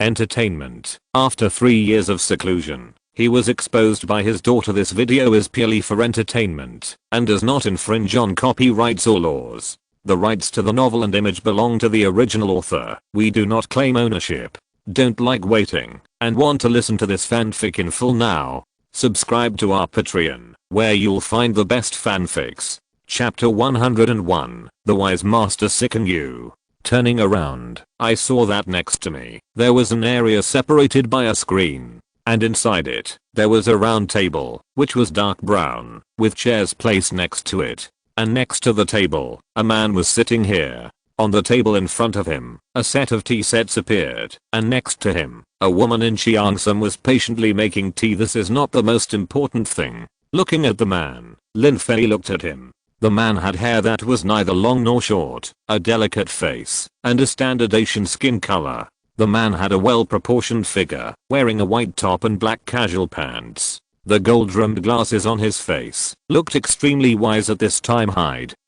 entertainment. After 3 years of seclusion, he was exposed by his daughter. This video is purely for entertainment and does not infringe on copyrights or laws. The rights to the novel and image belong to the original author. We do not claim ownership. Don't like waiting and want to listen to this fanfic in full now? Subscribe to our Patreon, where you'll find the best fanfics. Chapter 101, The Wise Master Sicken You. Turning around, I saw that next to me, there was an area separated by a screen. And inside it, there was a round table, which was dark brown, with chairs placed next to it. And next to the table, a man was sitting here. On the table in front of him, a set of tea sets appeared, and next to him, a woman in Cheongsam was patiently making tea. This is not the most important thing. Looking at the man, Lin Fei looked at him. The man had hair that was neither long nor short, a delicate face, and a standard Asian skin color. The man had a well-proportioned figure, wearing a white top and black casual pants. The gold-rimmed glasses on his face looked extremely wise at this time.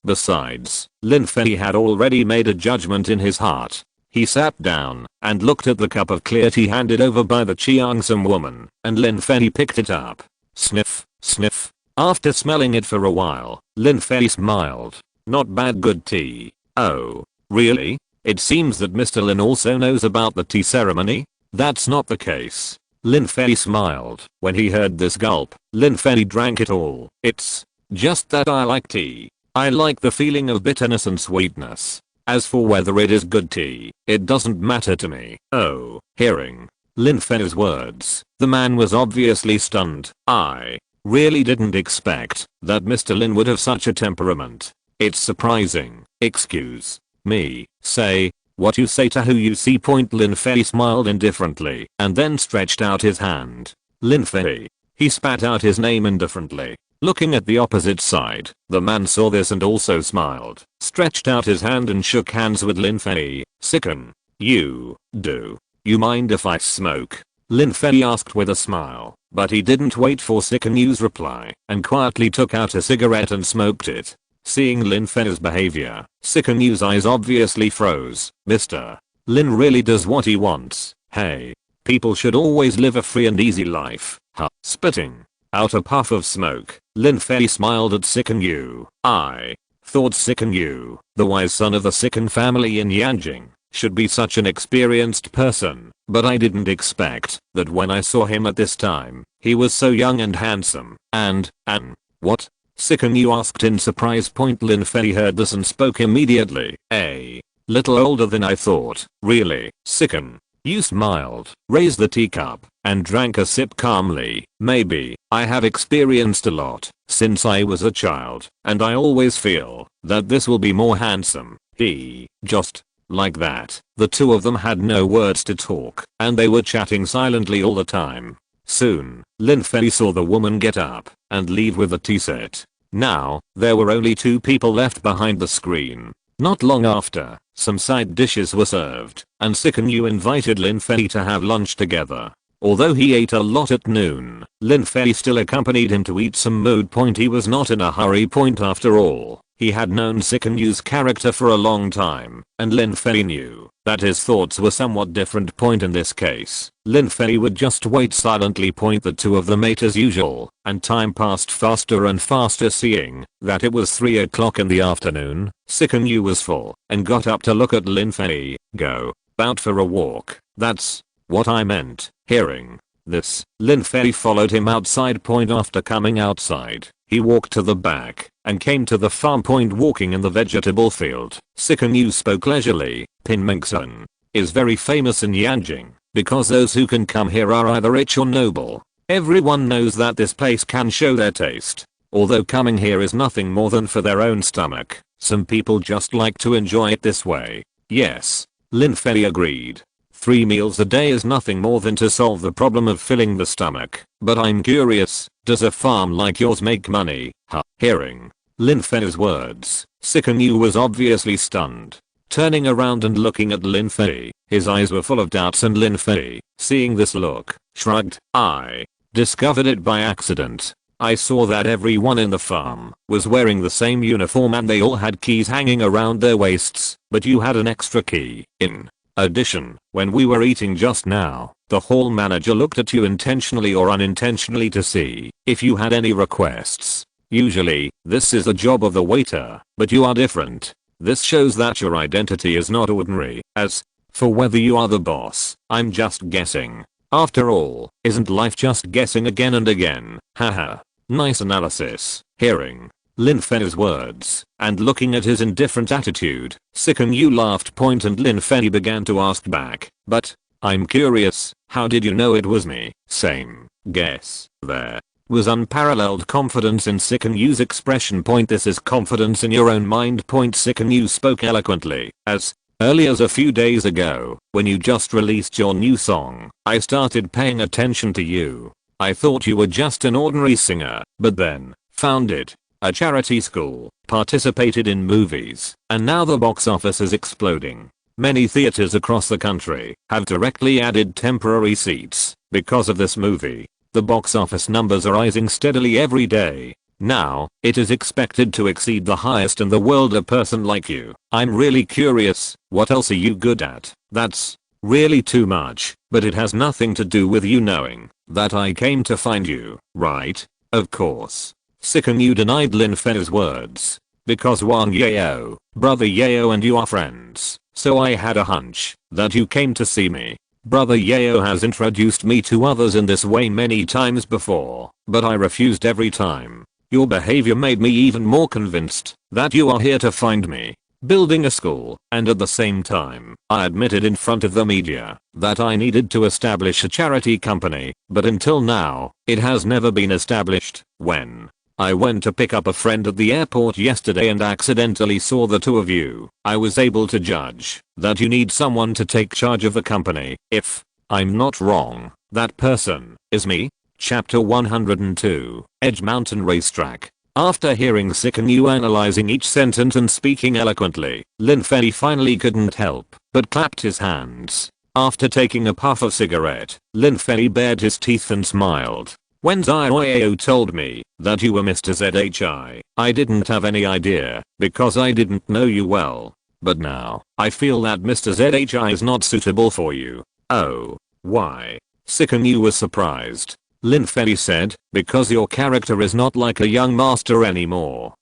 Besides, Lin Fei had already made a judgment in his heart. He sat down and looked at the cup of clear tea handed over by the Cheongsam woman, and Lin Fei picked it up. Sniff, sniff. After smelling it for a while, Lin Fei smiled. Not bad, good tea. Oh, really? It seems that Mr. Lin also knows about the tea ceremony? That's not the case. Lin Fei smiled. When he heard this gulp, Lin Fei drank it all. It's just that I like tea. I like the feeling of bitterness and sweetness. As for whether it is good tea, it doesn't matter to me. Oh, hearing Lin Fei's words, the man was obviously stunned. I really didn't expect that Mr. Lin would have such a temperament. It's surprising. Excuse me, say what you say to who you see. Lin Fei smiled indifferently and then stretched out his hand. Lin Fei. He spat out his name indifferently. Looking at the opposite side, the man saw this and also smiled, stretched out his hand and shook hands with Lin Fei. Sicken you. Do you mind if I smoke? Lin Fei asked with a smile, but he didn't wait for Sicken Yu's reply and quietly took out a cigarette and smoked it. Seeing Lin Fei's behavior, Sicken Yu's eyes obviously froze. Mr. Lin really does what he wants. Hey, people should always live a free and easy life. Huh. Spitting out a puff of smoke, Lin Fei smiled at Sicken Yu. I thought Sicken Yu, the wise son of the Sicken family in Yanjing, should be such an experienced person, but I didn't expect that when I saw him at this time, he was so young and handsome. And what? Sicken Yu asked in surprise. Lin Fei heard this and spoke immediately. A little older than I thought. Really? Sicken Yu smiled, raised the teacup, and drank a sip calmly. Maybe I have experienced a lot since I was a child, and I always feel that this will be more handsome. He just like that. The two of them had no words to talk, and they were chatting silently all the time. Soon, Lin Fei saw the woman get up and leave with the tea set. Now, there were only two people left behind the screen. Not long after, some side dishes were served, and Sicken Yu invited Lin Fei to have lunch together. Although he ate a lot at noon, Lin Fei still accompanied him to eat some mood. He was not in a hurry. After all, he had known Sicken Yu's character for a long time, and Lin Fei knew that his thoughts were somewhat different. In this case, Lin Fei would just wait silently. The two of them ate as usual, and time passed faster and faster. Seeing that it was 3 o'clock in the afternoon, Sicken Yu was full and got up to look at Lin Fei. Go out for a walk. That's what I meant. Hearing this, Lin Fei followed him outside. After coming outside, he walked to the back and came to the farm. Walking in the vegetable field, Sicken Yu spoke leisurely. Pinmingson is very famous in Yanjing because those who can come here are either rich or noble. Everyone knows that this place can show their taste. Although coming here is nothing more than for their own stomach, some people just like to enjoy it this way. Yes, Lin Fei agreed. 3 meals a day is nothing more than to solve the problem of filling the stomach. But I'm curious, does a farm like yours make money? Huh. Hearing Lin Fei's words, Sicken Yu was obviously stunned. Turning around and looking at Lin Fei, his eyes were full of doubts, and Lin Fei, seeing this look, shrugged. I discovered it by accident. I saw that everyone in the farm was wearing the same uniform and they all had keys hanging around their waists, but you had an extra key in Addition, when we were eating just now, the hall manager looked at you intentionally or unintentionally to see if you had any requests. Usually, this is the job of the waiter, but you are different. This shows that your identity is not ordinary. As for whether you are the boss, I'm just guessing. After all, isn't life just guessing again and again? Haha. Nice analysis. Hearing Lin Fei's words and looking at his indifferent attitude, Second-Yu laughed and Lin Fei began to ask back, but I'm curious, how did you know it was me? Same guess. There was unparalleled confidence in Second-Yu's expression. This is confidence in your own mind. Second-Yu spoke eloquently. As early as a few days ago, when you just released your new song, I started paying attention to you. I thought you were just an ordinary singer, but then founded a charity school, participated in movies, and now the box office is exploding. Many theaters across the country have directly added temporary seats because of this movie. The box office numbers are rising steadily every day. Now, it is expected to exceed the highest in the world. A person like you, I'm really curious, what else are you good at? That's really too much, but it has nothing to do with you knowing that I came to find you, right? Of course. Second-Yu denied Lin Fei's words. Because Wang Yao, brother Yao and you are friends, so I had a hunch that you came to see me. Brother Yao has introduced me to others in this way many times before, but I refused every time. Your behavior made me even more convinced that you are here to find me, building a school, and at the same time, I admitted in front of the media that I needed to establish a charity company, but until now, it has never been established. When I went to pick up a friend at the airport yesterday and accidentally saw the two of you, I was able to judge that you need someone to take charge of the company. If I'm not wrong, that person is me. Chapter 102, Edge Mountain Racetrack. After hearing Second-Yu analyzing each sentence and speaking eloquently, Lin Fei finally couldn't help but clapped his hands. After taking a puff of cigarette, Lin Fei bared his teeth and smiled. When Xiao told me that you were Mr. ZHI, I didn't have any idea because I didn't know you well. But now, I feel that Mr. ZHI is not suitable for you. Oh, why? Second-Yu was surprised. Lin Fei said, because your character is not like a young master anymore.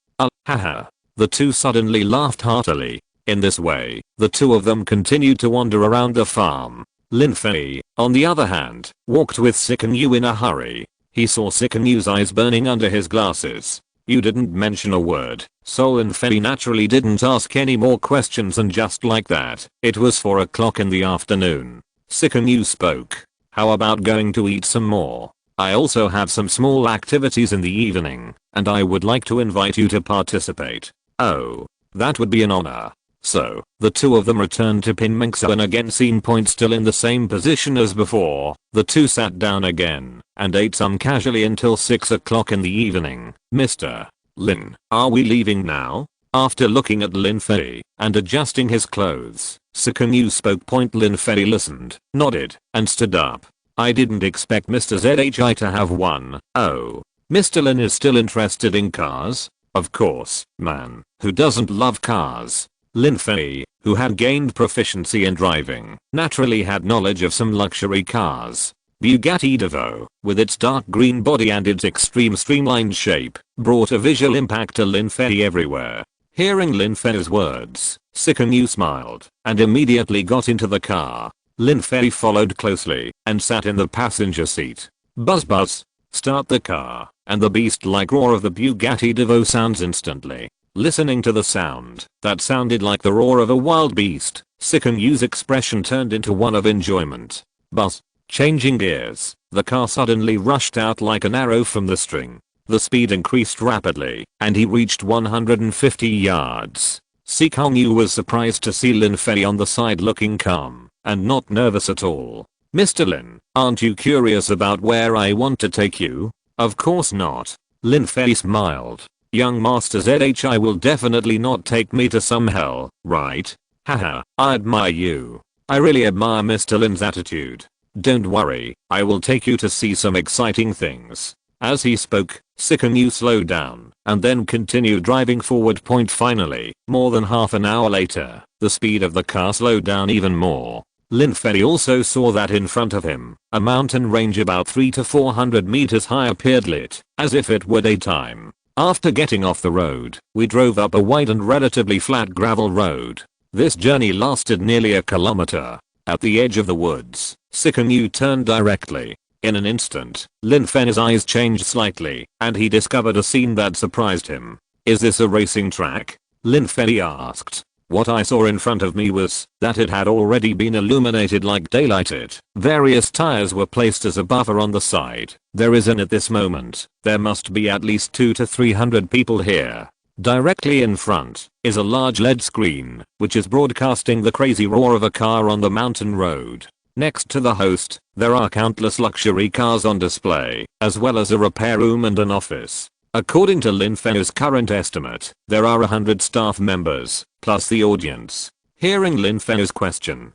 Haha. The two suddenly laughed heartily. In this way, the two of them continued to wander around the farm. Lin Fei, on the other hand, walked with Second-Yu in a hurry. He saw Second-Yu's eyes burning under his glasses. You didn't mention a word, so Lin Fei naturally didn't ask any more questions, and just like that, it was 4 o'clock in the afternoon. Second-Yu spoke. How about going to eat some more? I also have some small activities in the evening, and I would like to invite you to participate. Oh, that would be an honor. So, the two of them returned to Pinmengso and again seen still in the same position as before. The two sat down again and ate some casually until 6 o'clock in the evening. Mr. Lin, are we leaving now? After looking at Lin Fei and adjusting his clothes, Second-Yu spoke. Lin Fei listened, nodded, and stood up. I didn't expect Mr. ZHI to have one. Oh, Mr. Lin is still interested in cars? Of course, man, who doesn't love cars? Lin Fei, who had gained proficiency in driving, naturally had knowledge of some luxury cars. Bugatti Divo, with its dark green body and its extreme streamlined shape, brought a visual impact to Lin Fei everywhere. Hearing Lin Fei's words, Second-Yu smiled and immediately got into the car. Lin Fei followed closely and sat in the passenger seat. Buzz buzz. Start the car, and the beast-like roar of the Bugatti Divo sounds instantly. Listening to the sound that sounded like the roar of a wild beast, Second-Yu's expression turned into one of enjoyment. Buzz. Changing gears, the car suddenly rushed out like an arrow from the string. The speed increased rapidly, and he reached 150 yards. Second-Yu was surprised to see Lin Fei on the side looking calm and not nervous at all. Mr. Lin, aren't you curious about where I want to take you? Of course not. Lin Fei smiled. Young Master ZHI will definitely not take me to some hell, right? Haha, I admire you. I really admire Mr. Lin's attitude. Don't worry, I will take you to see some exciting things. As he spoke, Sikanu slowed down and then continued driving forward. Finally, more than half an hour later, the speed of the car slowed down even more. Lin Fei also saw that in front of him, a mountain range about 300 to 400 meters high appeared lit, as if it were daytime. After getting off the road, we drove up a wide and relatively flat gravel road. This journey lasted nearly a kilometer. At the edge of the woods, Sikanu turned directly. In an instant, Lin Fei's eyes changed slightly, and he discovered a scene that surprised him. "Is this a racing track?" Lin Fei asked. What I saw in front of me was that it had already been illuminated like daylighted. Various tires were placed as a buffer on the side. There isn't at this moment. There must be at least 200 to 300 people here. Directly in front is a large LED screen, which is broadcasting the crazy roar of a car on the mountain road. Next to the host, there are countless luxury cars on display, as well as a repair room and an office. According to Lin Fei's current estimate, there are 100 staff members, plus the audience. Hearing Lin Fei's question,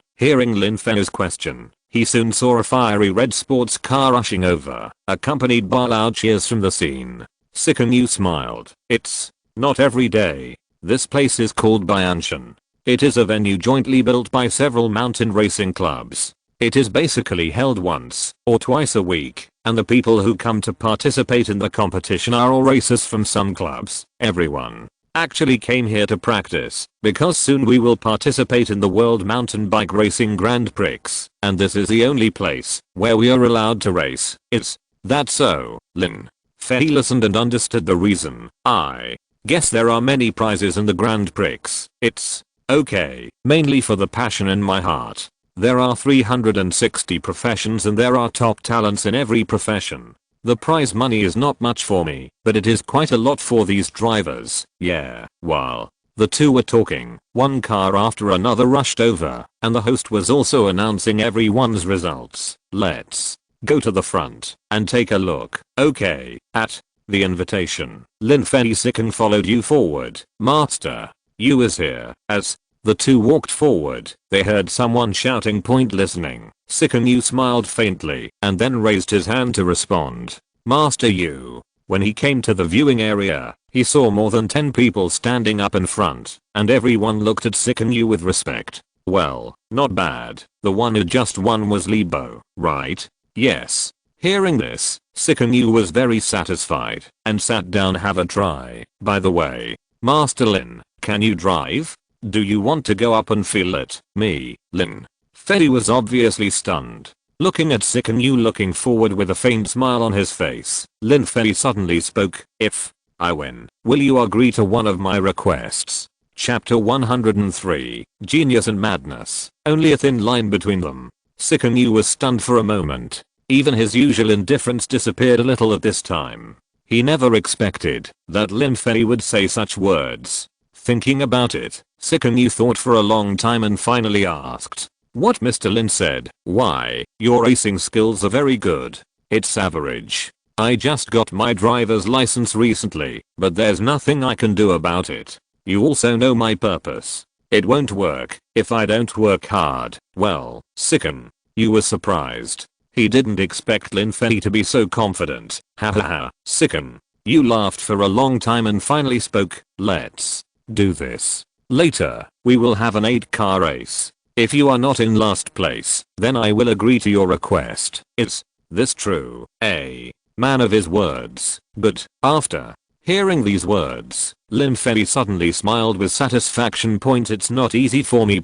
he soon saw a fiery red sports car rushing over, accompanied by loud cheers from the scene. Sikanu smiled. It's not every day. This place is called Bayanshan. It is a venue jointly built by several mountain racing clubs. It is basically held once or twice a week, and the people who come to participate in the competition are all racers from some clubs. Everyone actually came here to practice, because soon we will participate in the World Mountain Bike Racing Grand Prix, and this is the only place where we are allowed to race. Is that so? Lin Fei listened and understood the reason. I guess there are many prizes in the Grand Prix. It's okay, mainly for the passion in my heart. There are 360 professions and there are top talents in every profession. The prize money is not much for me, but it is quite a lot for these drivers. Yeah. While the two were talking, one car after another rushed over, and the host was also announcing everyone's results. Let's go to the front and take a look. Okay. At the invitation, Lin Fei Sikan followed you forward. Master, you is here. As the two walked forward, they heard someone shouting. Listening, Sikanu smiled faintly and then raised his hand to respond. Master Yu. When he came to the viewing area, he saw more than 10 people standing up in front, and everyone looked at Sikanu with respect. Well, not bad. The one who just won was Libo, right? Yes. Hearing this, Sikanu was very satisfied and sat down. Have a try. By the way, Master Lin, can you drive? Do you want to go up and feel it? Me, Lin Fei was obviously stunned. Looking at Sikanu looking forward with a faint smile on his face, Lin Fei suddenly spoke. If I win, will you agree to one of my requests? Chapter 103, Genius and Madness, only a thin line between them. Sikanu was stunned for a moment. Even his usual indifference disappeared a little at this time. He never expected that Lin Fei would say such words. Thinking about it, Sikanu thought for a long time and finally asked. What Mr. Lin said. Why, your racing skills are very good. It's average. I just got my driver's license recently, but there's nothing I can do about it. You also know my purpose. It won't work if I don't work hard. Well, Sikan, you were surprised. He didn't expect Lin Fei to be so confident. Hahaha. Sikan, you laughed for a long time and finally spoke. Let's do this. Later, we will have an 8-car race. If you are not in last place, then I will agree to your request. Is this true? A man of his words. But after hearing these words, Lin Fei suddenly smiled with satisfaction. It's not easy for me.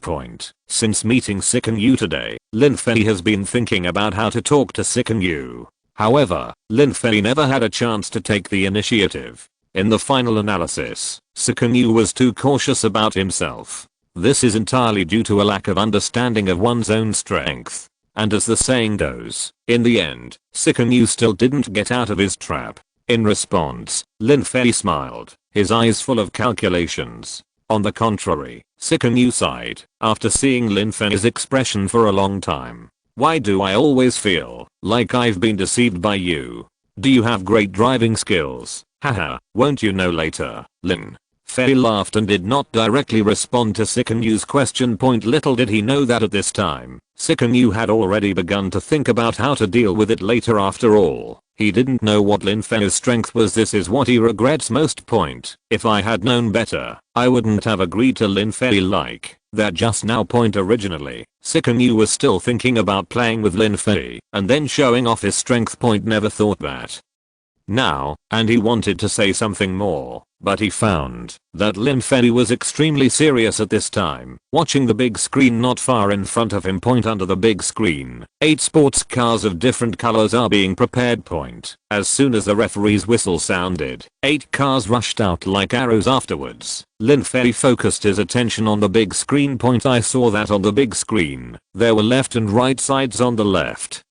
Since meeting Sikanu today, Lin Fei has been thinking about how to talk to Sikanu. However, Lin Fei never had a chance to take the initiative. In the final analysis, Sikanu was too cautious about himself. This is entirely due to a lack of understanding of one's own strength. And as the saying goes, in the end, Sikanu still didn't get out of his trap. In response, Lin Fei smiled, his eyes full of calculations. On the contrary, Sikanu sighed after seeing Lin Fei's expression for a long time. Why do I always feel like I've been deceived by you? Do you have great driving skills? Haha, won't you know later? Lin Fei laughed and did not directly respond to Sikanu's question. Little did he know that at this time, Sikanu had already begun to think about how to deal with it later. After all, he didn't know what Lin Fei's strength was. This is what he regrets most. If I had known better, I wouldn't have agreed to Lin Fei like that just now. Originally, Sikanu was still thinking about playing with Lin Fei and then showing off his strength. Never thought that now, and he wanted to say something more, but he found that Lin Fei was extremely serious at this time, watching the big screen not far in front of him. Under the big screen, 8 sports cars of different colors are being prepared. As soon as the referee's whistle sounded, 8 cars rushed out like arrows. Afterwards, Lin Fei focused his attention on the big screen. I saw that on the big screen, there were left and right sides. On the left,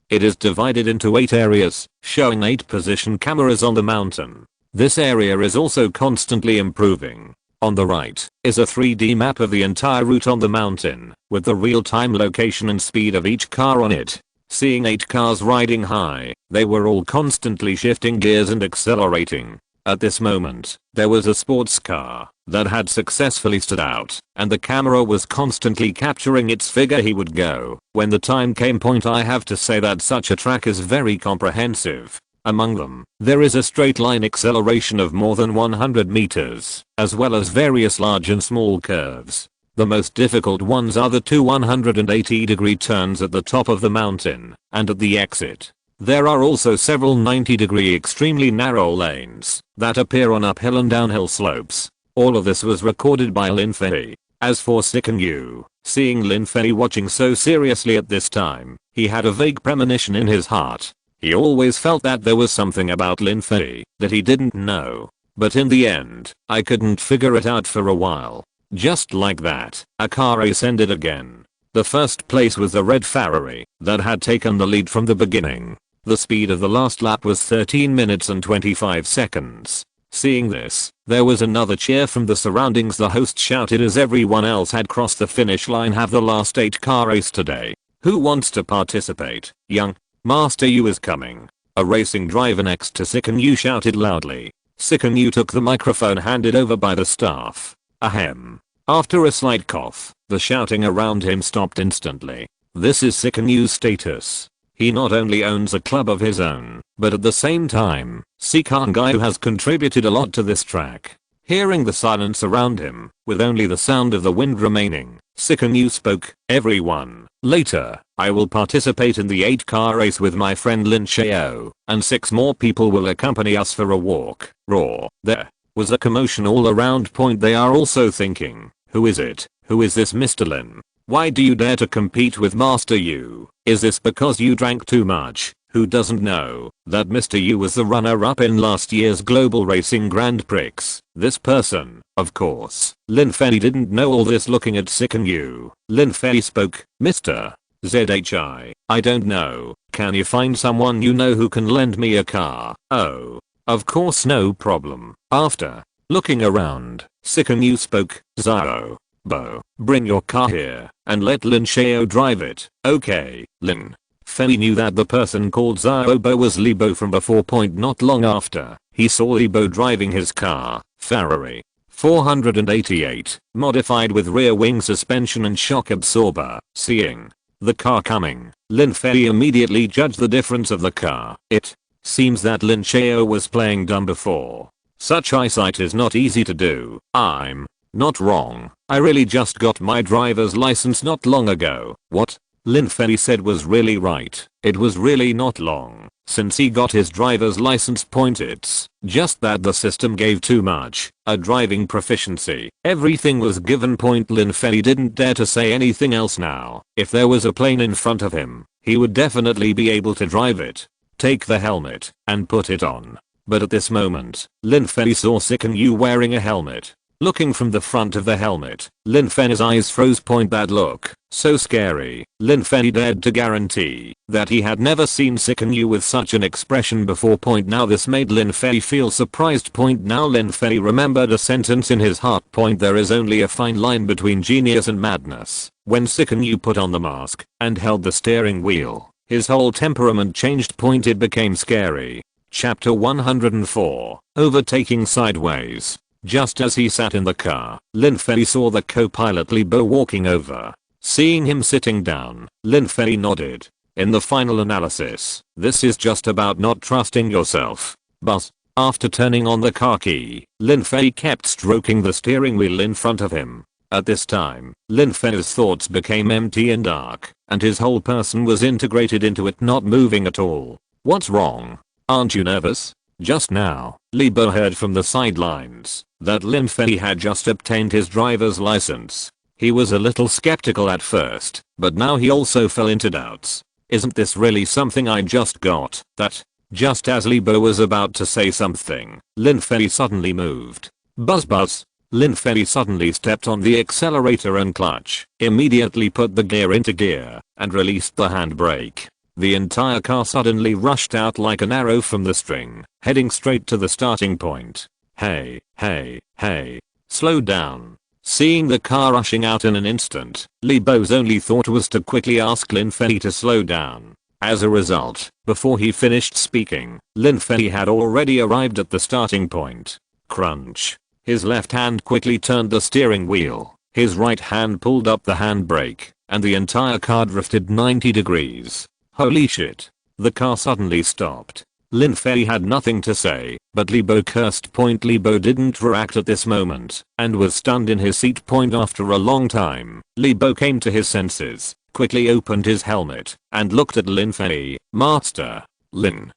it is divided into 8 areas, showing 8 position cameras on the mountain. This area is also constantly improving. On the right is a 3D map of the entire route on the mountain, with the real-time location and speed of each car on it. Seeing 8 cars riding high, they were all constantly shifting gears and accelerating. At this moment, there was a sports car that had successfully stood out, and the camera was constantly capturing its figure. He would go when the time came. I have to say that such a track is very comprehensive. Among them, there is a straight line acceleration of more than 100 meters, as well as various large and small curves. The most difficult ones are the 2 180-degree turns at the top of the mountain and at the exit. There are also several 90-degree extremely narrow lanes that appear on uphill and downhill slopes. All of this was recorded by Lin Fei. As for Sikanu, seeing Lin Fei watching so seriously at this time, he had a vague premonition in his heart. He always felt that there was something about Lin Fei that he didn't know. But in the end, I couldn't figure it out for a while. Just like that, a car race ended again. The first place was the red Ferrari that had taken the lead from the beginning. The speed of the last lap was 13 minutes and 25 seconds. Seeing this, there was another cheer from the surroundings. The host shouted as everyone else had crossed the finish line, "Have the last 8 car race today. Who wants to participate? Young Master Yu is coming." A racing driver next to Sikanu shouted loudly. Sikanu took the microphone handed over by the staff. Ahem. After a slight cough, the shouting around him stopped instantly. This is Sikanu's status. He not only owns a club of his own, but at the same time, Sikangai has contributed a lot to this track. Hearing the silence around him, with only the sound of the wind remaining, Sikanu spoke, "Everyone, later, I will participate in the 8-car race with my friend Lin Fei, and 6 more people will accompany us for a walk." Roar. There was a commotion all around. They are also thinking, who is it? Who is this Mr. Lin? Why do you dare to compete with Master Yu? Is this because you drank too much? Who doesn't know that Mr. Yu was the runner-up in last year's Global Racing Grand Prix? This person, of course. Lin Fei didn't know all this. Looking at Sikanu, Lin Fei spoke, "Mr. ZHI, I don't know. Can you find someone you know who can lend me a car?" "Oh, of course, no problem." After looking around, Sikanu spoke, "Zhao Bo, bring your car here and let Lin Fei drive it." "Okay, Lin." Fei knew that the person called Zhao Bo was Li Bo from before. Not long after, he saw Li Bo driving his car, Ferrari 488, modified with rear wing suspension and shock absorber. Seeing the car coming, Lin Fei immediately judged the difference of the car. It seems that Lin Fei was playing dumb before. Such eyesight is not easy to do. I'm not wrong. I really just got my driver's license not long ago. What Lin Fei said was really right. It was really not long since he got his driver's license. It's just that the system gave too much a driving proficiency. Everything was given. Lin Fei didn't dare to say anything else now. If there was a plane in front of him, he would definitely be able to drive it. Take the helmet and put it on. But at this moment, Lin Fei saw Sikanu wearing a helmet. Looking from the front of the helmet, Lin Fei's eyes froze. That look, so scary. Lin Fei dared to guarantee that he had never seen Sikanu with such an expression before. Now this made Lin Fei feel surprised. Now Lin Fei remembered a sentence in his heart. There is only a fine line between genius and madness. When Sikanu put on the mask and held the steering wheel, his whole temperament changed. It became scary. Chapter 104, Overtaking Sideways. Just as he sat in the car, Lin Fei saw the co-pilot Li Bo walking over. Seeing him sitting down, Lin Fei nodded. In the final analysis, this is just about not trusting yourself. But after turning on the car key, Lin Fei kept stroking the steering wheel in front of him. At this time, Lin Fei's thoughts became empty and dark, and his whole person was integrated into it, not moving at all. What's wrong? Aren't you nervous? Just now, Li Bo heard from the sidelines that Lin Fei had just obtained his driver's license. He was a little skeptical at first, but now he also fell into doubts. Isn't this really something I just got? That, just as Li Bo was about to say something, Lin Fei suddenly moved. Buzz buzz. Lin Fei suddenly stepped on the accelerator and clutch, immediately put the gear into gear, and released the handbrake. The entire car suddenly rushed out like an arrow from the string, heading straight to the starting point. Hey, hey, hey. Slow down. Seeing the car rushing out in an instant, Li Bo's only thought was to quickly ask Lin Fei to slow down. As a result, before he finished speaking, Lin Fei had already arrived at the starting point. Crunch. His left hand quickly turned the steering wheel, his right hand pulled up the handbrake, and the entire car drifted 90 degrees. Holy shit. The car suddenly stopped. Lin Fei had nothing to say, but Li Bo cursed. Li Bo didn't react at this moment, and was stunned in his seat. After a long time, Li Bo came to his senses, quickly opened his helmet, and looked at Lin Fei. Master. Lin,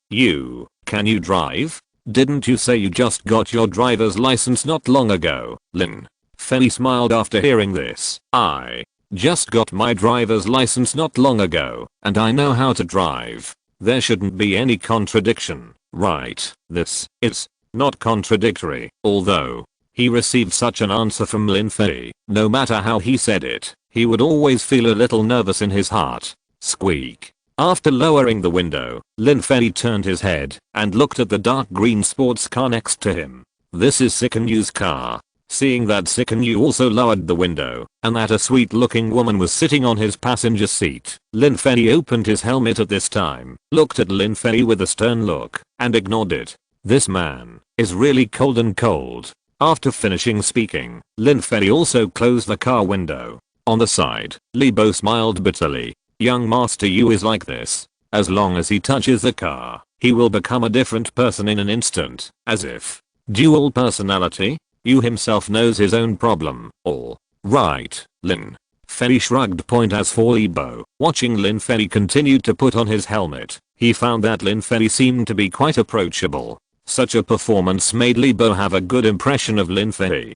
can you drive? Didn't you say you just got your driver's license not long ago? Lin Fei smiled after hearing this. I just got my driver's license not long ago, and I know how to drive. There shouldn't be any contradiction, right? This is not contradictory. Although he received such an answer from Lin Fei, no matter how he said it, he would always feel a little nervous in his heart. Squeak. After lowering the window, Lin Fei turned his head and looked at the dark green sports car next to him. This is Sikanu's car. Seeing that Sikanu also lowered the window, and that a sweet looking woman was sitting on his passenger seat, Lin Fei opened his helmet at this time, looked at Lin Fei with a stern look, and ignored it. This man is really cold and cold. After finishing speaking, Lin Fei also closed the car window. On the side, Li Bo smiled bitterly. Young Master Yu is like this. As long as he touches the car, he will become a different person in an instant, as if dual personality. Yu himself knows his own problem. All right, Lin Fei shrugged. As for Li Bo, watching Lin Fei continue to put on his helmet, he found that Lin Fei seemed to be quite approachable. Such a performance made Li Bo have a good impression of Lin Fei.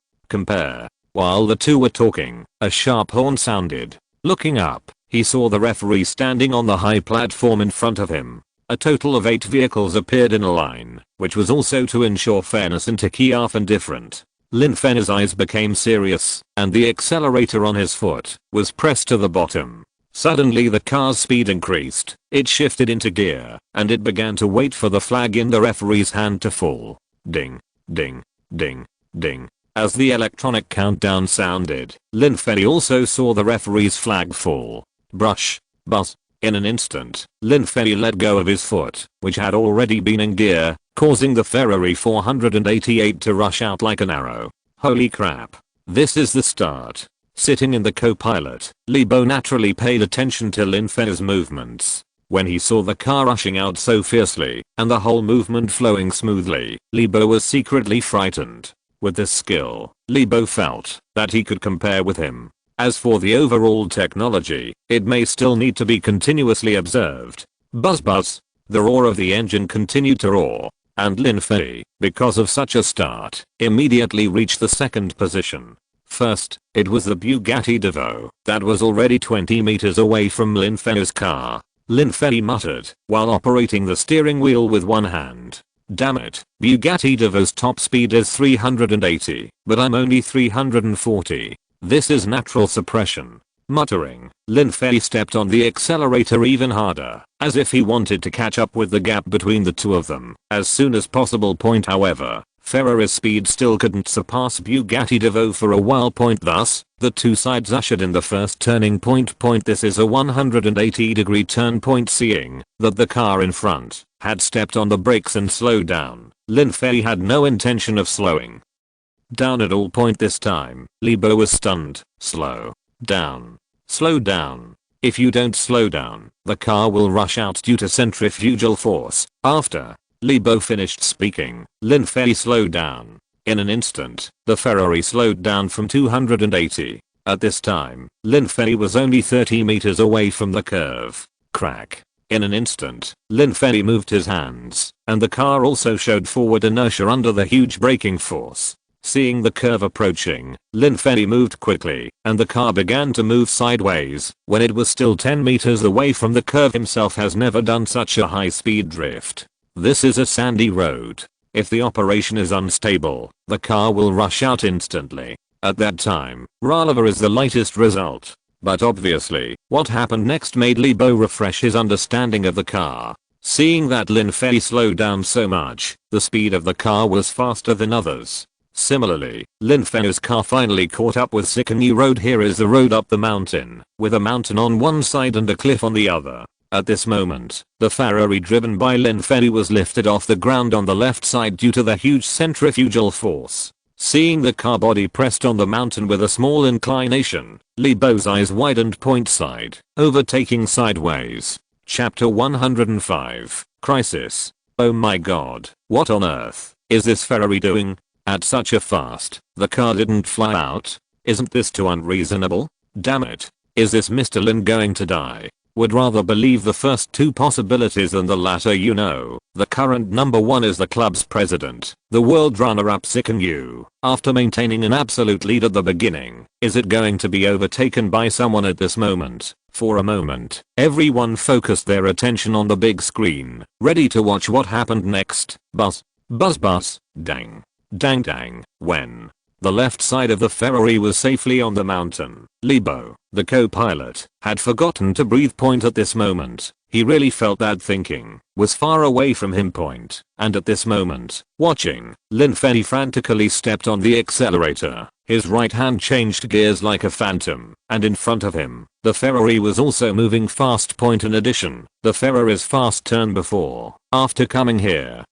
While the two were talking, a sharp horn sounded. Looking up, he saw the referee standing on the high platform in front of him. A total of 8 vehicles appeared in a line, which was also to ensure fairness and to keep often different. Lin Fei's eyes became serious, and the accelerator on his foot was pressed to the bottom. Suddenly the car's speed increased, it shifted into gear, and it began to wait for the flag in the referee's hand to fall. Ding, ding, ding, ding. As the electronic countdown sounded, Lin Fei also saw the referee's flag fall. Brush, buzz. In an instant, Lin Fei let go of his foot, which had already been in gear, causing the Ferrari 488 to rush out like an arrow. Holy crap. This is the start. Sitting in the co-pilot, Li Bo naturally paid attention to Lin Fei's movements. When he saw the car rushing out so fiercely, and the whole movement flowing smoothly, Li Bo was secretly frightened. With this skill, Li Bo felt that he could compare with him. As for the overall technology, it may still need to be continuously observed. Buzz buzz. The roar of the engine continued to roar, and Lin Fei, because of such a start, immediately reached the second position. First, it was the Bugatti Divo that was already 20 meters away from Lin Fei's car. Lin Fei muttered while operating the steering wheel with one hand. Damn it, Bugatti Divo's top speed is 380, but I'm only 340. This is natural suppression. Muttering, Lin Fei stepped on the accelerator even harder, as if he wanted to catch up with the gap between the two of them as soon as possible. However, Ferrari's speed still couldn't surpass Bugatti Divo for a while. Thus, the two sides ushered in the first turning point. This is a 180-degree turn. Seeing that the car in front had stepped on the brakes and slowed down, Lin Fei had no intention of slowing down at all point this time. Li Bo was stunned. Slow down. Slow down. If you don't slow down, the car will rush out due to centrifugal force. After Li Bo finished speaking, Lin Fei slowed down. In an instant, the Ferrari slowed down from 280. At this time, Lin Fei was only 30 meters away from the curve. Crack. In an instant, Lin Fei moved his hands, and the car also showed forward inertia under the huge braking force. Seeing the curve approaching, Lin Fei moved quickly, and the car began to move sideways. When it was still 10 meters away from the curve, himself has never done such a high-speed drift. This is a sandy road. If the operation is unstable, the car will rush out instantly. At that time, Ralava is the lightest result. But obviously, what happened next made Li Bo refresh his understanding of the car. Seeing that Lin Fei slowed down so much, the speed of the car was faster than others. Similarly, Lin Fei's car finally caught up with Sikanu Road. Here is the road up the mountain, with a mountain on one side and a cliff on the other. At this moment, the Ferrari driven by Lin Fei was lifted off the ground on the left side due to the huge centrifugal force. Seeing the car body pressed on the mountain with a small inclination, Li Bo's eyes widened point side, overtaking sideways. Chapter 105, Crisis. Oh my god, what on earth is this Ferrari doing? At such a fast, the car didn't fly out? Isn't this too unreasonable? Damn it. Is this Mr. Lin going to die? Would rather believe the first two possibilities than the latter. You know, the current number one is the club's president, the world runner-up Sikanu. After maintaining an absolute lead at the beginning, is it going to be overtaken by someone at this moment? For a moment, everyone focused their attention on the big screen, ready to watch what happened next. Buzz, buzz, buzz, dang. Dang dang, when the left side of the Ferrari was safely on the mountain, Li Bo, the co-pilot, had forgotten to breathe. Point at this moment, he really felt that thinking was far away from him. Point, and at this moment, watching, Lin Fei frantically stepped on the accelerator. His right hand changed gears like a phantom, and in front of him, the Ferrari was also moving fast. Point in addition, the Ferrari's fast turn before, after coming here,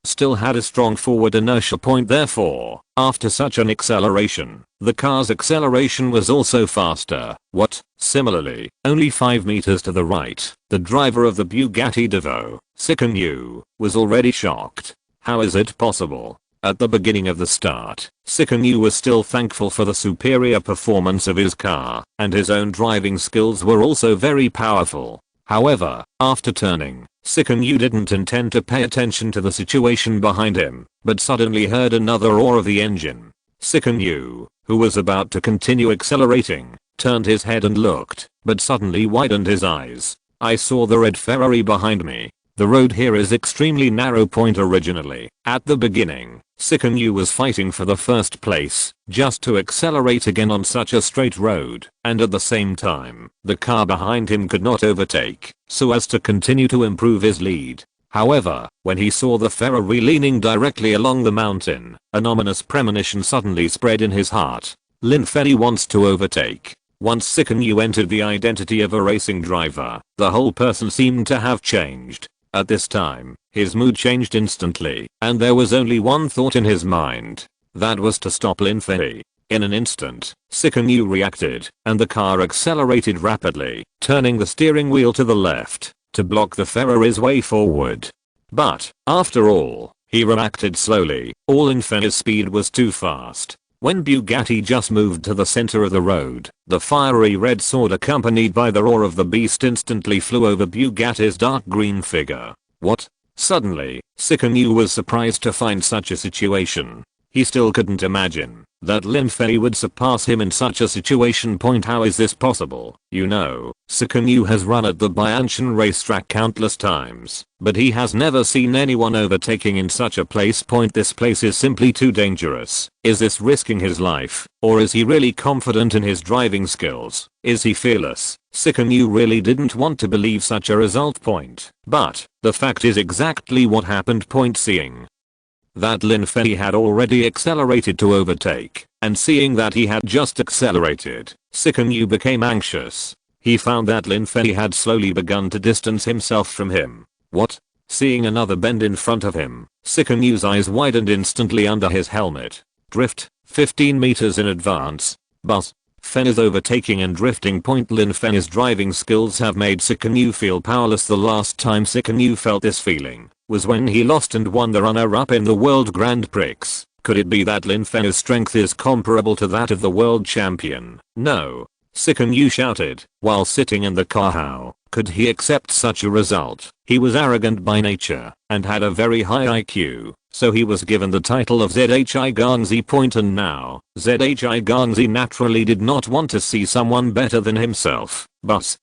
still had a strong forward inertia. Point therefore, after such an acceleration, the car's acceleration was also faster. What? Similarly, only 5 meters to the right, the driver of the Bugatti Divo, Sikanu, was already shocked. How is it possible? At the beginning of the start, Sikanu was still thankful for the superior performance of his car, and his own driving skills were also very powerful. However, after turning, Sikanu didn't intend to pay attention to the situation behind him, but suddenly heard another roar of the engine. Sikanu, who was about to continue accelerating, turned his head and looked, but suddenly widened his eyes. I saw the red Ferrari behind me. The road here is extremely narrow. Point originally, at the beginning, Sikanu was fighting for the first place, just to accelerate again on such a straight road, and at the same time, the car behind him could not overtake, so as to continue to improve his lead. However, when he saw the Ferrari leaning directly along the mountain, an ominous premonition suddenly spread in his heart. Lin Fei wants to overtake. Once Sikanu entered the identity of a racing driver, the whole person seemed to have changed. At this time, his mood changed instantly, and there was only one thought in his mind. That was to stop Lin Fei. In an instant, Sikanu reacted, and the car accelerated rapidly, turning the steering wheel to the left, to block the Ferrari's way forward. But, after all, he reacted slowly. All Lin Fei's speed was too fast. When Bugatti just moved to the center of the road, the fiery red sword accompanied by the roar of the beast instantly flew over Bugatti's dark green figure. What? Suddenly, Sikanu was surprised to find such a situation. He still couldn't imagine that Lin Fei would surpass him in such a situation. How is this possible? You know, Sikanu has run at the Bianchan racetrack countless times, but he has never seen anyone overtaking in such a place. This place is simply too dangerous. Is this risking his life, or is he really confident in his driving skills? Is he fearless? Sikanu really didn't want to believe such a result. But, the fact is exactly what happened. Seeing that Lin Fei had already accelerated to overtake, and seeing that he had just accelerated, Sikanu became anxious. He found that Lin Fei had slowly begun to distance himself from him. What? Seeing another bend in front of him, Sikanu's eyes widened instantly under his helmet. Drift, 15 meters in advance. But Fei's overtaking and drifting point. Lin Fei's driving skills have made Secanu feel powerless. The last time Secanu felt this feeling was when he lost and won the runner-up in the World Grand Prix. Could it be that Lin Fei's strength is comparable to that of the world champion? No. Secanu shouted while sitting in the car. How could he accept such a result? He was arrogant by nature and had a very high IQ, so he was given the title of ZHI Gangzi Point, and now ZHI Gangzi naturally did not want to see someone better than himself. But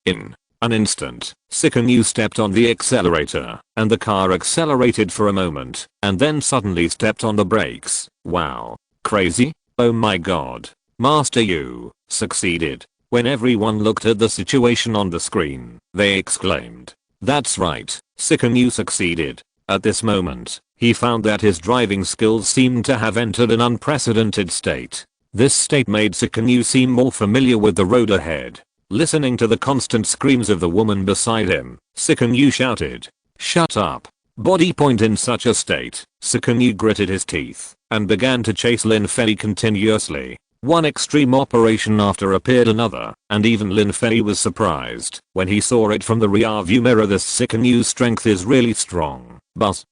in an instant, Secanu stepped on the accelerator and the car accelerated for a moment and then suddenly stepped on the brakes. Wow. Crazy? Oh my god. Master, you succeeded. When everyone looked at the situation on the screen, they exclaimed. That's right, Secanu succeeded. At this moment, he found that his driving skills seemed to have entered an unprecedented state. This state made Secanu seem more familiar with the road ahead. Listening to the constant screams of the woman beside him, Secanu shouted, "Shut up." Body point. In such a state, Secanu gritted his teeth and began to chase Lin Fei continuously. One extreme operation after appeared another, and even Lin Fei was surprised when he saw it from the rear view mirror. This Sikanu's strength is really strong. Buzz,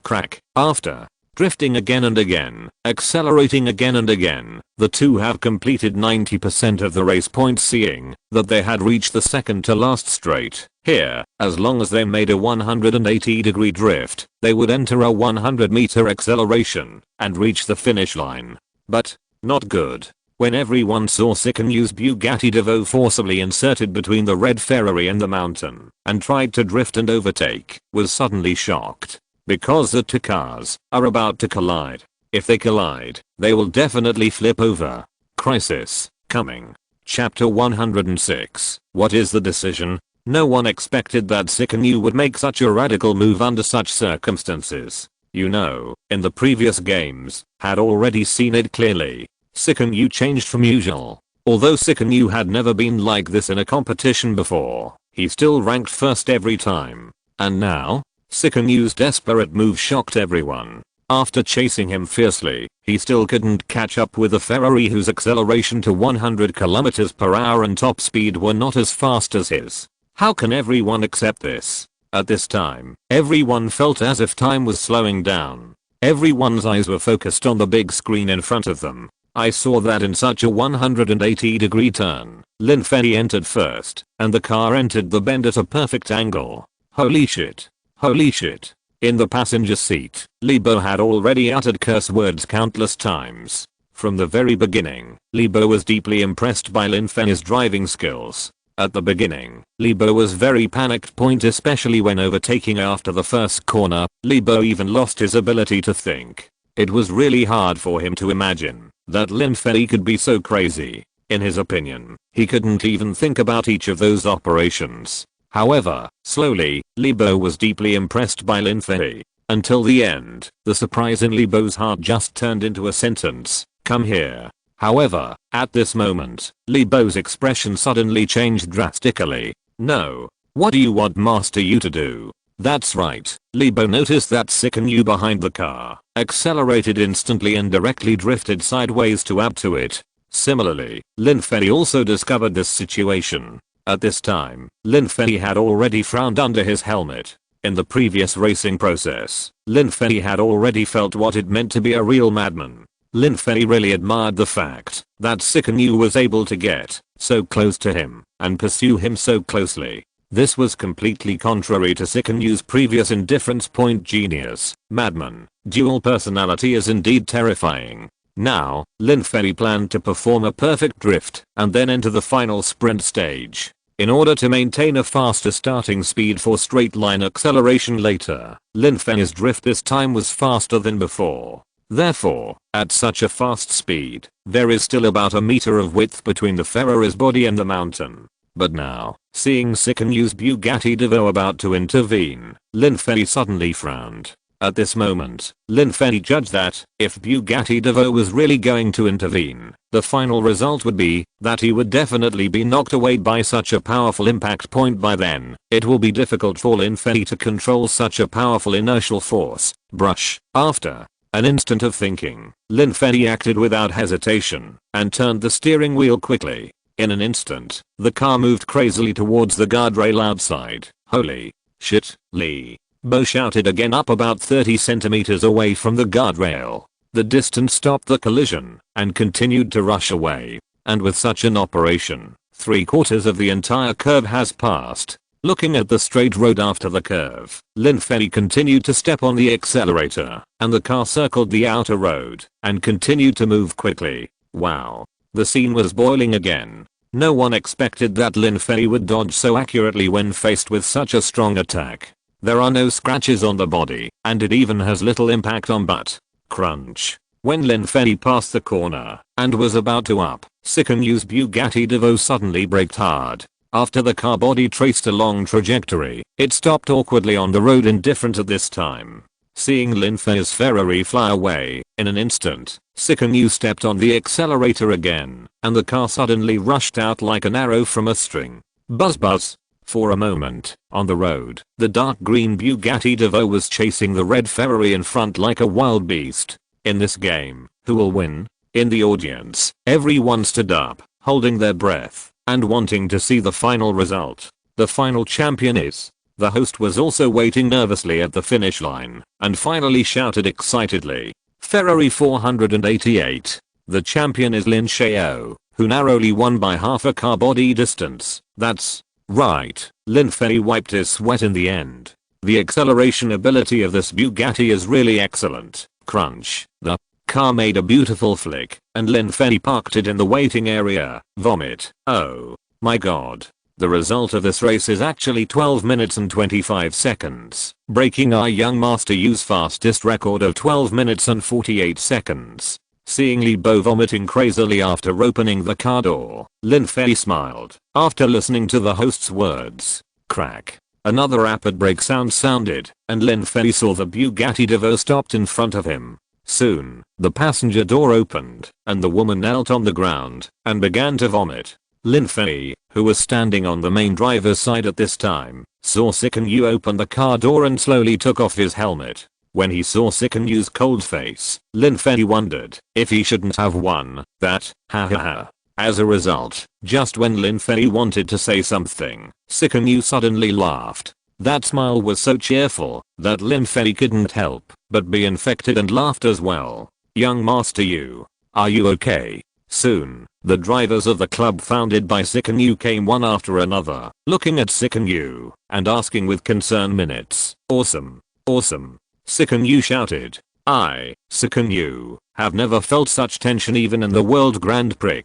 crack. After drifting again and again, accelerating again and again, the two have completed 90% of the race points, seeing that they had reached the second to last straight. Here, as long as they made a 180-degree drift, they would enter a 100-meter acceleration and reach the finish line. But not good. When everyone saw Sikanu's Bugatti Divo forcibly inserted between the red Ferrari and the mountain and tried to drift and overtake, was suddenly shocked. Because the two cars are about to collide. If they collide, they will definitely flip over. Crisis coming. Chapter 106. What is the decision? No one expected that Secanu would make such a radical move under such circumstances. You know, in the previous games, had already seen it clearly. Secanu changed from usual. Although Secanu had never been like this in a competition before, he still ranked first every time. And now? Sikanu's desperate move shocked everyone. After chasing him fiercely, he still couldn't catch up with the Ferrari, whose acceleration to 100 km per hour and top speed were not as fast as his. How can everyone accept this? At this time, everyone felt as if time was slowing down. Everyone's eyes were focused on the big screen in front of them. I saw that in such a 180-degree turn, Lin Fei entered first, and the car entered the bend at a perfect angle. Holy shit. Holy shit. In the passenger seat, Libo had already uttered curse words countless times. From the very beginning, Libo was deeply impressed by Lin Fei's driving skills. At the beginning, Libo was very panicked, especially when overtaking after the first corner. Libo even lost his ability to think. It was really hard for him to imagine that Lin Fei could be so crazy. In his opinion, he couldn't even think about each of those operations. However, slowly, Libo was deeply impressed by Lin Fei. Until the end, the surprise in Libo's heart just turned into a sentence, "Come here." However, at this moment, Libo's expression suddenly changed drastically. "No. What do you want Master you to do?" That's right, Libo noticed that Secanu behind the car accelerated instantly and directly drifted sideways to add to it. Similarly, Lin Fei also discovered this situation. At this time, Lin Fei had already frowned under his helmet. In the previous racing process, Lin Fei had already felt what it meant to be a real madman. Lin Fei really admired the fact that Secanu was able to get so close to him and pursue him so closely. This was completely contrary to Sikanu's previous indifference. Genius, madman, dual personality is indeed terrifying. Now, Lin Fei planned to perform a perfect drift and then enter the final sprint stage. In order to maintain a faster starting speed for straight line acceleration later, Lin Fei's drift this time was faster than before. Therefore, at such a fast speed, there is still about a meter of width between the Ferrari's body and the mountain. But now, seeing Sikanu's Bugatti Divo about to intervene, Lin Fei suddenly frowned. At this moment, Lin Fei judged that if Bugatti Divo was really going to intervene, the final result would be that he would definitely be knocked away by such a powerful impact. By then, it will be difficult for Lin Fei to control such a powerful inertial force. Brush. After An instant of thinking, Lin Fei acted without hesitation and turned the steering wheel quickly. In an instant, the car moved crazily towards the guardrail outside. Holy shit, Li! Bo shouted again, up about 30 centimeters away from the guardrail. The distance stopped the collision and continued to rush away. And with such an operation, 3/4 of the entire curve has passed. Looking at the straight road after the curve, Lin Fei continued to step on the accelerator, and the car circled the outer road and continued to move quickly. Wow. The scene was boiling again. No one expected that Lin Fei would dodge so accurately when faced with such a strong attack. There are no scratches on the body, and it even has little impact on butt. Crunch. When Lin Fei passed the corner and was about to up, Sikanyu's Bugatti Divo suddenly braked hard. After the car body traced a long trajectory, it stopped awkwardly on the road, indifferent at this time. Seeing Lin Fei's Ferrari fly away, in an instant, Sikanyu stepped on the accelerator again, and the car suddenly rushed out like an arrow from a string. Buzz buzz. For a moment, on the road, the dark green Bugatti Divo was chasing the red Ferrari in front like a wild beast. In this game, who will win? In the audience, everyone stood up, holding their breath, and wanting to see the final result. The final champion is. The host was also waiting nervously at the finish line, and finally shouted excitedly, Ferrari 488. The champion is Lin Fei, who narrowly won by half a car body distance. That's right, Lin Fei wiped his sweat in the end. The acceleration ability of this Bugatti is really excellent. Crunch. The car made a beautiful flick, and Lin Fei parked it in the waiting area. Vomit. Oh my god. The result of this race is actually 12 minutes and 25 seconds, breaking our young Master Yu's fastest record of 12 minutes and 48 seconds. Seeing Li Bo vomiting crazily after opening the car door, Lin Fei smiled. After listening to the host's words, crack. Another rapid brake sound sounded, and Lin Fei saw the Bugatti Divo stopped in front of him. Soon, the passenger door opened, and the woman knelt on the ground and began to vomit. Lin Fei, who was standing on the main driver's side at this time, saw Sikanyu open the car door and slowly took off his helmet. When he saw Sikanyu's cold face, Lin Fei wondered if he shouldn't have won that, ha ha ha. As a result, just when Lin Fei wanted to say something, Sikanyu suddenly laughed. That smile was so cheerful that Lin Fei couldn't help but be infected and laughed as well. Young Master Yu, are you okay? Soon, the drivers of the club founded by Sikanyu came one after another, looking at Sikanyu and asking with concern minutes. Awesome. Awesome. Sikanyu shouted. I, Sikanyu, have never felt such tension even in the World Grand Prix.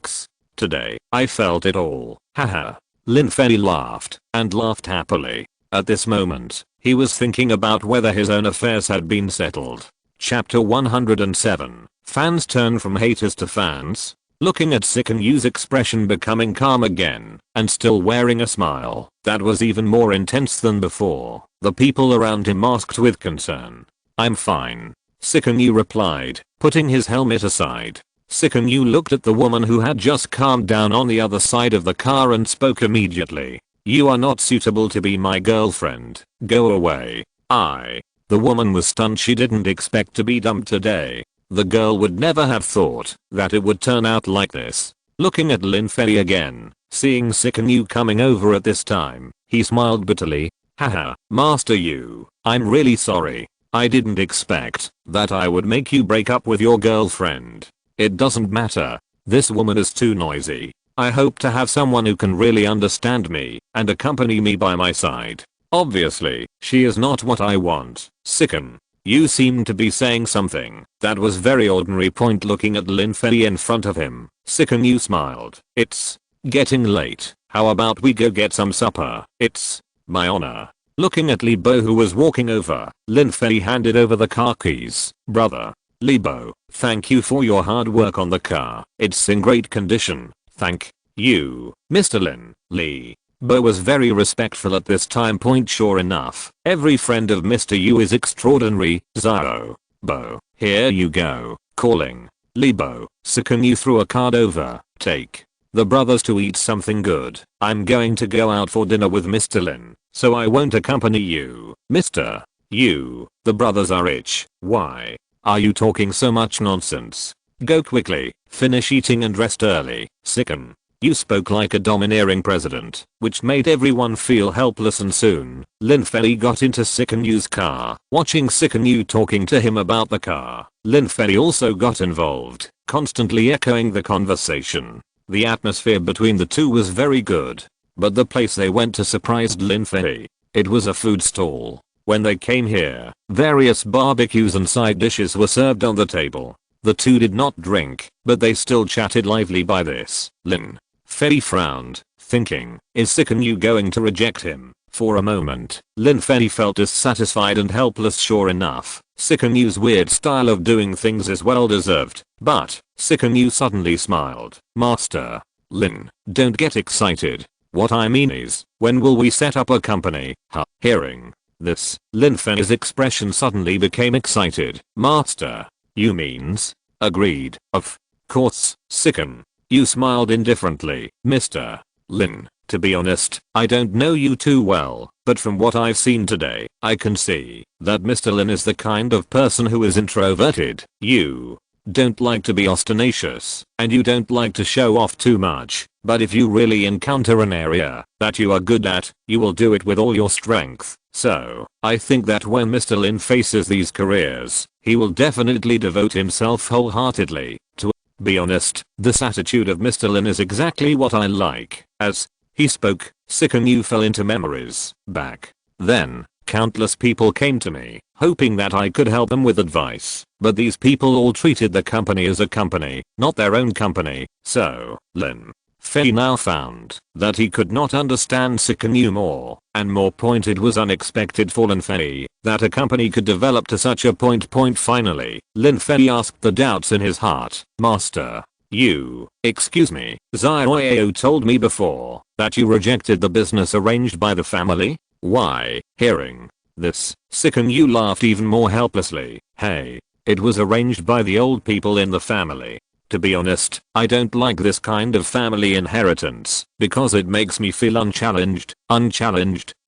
Today, I felt it all. Haha. Lin Fei laughed and laughed happily. At this moment, he was thinking about whether his own affairs had been settled. Chapter 107. Fans turn from haters to fans. Looking at Sikanyu's expression becoming calm again, and still wearing a smile that was even more intense than before, the people around him asked with concern. I'm fine. Sikanyu replied, putting his helmet aside. Sikanyu looked at the woman who had just calmed down on the other side of the car and spoke immediately. You are not suitable to be my girlfriend. Go away. The woman was stunned. She didn't expect to be dumped today. The girl would never have thought that it would turn out like this. Looking at Lin Fei again, seeing Sikanyu coming over at this time, he smiled bitterly. Haha, Master Yu, I'm really sorry. I didn't expect that I would make you break up with your girlfriend. It doesn't matter. This woman is too noisy. I hope to have someone who can really understand me and accompany me by my side. Obviously, she is not what I want. Sikan. You seem to be saying something that was very ordinary. Point looking at Lin Fei in front of him. Sikanyu smiled. It's getting late. How about we go get some supper? It's my honor. Looking at Li Bo who was walking over, Lin Fei handed over the car keys. Brother. Li Bo, thank you for your hard work on the car. It's in great condition. Thank you, Mr. Lin. Li Bo was very respectful at this time. Point sure enough, every friend of Mr. Yu is extraordinary. Zao. Bo, here you go. Calling. Li Bo. Sikanyu threw a card over. Take the brothers to eat something good. I'm going to go out for dinner with Mr. Lin, so I won't accompany you. Mr. Yu, the brothers are rich. Why Are you talking so much nonsense? Go quickly, finish eating and rest early, Sicken. You spoke like a domineering president, which made everyone feel helpless, and soon, Lin Fei got into Sickenu's car. Watching Sickenu talking to him about the car, Lin Fei also got involved, constantly echoing the conversation. The atmosphere between the two was very good. But the place they went to surprised Lin Fei. It was a food stall. When they came here, various barbecues and side dishes were served on the table. The two did not drink, but they still chatted lively by this. Lin Fei frowned, thinking, is Sickenu going to reject him? For a moment, Lin Fei felt dissatisfied and helpless. Sure enough, Sickenu's weird style of doing things is well deserved, but Sickenu suddenly smiled. Master. Lin, don't get excited. What I mean is, when will we set up a company? Huh? Hearing this, Lin Fei's expression suddenly became excited. Master. You means? Agreed. Of course, Sicken. You smiled indifferently. Mr. Lin, to be honest, I don't know you too well, but from what I've seen today, I can see that Mr. Lin is the kind of person who is introverted. You don't like to be ostentatious, and you don't like to show off too much, but if you really encounter an area that you are good at, you will do it with all your strength. So, I think that when Mr. Lin faces these careers, he will definitely devote himself wholeheartedly to. Be honest, this attitude of Mr. Lin is exactly what I like. As he spoke, Sickenu fell into memories. Back then, countless people came to me, hoping that I could help them with advice, but these people all treated the company as a company, not their own company. So, Lin Fei now found that he could not understand Sickenu more, and more point, it was unexpected for Lin Fei that a company could develop to such a point. Finally, Lin Fei asked the doubts in his heart. Master. You, excuse me, Xiaoyao told me before that you rejected the business arranged by the family? Why? Hearing this, Sickenu laughed even more helplessly. Hey, it was arranged by the old people in the family. To be honest, I don't like this kind of family inheritance, because it makes me feel unchallenged.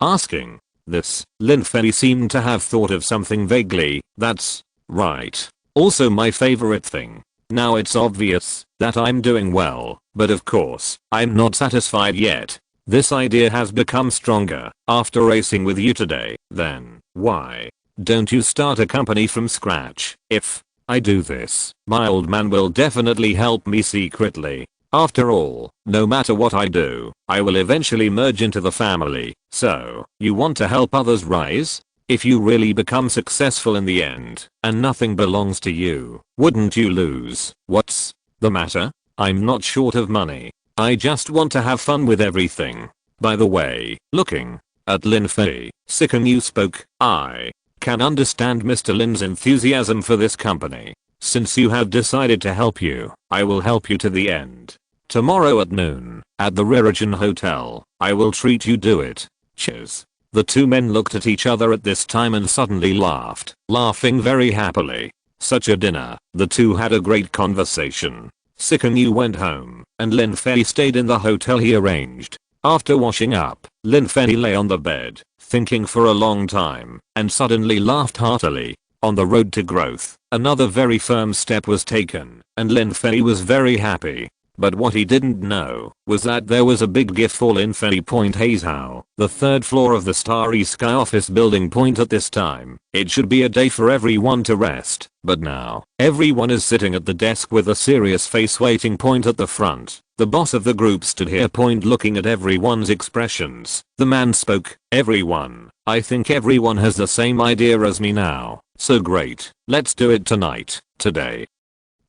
Asking this, Lin Fei seemed to have thought of something vaguely. That's right. Also my favorite thing. Now it's obvious that I'm doing well, but of course, I'm not satisfied yet. This idea has become stronger after racing with you today. Then, why don't you start a company from scratch? If I do this, my old man will definitely help me secretly. After all, no matter what I do, I will eventually merge into the family. So, you want to help others rise? If you really become successful in the end, and nothing belongs to you, wouldn't you lose? What's the matter? I'm not short of money. I just want to have fun with everything. By the way, looking at Lin Fei, Sickenu spoke. I can understand Mr. Lin's enthusiasm for this company. Since you have decided to help you, I will help you to the end. Tomorrow at noon, at the Rarigan Hotel, I will treat you. Do it. Cheers. The two men looked at each other at this time and suddenly laughed, laughing very happily. Such a dinner. The two had a great conversation. Sickenu went home, and Lin Fei stayed in the hotel he arranged. After washing up, Lin Fei lay on the bed, thinking for a long time, and suddenly laughed heartily. On the road to growth, another very firm step was taken, and Lin Fei was very happy. But what he didn't know was that there was a big gift for Lin Fei. Hazhou, the third floor of the Starry Sky office building. At this time, it should be a day for everyone to rest, but now, everyone is sitting at the desk with a serious face waiting. At the front, the boss of the group stood here. Looking at everyone's expressions, the man spoke. Everyone, I think everyone has the same idea as me now, so great, let's do it tonight, today.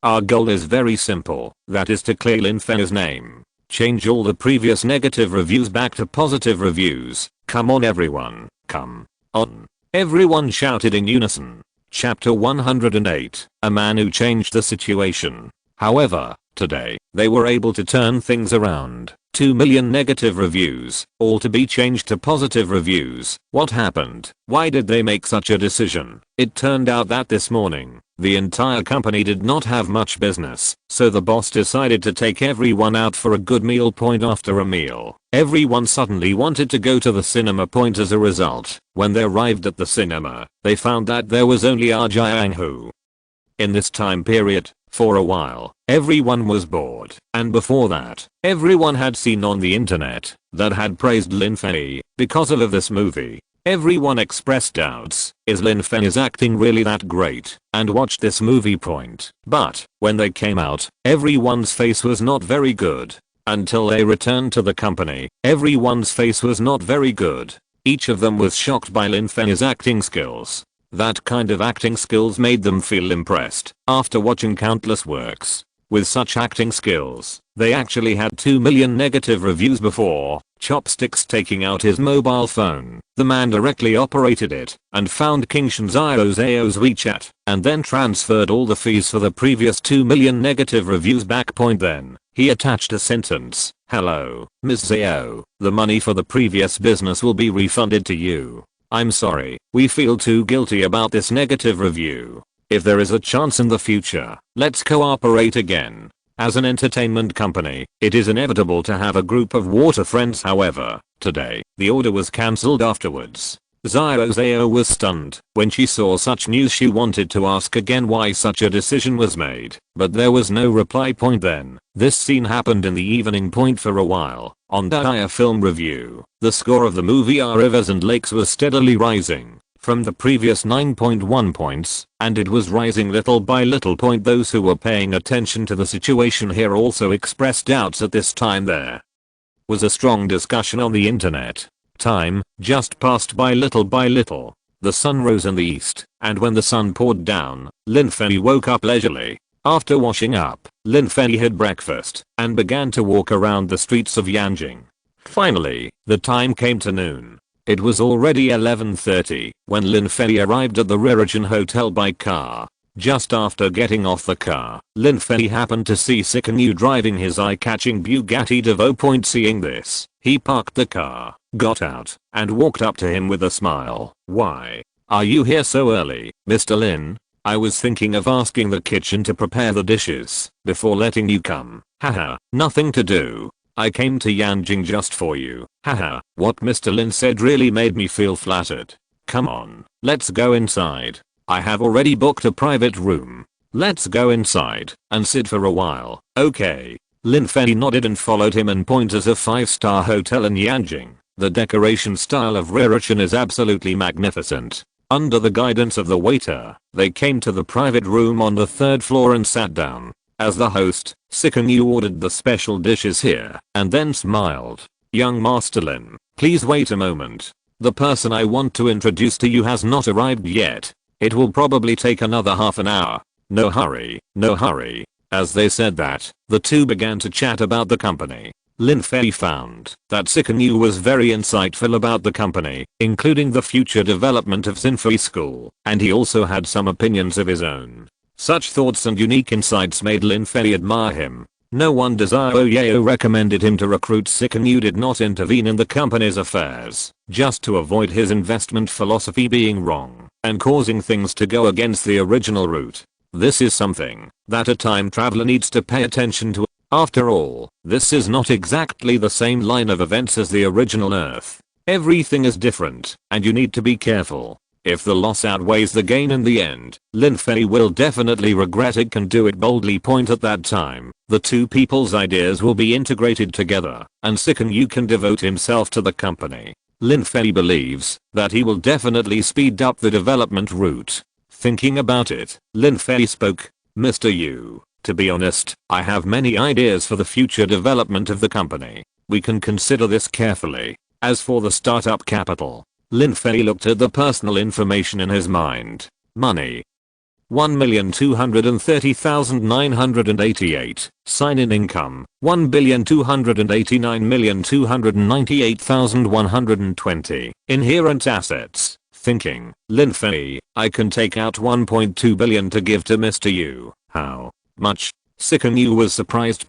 Our goal is very simple, that is to clear Lin Fei's name. Change all the previous negative reviews back to positive reviews. Come on everyone, come on. Everyone shouted in unison. Chapter 108, a man who changed the situation. However, today, they were able to turn things around. 2 million negative reviews, all to be changed to positive reviews. What happened? Why did they make such a decision? It turned out that this morning, the entire company did not have much business, so the boss decided to take everyone out for a good meal. After a meal, everyone suddenly wanted to go to the cinema. As a result, when they arrived at the cinema, they found that there was only Ah Jiang who In this time period, for a while, everyone was bored, and before that, everyone had seen on the internet that had praised Lin Fei because of this movie. Everyone expressed doubts, is Lin Fei's acting really that great, and watched this movie point. But, when they came out, everyone's face was not very good. Until they returned to the company, everyone's face was not very good. Each of them was shocked by Lin Fei's acting skills. That kind of acting skills made them feel impressed after watching countless works. With such acting skills, they actually had 2 million negative reviews before Chopsticks taking out his mobile phone. The man directly operated it and found King Shinzio's WeChat and then transferred all the fees for the previous 2 million negative reviews back. Then, he attached a sentence, "Hello, Ms. Zhao, the money for the previous business will be refunded to you. I'm sorry, we feel too guilty about this negative review. If there is a chance in the future, let's cooperate again." As an entertainment company, it is inevitable to have a group of water friends. However, today, the order was cancelled afterwards. Zhao was stunned. When she saw such news, she wanted to ask again why such a decision was made, but there was no reply. Then, this scene happened in the evening. For a while, on Daya Film Review, the score of the movie Our Rivers and Lakes was steadily rising from the previous 9.1 points, and it was rising little by little. Those who were paying attention to the situation here also expressed doubts at this time. There was a strong discussion on the internet. Time just passed by little by little. The sun rose in the east, and when the sun poured down, Lin Fei woke up leisurely. After washing up, Lin Fei had breakfast and began to walk around the streets of Yanjing. Finally, the time came to noon. It was already 11:30 when Lin Fei arrived at the Raritan Hotel by car. Just after getting off the car, Lin Fei happened to see Sikanu driving his eye-catching Bugatti Devo. Seeing this, he parked the car, got out, and walked up to him with a smile. "Why are you here so early, Mr. Lin? I was thinking of asking the kitchen to prepare the dishes before letting you come." "Haha, nothing to do. I came to Yanjing just for you." "Haha." What Mr. Lin said really made me feel flattered. "Come on, let's go inside. I have already booked a private room. Let's go inside and sit for a while." "Okay." Lin Fei nodded and followed him and pointed to a 5-star hotel in Yanjing. The decoration style of Raritan is absolutely magnificent. Under the guidance of the waiter, they came to the private room on the 3rd floor and sat down. As the host, Sikanu ordered the special dishes here and then smiled. "Young Master Lin, please wait a moment. The person I want to introduce to you has not arrived yet. It will probably take another half an hour." "No hurry, no hurry." As they said that, the two began to chat about the company. Lin Fei found that Sikanu was very insightful about the company, including the future development of SYNOPSIS School, and he also had some opinions of his own. Such thoughts and unique insights made Lin Fei admire him. No wonder Zhao recommended him to recruit. Sikanu did not intervene in the company's affairs, just to avoid his investment philosophy being wrong and causing things to go against the original route. This is something that a time traveler needs to pay attention to. After all, this is not exactly the same line of events as the original Earth. Everything is different, and you need to be careful. If the loss outweighs the gain in the end, Lin Fei will definitely regret it. Can do it boldly. At that time, the two people's ideas will be integrated together, and Sikanu can devote himself to the company. Lin Fei believes that he will definitely speed up the development route. Thinking about it, Lin Fei spoke. "Mr. Yu, to be honest, I have many ideas for the future development of the company. We can consider this carefully. As for the startup capital," Lin Fei looked at the personal information in his mind. Money. 1,230,988. Sign-in income. 1,289,298,120. Inherent assets. Thinking. Lin Fei, I can take out 1.2 billion to give to Mr. Yu. "How much?" Sikanu was surprised.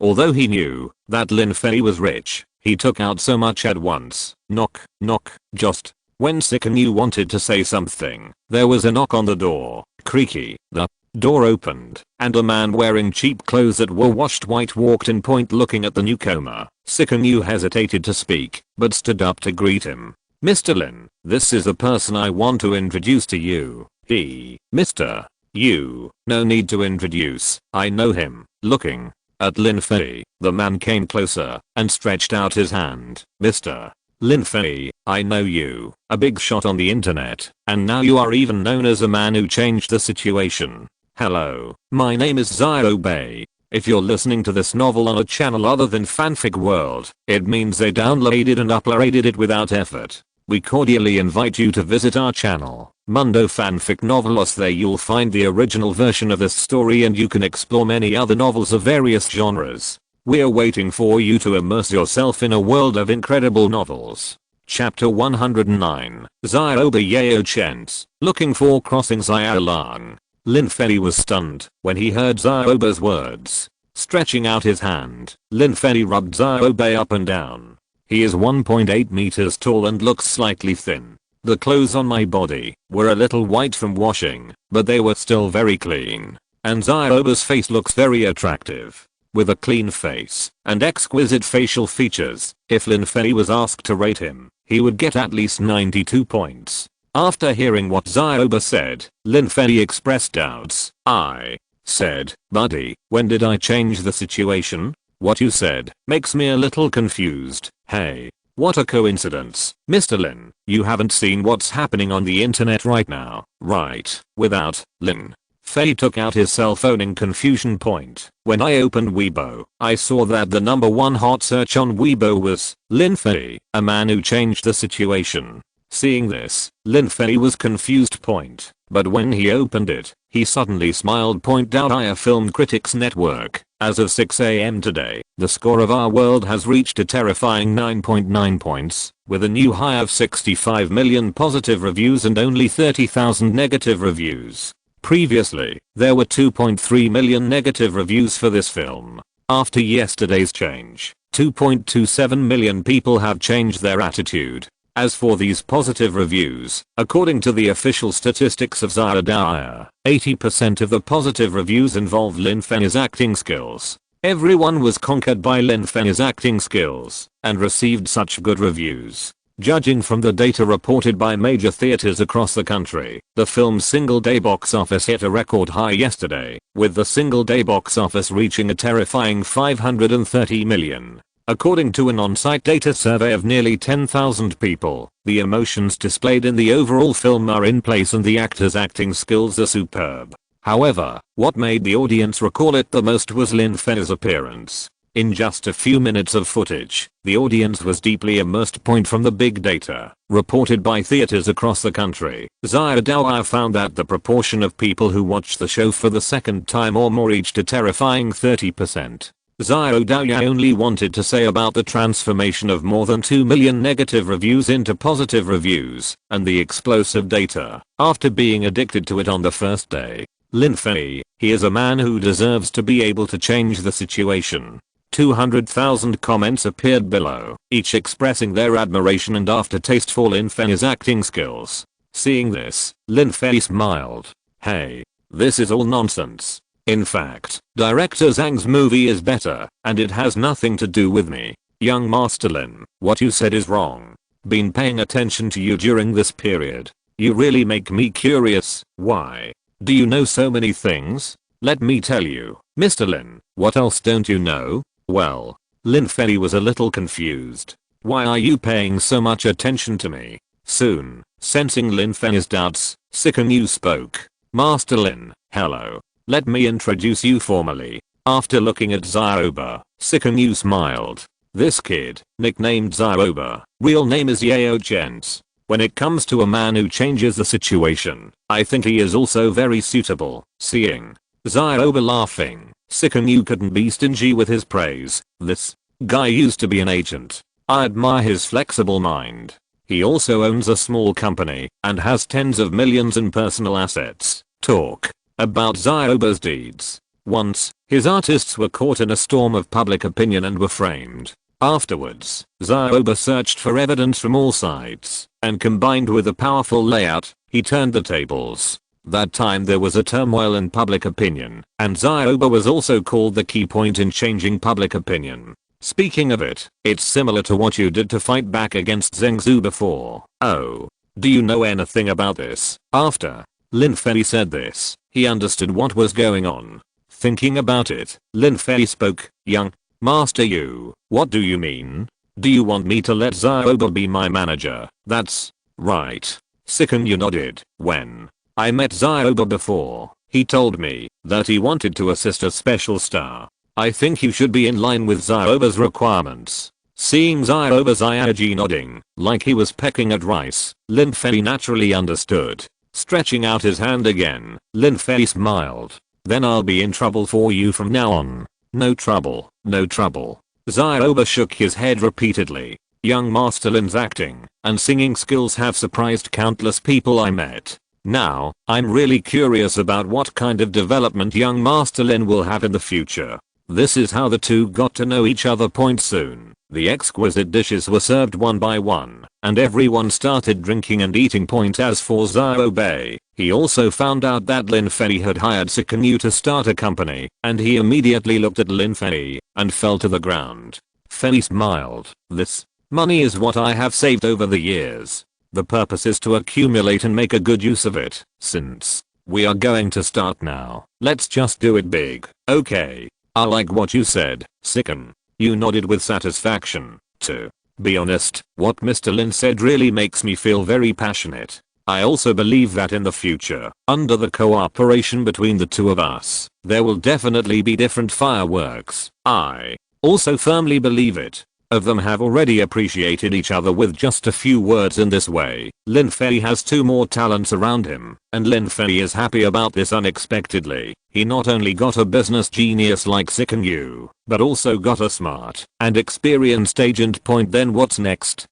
Although he knew that Lin Fei was rich, he took out so much at once. Knock, knock. Just when Sikanu wanted to say something, there was a knock on the door. Creaky. The door opened, and a man wearing cheap clothes that were washed white walked in. Looking at the newcomer, Sikanu hesitated to speak, but stood up to greet him. "Mr. Lin, this is the person I want to introduce to you. He, Mr. You, no need to introduce, I know him. Looking at Lin Fei, the man came closer and stretched out his hand. Mr. Lin Fei, I know you, a big shot on the internet, and now you are even known as a man who changed the situation. Hello, my name is Xiaobei. If you're listening to this novel on a channel other than Fanfic World, it means they downloaded and uploaded it without effort. We cordially invite you to visit our channel, Mundo Fanfic Novelos. There you'll find the original version of this story and you can explore many other novels of various genres. We're waiting for you to immerse yourself in a world of incredible novels. Chapter 109, Xiaoba Yao Chents, Looking for Crossing Xiaolang. Lin Fei was stunned when he heard Xiaoba's words. Stretching out his hand, Lin Fei rubbed Xiaoba up and down. He is 1.8 meters tall and looks slightly thin. The clothes on my body were a little white from washing, but they were still very clean. And Xiaoba's face looks very attractive. With a clean face and exquisite facial features, if Lin Fei was asked to rate him, he would get at least 92 points. After hearing what Xiaoba said, Lin Fei expressed doubts. I said, buddy, when did I change the situation? What you said makes me a little confused. Hey, what a coincidence. Mr. Lin, you haven't seen what's happening on the internet right now, right? Without Lin Fei took out his cell phone in confusion point. When I opened Weibo, I saw that the #1 hot search on Weibo was Lin Fei, a man who changed the situation. Seeing this, Lin Fei was confused point, but when he opened it, he suddenly smiled. I Film Critics Network. As of 6 AM today, the score of our world has reached a terrifying 9.9 points, with a new high of 65 million positive reviews and only 30,000 negative reviews. Previously, there were 2.3 million negative reviews for this film. After yesterday's change, 2.27 million people have changed their attitude. As for these positive reviews, according to the official statistics of Xiaoda, 80% of the positive reviews involve Lin Fei's acting skills. Everyone was conquered by Lin Fei's acting skills and received such good reviews. Judging from the data reported by major theaters across the country, the film's single-day box office hit a record high yesterday, with the single-day box office reaching a terrifying 530 million. According to an on-site data survey of nearly 10,000 people, the emotions displayed in the overall film are in place and the actors' acting skills are superb. However, what made the audience recall it the most was Lin Fei's appearance. In just a few minutes of footage, the audience was deeply immersed. From the big data reported by theaters across the country, Xiaoda found that the proportion of people who watched the show for the second time or more reached a terrifying 30%. Xiaoda only wanted to say about the transformation of more than 2 million negative reviews into positive reviews, and the explosive data, after being addicted to it on the first day. Lin Fei, he is a man who deserves to be able to change the situation. 200,000 comments appeared below, each expressing their admiration and aftertaste for Lin Fei's acting skills. Seeing this, Lin Fei smiled. Hey, this is all nonsense. In fact, director Zhang's movie is better, and it has nothing to do with me. Young Master Lin, what you said is wrong. Been paying attention to you during this period. You really make me curious. Why? Do you know so many things? Let me tell you, Mr. Lin, what else don't you know? Well, Lin Fei was a little confused. Why are you paying so much attention to me? Soon, sensing Lin Fei's doubts, Sikanu spoke. Master Lin, hello. Let me introduce you formally. After looking at Xiaoba, Sikanu smiled. This kid, nicknamed Xiaoba, real name is Yao Chents. When it comes to a man who changes the situation, I think he is also very suitable. Seeing Xiaoba laughing, Sikanu couldn't be stingy with his praise. This guy used to be an agent. I admire his flexible mind. He also owns a small company and has tens of millions in personal assets. Talk about Xiaoba's deeds. Once, his artists were caught in a storm of public opinion and were framed. Afterwards, Xiaoba searched for evidence from all sides, and combined with a powerful layout, he turned the tables. That time there was a turmoil in public opinion, and Xiaoba was also called the key point in changing public opinion. Speaking of it, it's similar to what you did to fight back against Zhengzhou before. Oh, do you know anything about this? After Lin Fei said this, he understood what was going on. Thinking about it, Lin Fei spoke. Young Master Yu, what do you mean? Do you want me to let Xiaoba be my manager? That's right. Sikan Yu nodded. When I met Xiaoba before, he told me that he wanted to assist a special star. I think you should be in line with Xiaoba's requirements. Seeing Xiaoba's energy nodding, like he was pecking at rice, Lin Fei naturally understood. Stretching out his hand again, Lin Fei smiled. Then I'll be in trouble for you from now on. No trouble, no trouble. Xiaoba shook his head repeatedly. Young Master Lin's acting and singing skills have surprised countless people I met. Now, I'm really curious about what kind of development young Master Lin will have in the future. This is how the two got to know each other. Soon, the exquisite dishes were served one by one, and everyone started drinking and eating. As for Xiaoba, he also found out that Lin Fei had hired Sikan Yu to start a company, and he immediately looked at Lin Fei and fell to the ground. Fei smiled. This money is what I have saved over the years. The purpose is to accumulate and make a good use of it. Since we are going to start now, let's just do it big, okay? I like what you said, Sikan. You nodded with satisfaction. To be honest, what Mr. Lin said really makes me feel very passionate. I also believe that in the future, under the cooperation between the two of us, there will definitely be different fireworks. I also firmly believe it. Of them have already appreciated each other with just a few words in this way. Lin Fei has two more talents around him, and Lin Fei is happy about this unexpectedly. He not only got a business genius like Sikan Yu, but also got a smart and experienced agent. Then what's next?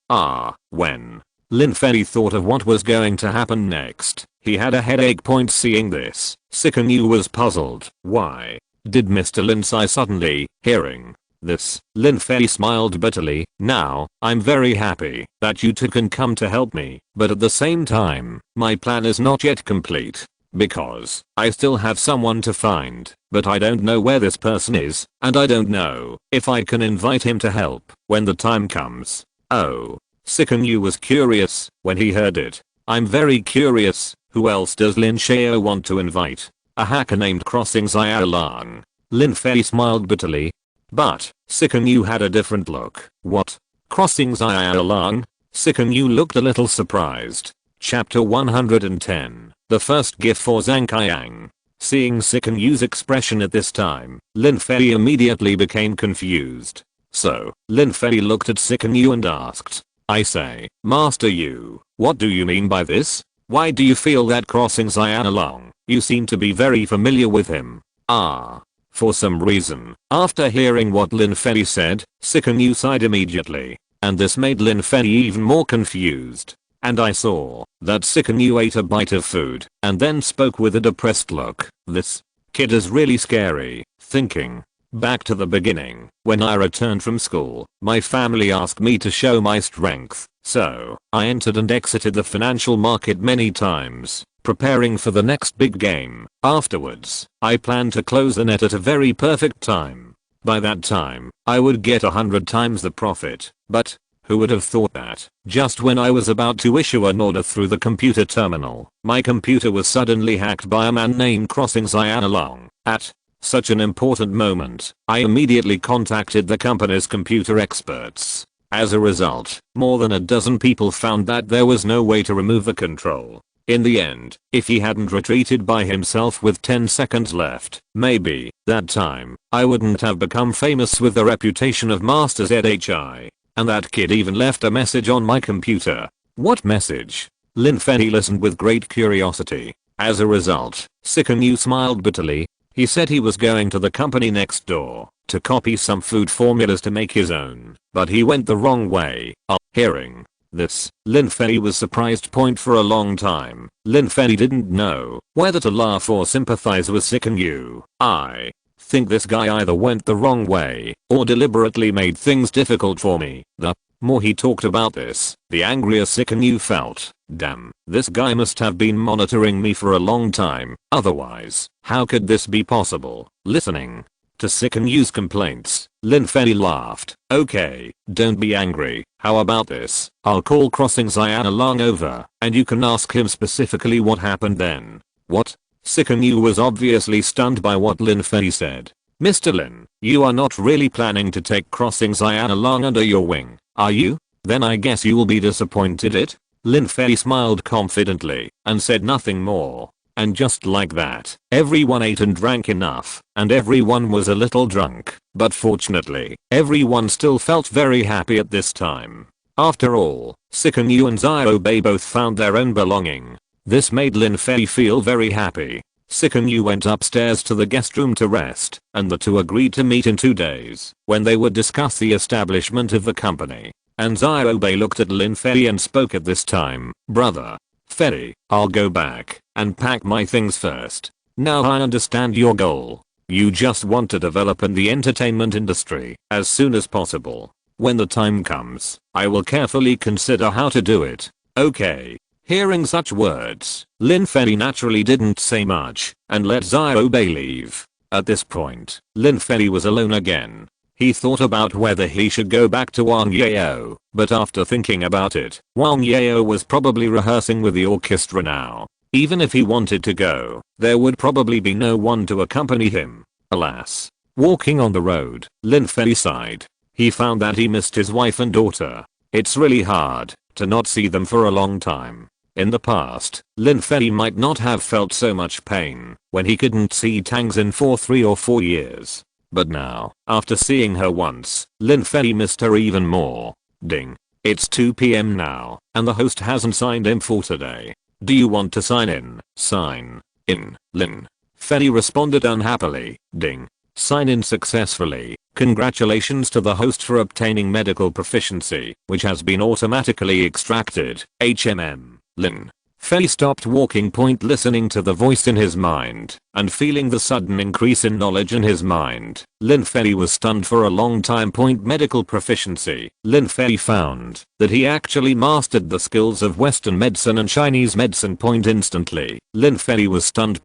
When Lin Fei thought of what was going to happen next, he had a headache. Seeing this, Sikan Yu was puzzled. Why did Mr. Lin sigh suddenly, hearing this? Lin Fei smiled bitterly. Now, I'm very happy that you two can come to help me, but at the same time, my plan is not yet complete, because I still have someone to find, but I don't know where this person is, and I don't know if I can invite him to help when the time comes. Oh. Sikan Yu was curious when he heard it. I'm very curious, who else does Lin Xiao want to invite? A hacker named Crossing Xiaolang. Lin Fei smiled bitterly. But Sikan Yu had a different look. What? Crossing Xiaolang? Sikan Yu looked a little surprised. Chapter 110. The first gift for Zhang Qiang. Seeing Sikan Yu's expression at this time, Lin Fei immediately became confused. So, Lin Fei looked at Sikan Yu and asked, I say, Master Yu, what do you mean by this? Why do you feel that Crossing Xiaolang? You seem to be very familiar with him. For some reason, after hearing what Lin Fei said, Sikan Yu sighed immediately, and this made Lin Fei even more confused. And I saw that Sikan Yu ate a bite of food, and then spoke with a depressed look. This kid is really scary. Thinking back to the beginning, when I returned from school, my family asked me to show my strength, so I entered and exited the financial market many times, preparing for the next big game. Afterwards, I planned to close the net at a very perfect time. By that time, I would get 100 times the profit, but who would have thought that, just when I was about to issue an order through the computer terminal, my computer was suddenly hacked by a man named Crossing Xiaolang. At such an important moment, I immediately contacted the company's computer experts. As a result, more than a dozen people found that there was no way to remove the control. In the end, if he hadn't retreated by himself with 10 seconds left, maybe, that time, I wouldn't have become famous with the reputation of Master ZHI. And that kid even left a message on my computer. What message? Lin Fei listened with great curiosity. As a result, Sikan Yu smiled bitterly. He said he was going to the company next door to copy some food formulas to make his own, but he went the wrong way. Hearing this, Lin Fei was surprised. For a long time, Lin Fei didn't know whether to laugh or sympathize with Sikan Yu. I think this guy either went the wrong way or deliberately made things difficult for me. The more he talked about this, the angrier Sikan Yu felt. Damn, this guy must have been monitoring me for a long time, otherwise, how could this be possible? Listening to Sikan Yu's complaints, Lin Fei laughed. Okay, don't be angry. How about this? I'll call Crossing Xiaolang over, and you can ask him specifically what happened then. What? Sikan Yu was obviously stunned by what Lin Fei said. Mr. Lin, you are not really planning to take Crossing Cyan along under your wing, are you? Then I guess you will be disappointed it? Lin Fei smiled confidently and said nothing more. And just like that, everyone ate and drank enough, and everyone was a little drunk, but fortunately, everyone still felt very happy at this time. After all, Sikan Yu and Xiao Bei both found their own belonging. This made Lin Fei feel very happy. Sikan Yu went upstairs to the guest room to rest, and the two agreed to meet in 2 days, when they would discuss the establishment of the company. And Xiao Bei looked at Lin Fei and spoke at this time. Brother Fei, I'll go back and pack my things first. Now I understand your goal. You just want to develop in the entertainment industry as soon as possible. When the time comes, I will carefully consider how to do it. Okay. Hearing such words, Lin Fei naturally didn't say much and let Xiao Bei leave. At this point, Lin Fei was alone again. He thought about whether he should go back to Wang Yao, but after thinking about it, Wang Yao was probably rehearsing with the orchestra now. Even if he wanted to go, there would probably be no one to accompany him. Alas. Walking on the road, Lin Fei sighed. He found that he missed his wife and daughter. It's really hard to not see them for a long time. In the past, Lin Fei might not have felt so much pain when he couldn't see Tangxin for 3 or 4 years. But now, after seeing her once, Lin Fei missed her even more. Ding. It's 2 PM now, and the host hasn't signed in for today. Do you want to sign in? Sign in. Lin Fei responded unhappily. Ding. Sign in successfully. Congratulations to the host for obtaining medical proficiency, which has been automatically extracted. HMM. Lin Fei stopped walking, listening to the voice in his mind and feeling the sudden increase in knowledge in his mind. Lin Fei was stunned for a long time. Medical proficiency. Lin Fei found that he actually mastered the skills of Western medicine and Chinese medicine. Instantly, Lin Fei was stunned.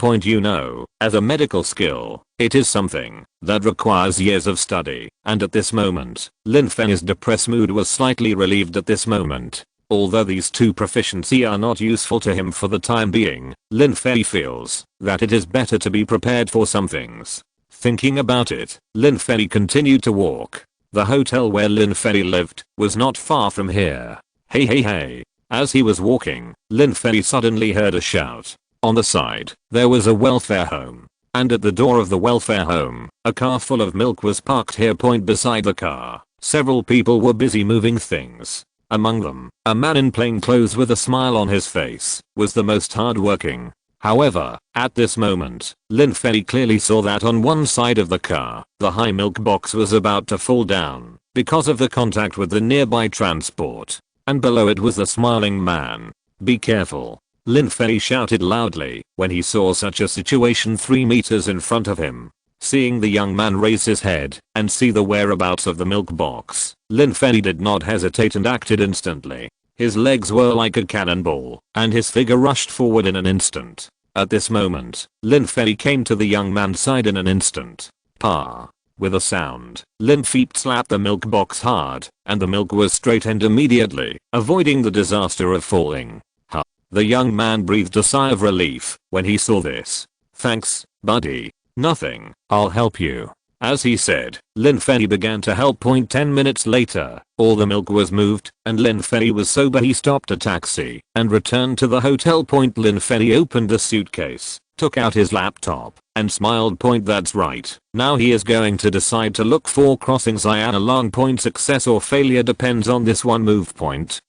As a medical skill, it is something that requires years of study, and at this moment, Lin Fei's depressed mood was slightly relieved at this moment. Although these two proficiency are not useful to him for the time being, Lin Fei feels that it is better to be prepared for some things. Thinking about it, Lin Fei continued to walk. The hotel where Lin Fei lived was not far from here. Hey hey hey. As he was walking, Lin Fei suddenly heard a shout. On the side, there was a welfare home. And at the door of the welfare home, a car full of milk was parked here. Beside the car, several people were busy moving things. Among them, a man in plain clothes with a smile on his face was the most hardworking. However, at this moment, Lin Fei clearly saw that on one side of the car, the high milk box was about to fall down because of the contact with the nearby transport. And below it was the smiling man. Be careful. Lin Fei shouted loudly when he saw such a situation 3 meters in front of him. Seeing the young man raise his head and see the whereabouts of the milk box, Lin Fei did not hesitate and acted instantly. His legs were like a cannonball, and his figure rushed forward in an instant. At this moment, Lin Fei came to the young man's side in an instant. Pa. With a sound, Lin Fei slapped the milk box hard, and the milk was straightened immediately, avoiding the disaster of falling. Ha. The young man breathed a sigh of relief when he saw this. Thanks, buddy. Nothing, I'll help you. As he said, Lin Fei began to help. 10 minutes later, all the milk was moved, and Lin Fei was sober. He stopped a taxi and returned to the hotel. Lin Fei opened a suitcase, took out his laptop, and smiled. That's right, now he is going to decide to look for Crossing Cyan along. Success or failure depends on this one move.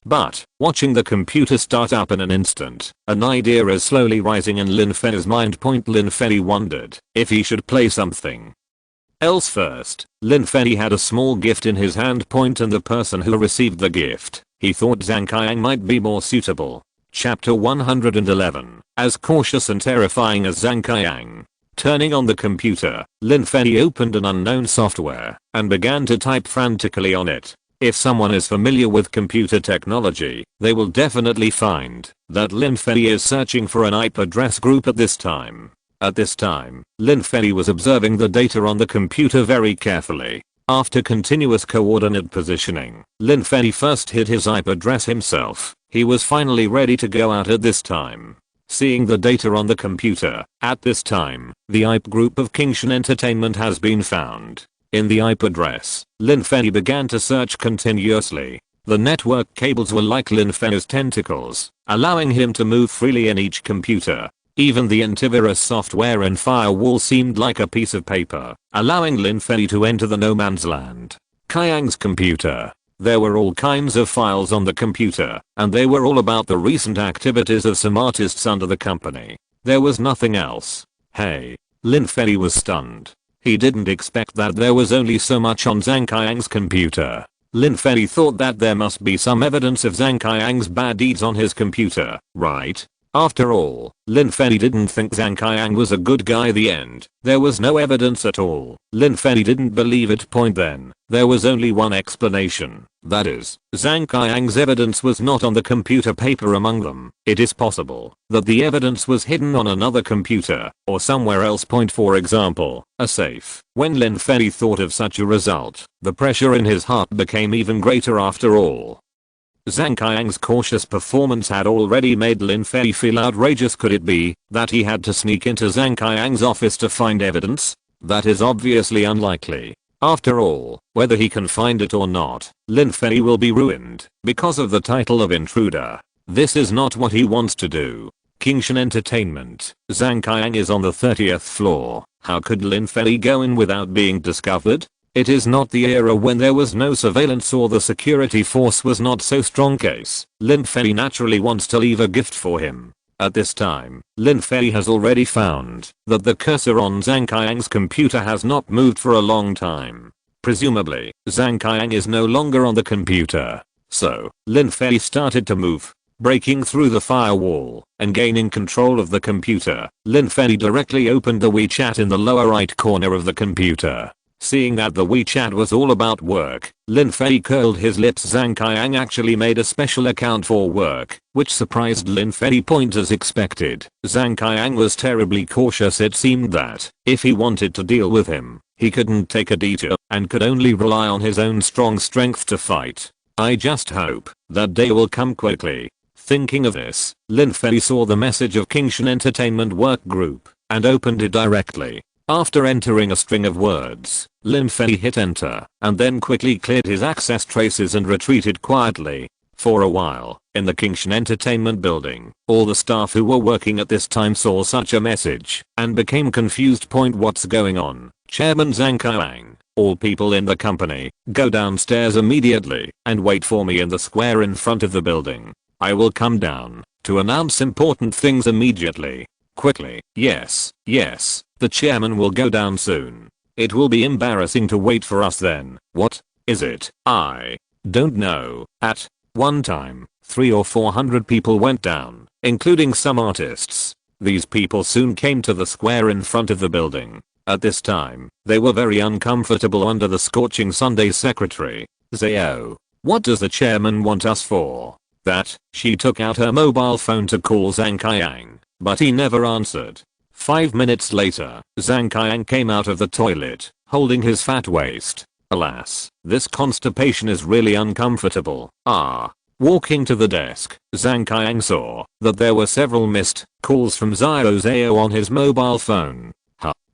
But, watching the computer start up in an instant, an idea is slowly rising in Lin Fei's mind. Lin Fei wondered if he should play something else first. Lin Fei had a small gift in his hand. And the person who received the gift, he thought Zhang Qiang might be more suitable. Chapter 111. As cautious and terrifying as Zhang Qiang. Turning on the computer, Lin Fei opened an unknown software and began to type frantically on it. If someone is familiar with computer technology, they will definitely find that Lin Fei is searching for an IP address group at this time. At this time, Lin Fei was observing the data on the computer very carefully. After continuous coordinate positioning, Lin Fei first hit his IP address himself. He was finally ready to go out at this time. seeing the data on the computer. At this time, the IP group of Kingshan Entertainment has been found. In the IP address, Lin Fei began to search continuously. The network cables were like Lin Fei's tentacles, allowing him to move freely in each computer. Even the antivirus software and firewall seemed like a piece of paper, allowing Lin Fei to enter the no man's land. Kayang's computer. There were all kinds of files on the computer, and they were all about the recent activities of some artists under the company. There was nothing else. Hey. Lin Fei was stunned. He didn't expect that there was only so much on Zhang Kayang's computer. Lin Fei thought that there must be some evidence of Zhang Kayang's bad deeds on his computer, right? After all, Lin Fei didn't think Zhang Kayang was a good guy. The end. There was no evidence at all. Lin Fei didn't believe it. Point then. There was only one explanation. That is, Zhang Kayang's evidence was not on the computer paper among them. It is possible that the evidence was hidden on another computer or somewhere else. For example, a safe. When Lin Fei thought of such a result, the pressure in his heart became even greater. After all, Zhang Kayang's cautious performance had already made Lin Fei feel outrageous. Could it be that he had to sneak into Zhang Kayang's office to find evidence? That is obviously unlikely. After all, whether he can find it or not, Lin Fei will be ruined because of the title of intruder. This is not what he wants to do. Kingshan Entertainment. Zhang Kayang is on the 30th floor. How could Lin Fei go in without being discovered? It is not the era when there was no surveillance or the security force was not so strong. Case. Lin Fei naturally wants to leave a gift for him. At this time, Lin Fei has already found that the cursor on Zhang Kayang's computer has not moved for a long time. Presumably, Zhang Kayang is no longer on the computer. So, Lin Fei started to move, breaking through the firewall and gaining control of the computer. Lin Fei directly opened the WeChat in the lower right corner of the computer. Seeing that the WeChat was all about work, Lin Fei curled his lips. Zhang Kayang actually made a special account for work, which surprised Lin Fei. As expected, Zhang Kayang was terribly cautious. It seemed that, if he wanted to deal with him, he couldn't take a detour and could only rely on his own strong strength to fight. I just hope that day will come quickly. Thinking of this, Lin Fei saw the message of Kingshan Entertainment Work Group and opened it directly. After entering a string of words, Lin Fei hit enter and then quickly cleared his access traces and retreated quietly. For a while, in the Kingshan Entertainment building, all the staff who were working at this time saw such a message and became confused. What's going on? Chairman Zhang Kayang, all people in the company, go downstairs immediately and wait for me in the square in front of the building. I will come down to announce important things immediately. Quickly. Yes, yes. The chairman will go down soon. It will be embarrassing to wait for us then. What is it? I don't know. At one time, 300 or 400 people went down, including some artists. These people soon came to the square in front of the building. At this time, they were very uncomfortable under the scorching Sunday. Secretary Zhao, what does the chairman want us for? That, she took out her mobile phone to call Zhang Kayang, but he never answered. 5 minutes later, Zhang Kayang came out of the toilet, holding his fat waist. Alas, this constipation is really uncomfortable. Walking to the desk, Zhang Kayang saw that there were several missed calls from Zhao on his mobile phone.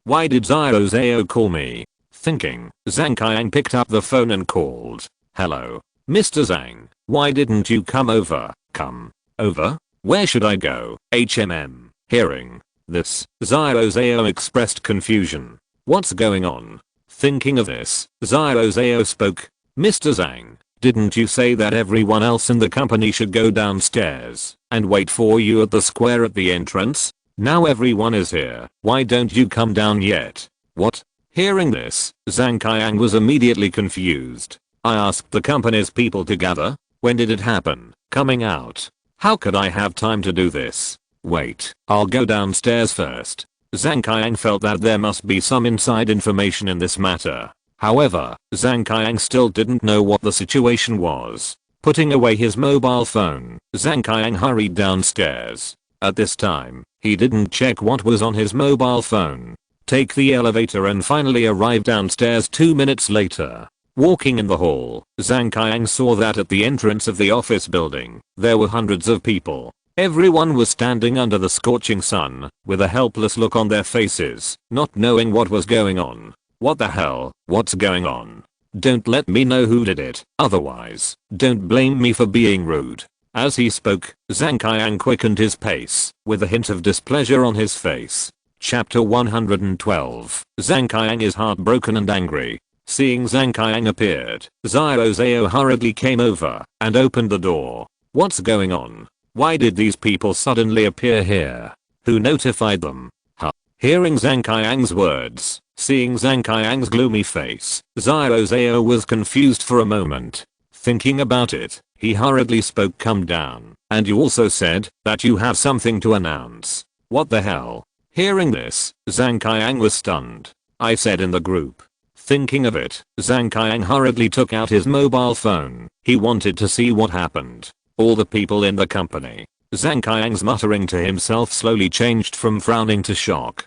Why did Zhao call me? Thinking, Zhang Kayang picked up the phone and called. Hello, Mr. Zhang, why didn't you come over? Come over? Where should I go? Hearing this, Zhao expressed confusion. What's going on? Thinking of this, Zhao spoke. Mr. Zhang, didn't you say that everyone else in the company should go downstairs and wait for you at the square at the entrance? Now everyone is here. Why don't you come down yet? What? Hearing this, Zhang Kayang was immediately confused. I asked the company's people to gather. When did it happen? Coming out. How could I have time to do this? Wait, I'll go downstairs first. Zhang Kayang felt that there must be some inside information in this matter. However, Zhang Kayang still didn't know what the situation was. Putting away his mobile phone, Zhang Kayang hurried downstairs. At this time, he didn't check what was on his mobile phone. Take the elevator and finally arrived downstairs 2 minutes later. Walking in the hall, Zhang Kayang saw that at the entrance of the office building, there were hundreds of people. Everyone was standing under the scorching sun, with a helpless look on their faces, not knowing what was going on. What the hell, what's going on? Don't let me know who did it, otherwise, don't blame me for being rude. As he spoke, Zhang Qiang quickened his pace, with a hint of displeasure on his face. Chapter 112. Zhang Qiang is heartbroken and angry. Seeing Zhang Qiang appeared, Xiao Zhao hurriedly came over and opened the door. What's going on? Why did these people suddenly appear here? Who notified them? Huh? Hearing Zhang Qiang's words, seeing Zhang Qiang's gloomy face, Xiao Zhao was confused for a moment. Thinking about it, he hurriedly spoke, "Come down, and you also said that you have something to announce. What the hell?" Hearing this, Zhang Qiang was stunned. "I said in the group." Thinking of it, Zhang Qiang hurriedly took out his mobile phone. He wanted to see what happened. All the people in the company. Zhang Qiang's muttering to himself slowly changed from frowning to shock.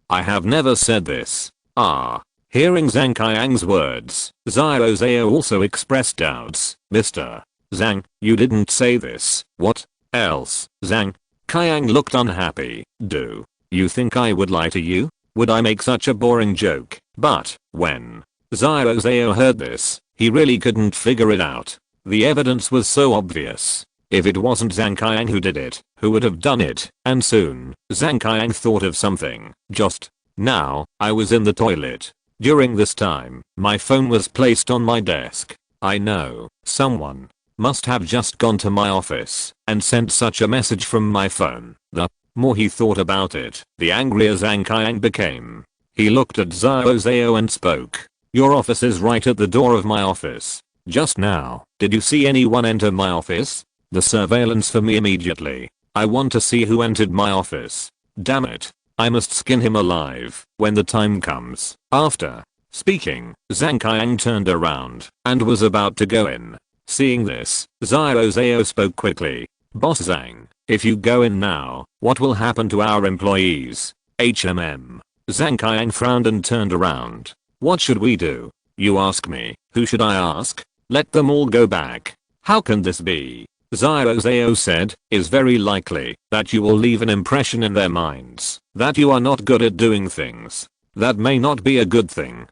I have never said this. Hearing Zhang Qiang's words, Xiao Zhao also expressed doubts. "Mr. Zhang, you didn't say this. What else?" Zhang Qiang looked unhappy. "Do you think I would lie to you? Would I make such a boring joke?" But when Xiao Zhao heard this, he really couldn't figure it out. The evidence was so obvious. If it wasn't Zhang Qiang who did it, who would have done it? And soon, Zhang Qiang thought of something. "Just now, I was in the toilet. During this time, my phone was placed on my desk. I know someone must have just gone to my office and sent such a message from my phone." The more he thought about it, the angrier Zhang Qiang became. He looked at Xiao Zhao and spoke. "Your office is right at the door of my office. Just now, did you see anyone enter my office? The surveillance for me immediately. I want to see who entered my office. Damn it. I must skin him alive when the time comes." After speaking, Zhang Qiang turned around and was about to go in. Seeing this, Xiao Zhao spoke quickly. "Boss Zhang, if you go in now, what will happen to our employees?" Zhang Qiang frowned and turned around. "What should we do? You ask me. Who should I ask? Let them all go back." "How can this be?" Xiao Zhao said. "Is very likely that you will leave an impression in their minds that you are not good at doing things. That may not be a good thing."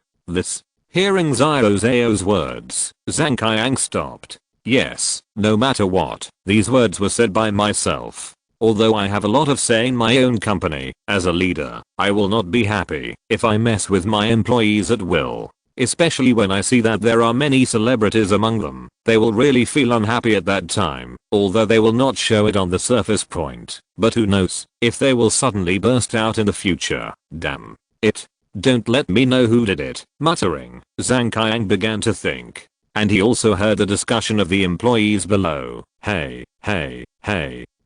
Hearing Xiao Zhao's words, Zhang Qiang stopped. "Yes, no matter what, these words were said by myself. Although I have a lot of say in my own company, as a leader, I will not be happy if I mess with my employees at will. Especially when I see that there are many celebrities among them. They will really feel unhappy at that time, although they will not show it on the surface point. But who knows if they will suddenly burst out in the future. Damn it. Don't let me know who did it." Muttering, Zhang Qiang began to think. And he also heard the discussion of the employees below. Hey,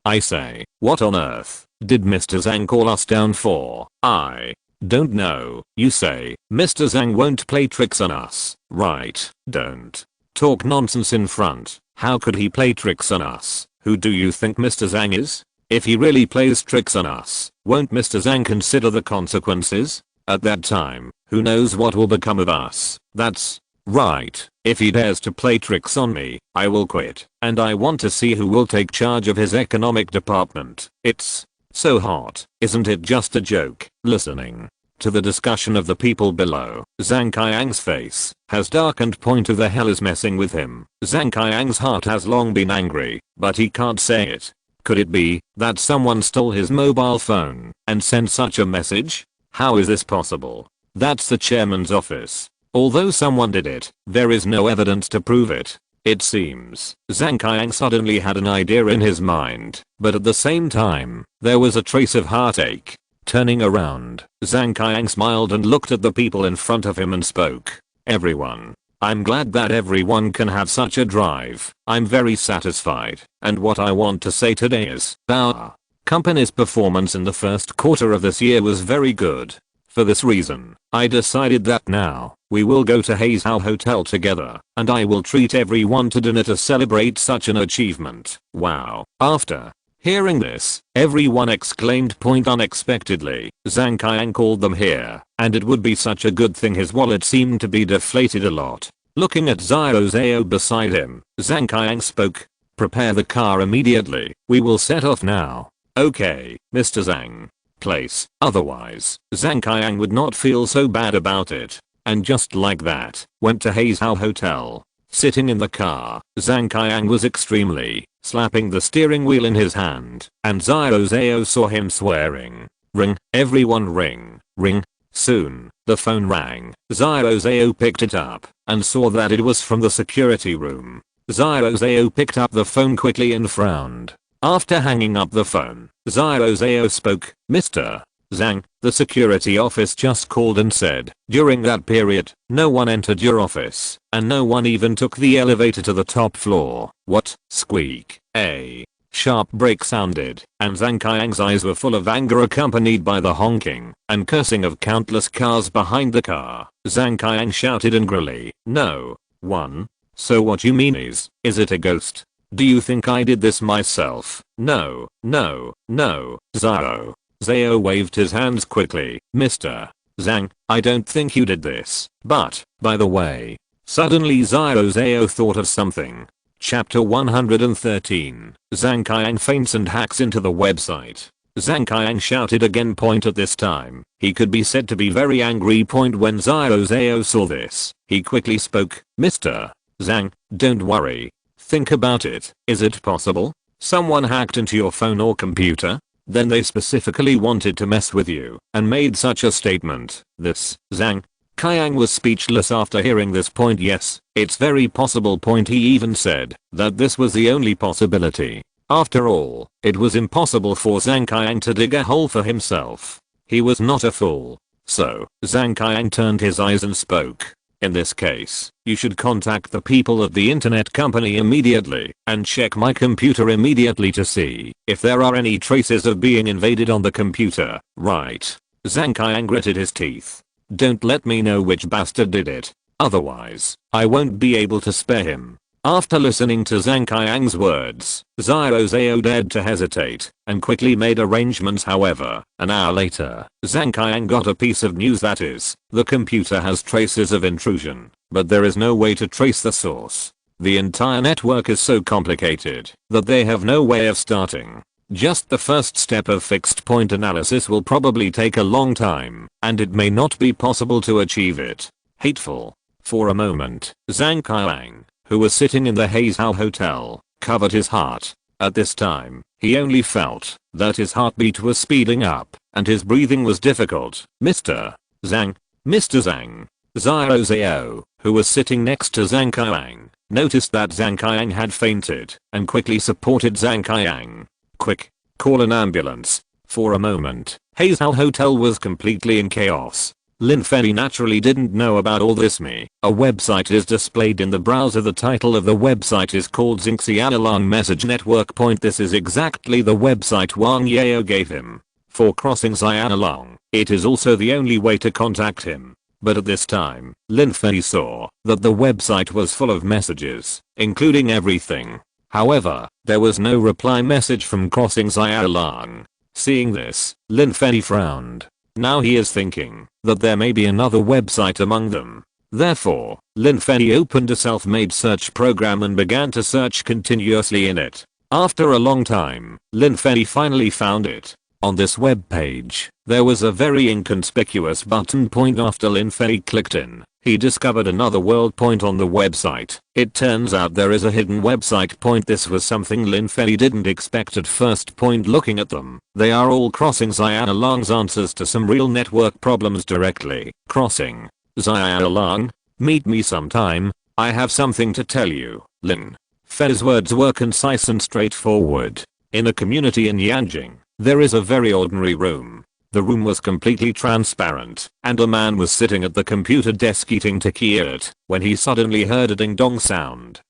I say, what on earth did Mr. Zhang call us down for? I don't know. You say, Mr. Zhang won't play tricks on us, right? Don't talk nonsense in front. How could he play tricks on us? Who do you think Mr. Zhang is? If he really plays tricks on us, won't Mr. Zhang consider the consequences? At that time, who knows what will become of us? That's right. If he dares to play tricks on me, I will quit. And I want to see who will take charge of his economic department. It's so hot, isn't it just a joke? Listening to the discussion of the people below, Zhang Qiang's face has darkened. Point who the hell is messing with him? Zhang Qiang's heart has long been angry, but he can't say it. Could it be that someone stole his mobile phone and sent such a message? How is this possible? That's the chairman's office. Although someone did it, there is no evidence to prove it. It seems Zhang Qiang suddenly had an idea in his mind, but at the same time, there was a trace of heartache. Turning around, Zhang Qiang smiled and looked at the people in front of him and spoke. Everyone. I'm glad that everyone can have such a drive. I'm very satisfied. And what I want to say today is, our company's performance in the first quarter of this year was very good. For this reason, I decided that now, we will go to Heizhou Hotel together, and I will treat everyone to dinner to celebrate such an achievement. Wow. After hearing this, everyone exclaimed. Unexpectedly, Zhang Qiang called them here, and it would be such a good thing. His wallet seemed to be deflated a lot. Looking at Xiao Zhao beside him, Zhang Qiang spoke. Prepare the car immediately. We will set off now. Okay, Mr. Zhang. Place. Otherwise, Zhang Qiang would not feel so bad about it. And just like that, went to Hazhou Hotel. Sitting in the car, Zhang Qiang was extremely slapping the steering wheel in his hand, and Xiao Zhao saw him swearing. Ring, everyone ring, ring. Soon, the phone rang. Xiao Zhao picked it up and saw that it was from the security room. Xiao Zhao picked up the phone quickly and frowned. After hanging up the phone, Xiao Zhao spoke. Mr. Zhang, the security office just called and said, during that period, no one entered your office, and no one even took the elevator to the top floor. What? Squeak. A sharp brake sounded, and Zhang Qiang's eyes were full of anger accompanied by the honking and cursing of countless cars behind the car. Zhang Qiang shouted angrily, no one. So what you mean is it a ghost? Do you think I did this myself? No, no, no. Xiao Zhao waved his hands quickly. Mr. Zhang, I don't think you did this. But, by the way. Suddenly Xiao Zhao thought of something. Chapter 113. Zhang Qiang faints and hacks into the website. Zhang Qiang shouted again. Point at this time, he could be said to be very angry. Point when Xiao Zhao saw this, he quickly spoke. Mr. Zhang, don't worry. Think about it. Is it possible someone hacked into your phone or computer? Then they specifically wanted to mess with you and made such a statement. This, Zhang Qiang was speechless after hearing this. Point yes, it's very possible. Point he even said that this was the only possibility. After all, it was impossible for Zhang Qiang to dig a hole for himself. He was not a fool. So, Zhang Qiang turned his eyes and spoke. In this case, you should contact the people at the internet company immediately and check my computer immediately to see if there are any traces of being invaded on the computer. Right. Zhang Qiang gritted his teeth. Don't let me know which bastard did it. Otherwise, I won't be able to spare him. After listening to Zhang Qiang's words, Xiao Zhao dared to hesitate and quickly made arrangements. However, an hour later, Zhang Qiang got a piece of news, that is, the computer has traces of intrusion, but there is no way to trace the source. The entire network is so complicated that they have no way of starting. Just the first step of fixed point analysis will probably take a long time, and it may not be possible to achieve it. Hateful. For a moment, Zhang Qiang, who was sitting in the Hazhou Hotel, covered his heart. At this time, he only felt that his heartbeat was speeding up, and his breathing was difficult. Mr. Zhang. Mr. Zhang. Xiao Zhao, who was sitting next to Zhang Qiang, noticed that Zhang Qiang had fainted, and quickly supported Zhang Qiang. Quick, call an ambulance. For a moment, Hazhou Hotel was completely in chaos. Lin Fei naturally didn't know about all this. A website is displayed in the browser. The title of the website is called Xingxianalong Message Network. Point this is exactly the website Wang Yao gave him for crossing Xianalong. It is also the only way to contact him. But at this time, Lin Fei saw that the website was full of messages, including everything. However, there was no reply message from crossing Xianalong. Seeing this, Lin Fei frowned. Now he is thinking that there may be another website among them. Therefore, Lin Fei opened a self-made search program and began to search continuously in it. After a long time, Lin Fei finally found it. On this web page, there was a very inconspicuous button. Point after Lin Fei clicked in, he discovered another world. Point on the website, it turns out there is a hidden website. Point this was something Lin Fei didn't expect at first. Point looking at them, they are all crossing Xianalong's answers to some real network problems directly. Crossing Xianalong? Meet me sometime, I have something to tell you. Lin Fei's words were concise and straightforward. In a community in Yanjing, there is a very ordinary room. The room was completely transparent, and a man was sitting at the computer desk eating takiat when he suddenly heard a ding dong sound.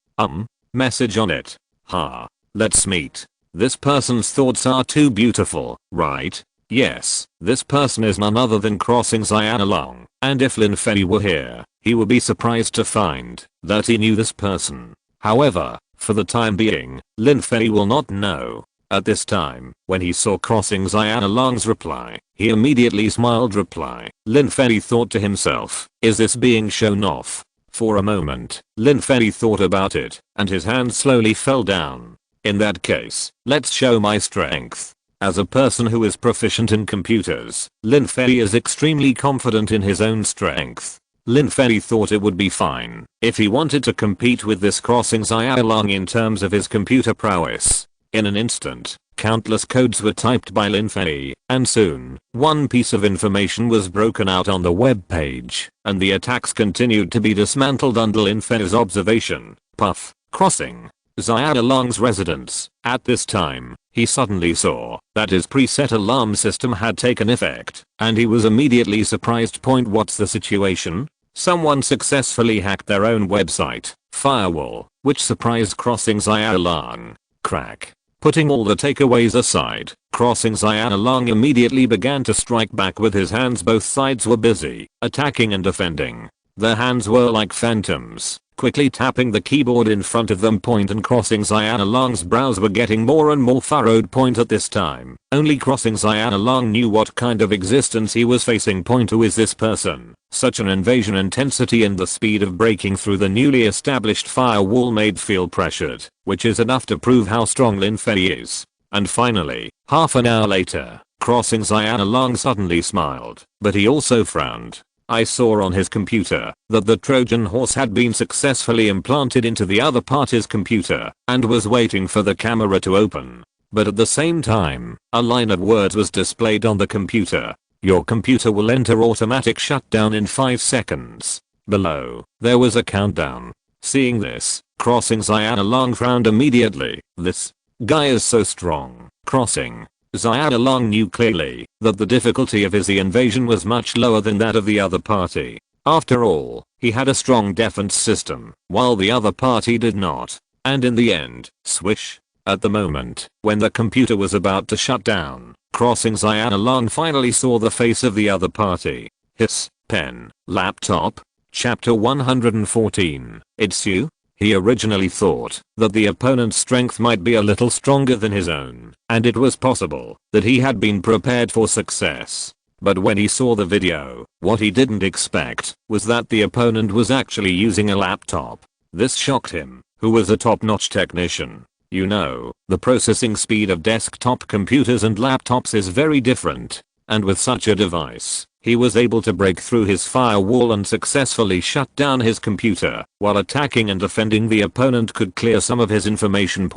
Message on it. Ha. Let's meet. This person's thoughts are too beautiful, right? Yes, this person is none other than crossing Xianalong, and if Lin Fei were here, he would be surprised to find that he knew this person. However, for the time being, Lin Fei will not know. At this time, when he saw crossing Xianalong's reply, he immediately smiled. Reply. Lin Fei thought to himself, is this being shown off? For a moment, Lin Fei thought about it, and his hand slowly fell down. In that case, let's show my strength. As a person who is proficient in computers, Lin Fei is extremely confident in his own strength. Lin Fei thought it would be fine if he wanted to compete with this crossing Xiaolong in terms of his computer prowess. In an instant, countless codes were typed by Lin Fei, and soon, one piece of information was broken out on the web page, and the attacks continued to be dismantled under Lin Fei's observation. Puff, crossing Xiaolong's residence. At this time, he suddenly saw that his preset alarm system had taken effect, and he was immediately surprised. What's the situation? Someone successfully hacked their own website firewall, which surprised crossing Xiaolong. Crack. Putting all the takeaways aside, crossing Xiaolong immediately began to strike back with his hands. Both sides were busy, attacking and defending. Their hands were like phantoms, quickly tapping the keyboard in front of them. And crossing Xiaolong's brows were getting more and more furrowed. At this time, only crossing Xiaolong knew what kind of existence he was facing. Who is this person? Such an invasion intensity and the speed of breaking through the newly established firewall made feel pressured, which is enough to prove how strong Lin Fei is. And finally, half an hour later, crossing Xiaolong suddenly smiled, but he also frowned. I saw on his computer that the Trojan horse had been successfully implanted into the other party's computer and was waiting for the camera to open. But at the same time, a line of words was displayed on the computer. Your computer will enter automatic shutdown in 5 seconds. Below, there was a countdown. Seeing this, crossing Xiaolong frowned immediately. This guy is so strong. Crossing Xiaolong knew clearly that the difficulty of his invasion was much lower than that of the other party. After all, he had a strong defense system, while the other party did not. And in the end, swish. At the moment when the computer was about to shut down, crossing Xiaolong finally saw the face of the other party. Hiss, pen, laptop. Chapter 114. It's you? He originally thought that the opponent's strength might be a little stronger than his own, and it was possible that he had been prepared for success. But when he saw the video, what he didn't expect was that the opponent was actually using a laptop. This shocked him, who was a top-notch technician. You know, the processing speed of desktop computers and laptops is very different, and with such a device, he was able to break through his firewall and successfully shut down his computer. While attacking and defending, the opponent could clear some of his information.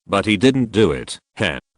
But he didn't do it.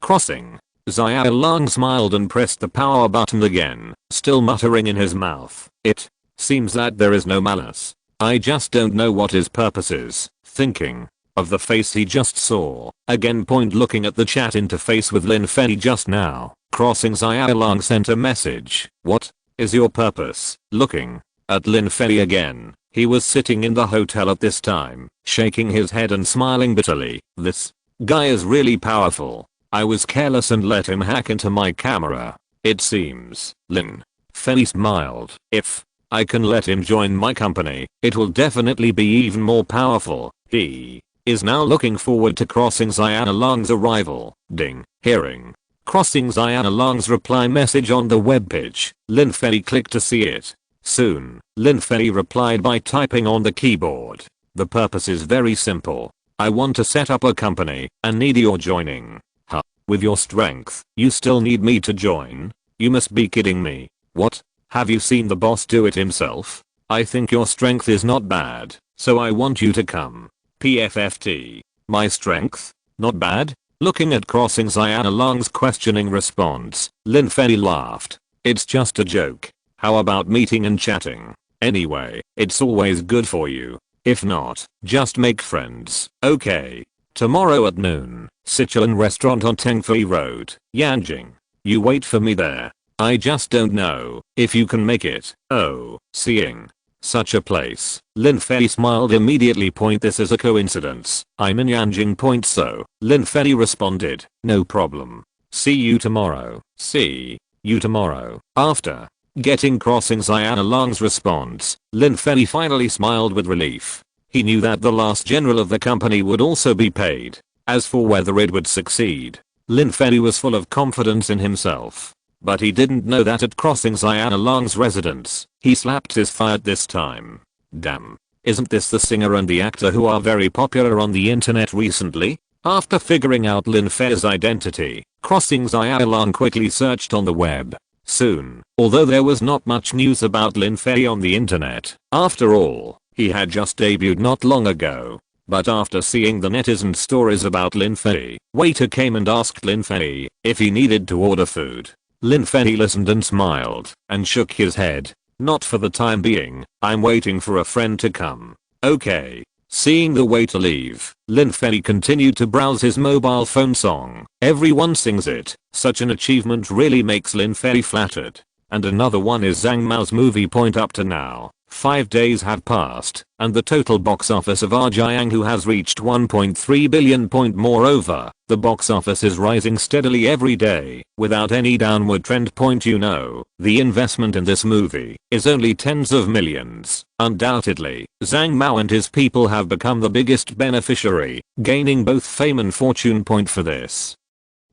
Crossing Xiaolong smiled and pressed the power button again, still muttering in his mouth. It seems that there is no malice. I just don't know what his purpose is. Thinking of the face he just saw, again looking at the chat interface with Lin Fei just now, crossing Xiaolong sent a message. What is your purpose? Looking at Lin Fei again, he was sitting in the hotel at this time, shaking his head and smiling bitterly. This guy is really powerful. I was careless and let him hack into my camera. It seems. Lin Fei smiled. If I can let him join my company, it will definitely be even more powerful. He is now looking forward to crossing Xiaolong's arrival. Ding. Hearing crossing Xiaolong's reply message on the webpage, Lin Fei clicked to see it. Soon, Lin Fei replied by typing on the keyboard. The purpose is very simple. I want to set up a company and need your joining. Huh? With your strength, you still need me to join? You must be kidding me. What? Have you seen the boss do it himself? I think your strength is not bad, so I want you to come. PFFT. My strength? Not bad? Looking at crossing Xiaolong's questioning response, Lin Fei laughed. It's just a joke. How about meeting and chatting? Anyway, it's always good for you. If not, just make friends. Okay. Tomorrow at noon, Sichuan restaurant on Tengfei Road, Yanjing. You wait for me there. I just don't know if you can make it. Oh, seeing such a place, Lin Fei smiled immediately. This is a coincidence. I'm in Yanjing. So, Lin Fei responded. No problem. See you tomorrow. See you tomorrow. After getting crossing Xiaolong's response, Lin Fei finally smiled with relief. He knew that the last general of the company would also be paid. As for whether it would succeed, Lin Fei was full of confidence in himself. But he didn't know that at crossing Xiaolong's residence, he slapped his thigh at this time. Damn. isn't this the singer and the actor who are very popular on the internet recently? After figuring out Lin Fei's identity, Crossing Xiaolong quickly searched on the web. Soon, although there was not much news about Lin Fei on the internet, after all, he had just debuted not long ago. But after seeing the netizen stories about Lin Fei, waiter came and asked Lin Fei if he needed to order food. Lin Fei listened and smiled and shook his head. Not for the time being, I'm waiting for a friend to come. Okay. Seeing the waiter leave, Lin Fei continued to browse his mobile phone song. Everyone sings it. Such an achievement really makes Lin Fei flattered. And another one is Zhang Mao's movie point up to now. 5 days have passed, and the total box office of Jiang who has reached 1.3 billion. Moreover, the box office is rising steadily every day, without any downward trend. The investment in this movie is only tens of millions. Undoubtedly, Zhang Mao and his people have become the biggest beneficiary, gaining both fame and fortune. For this,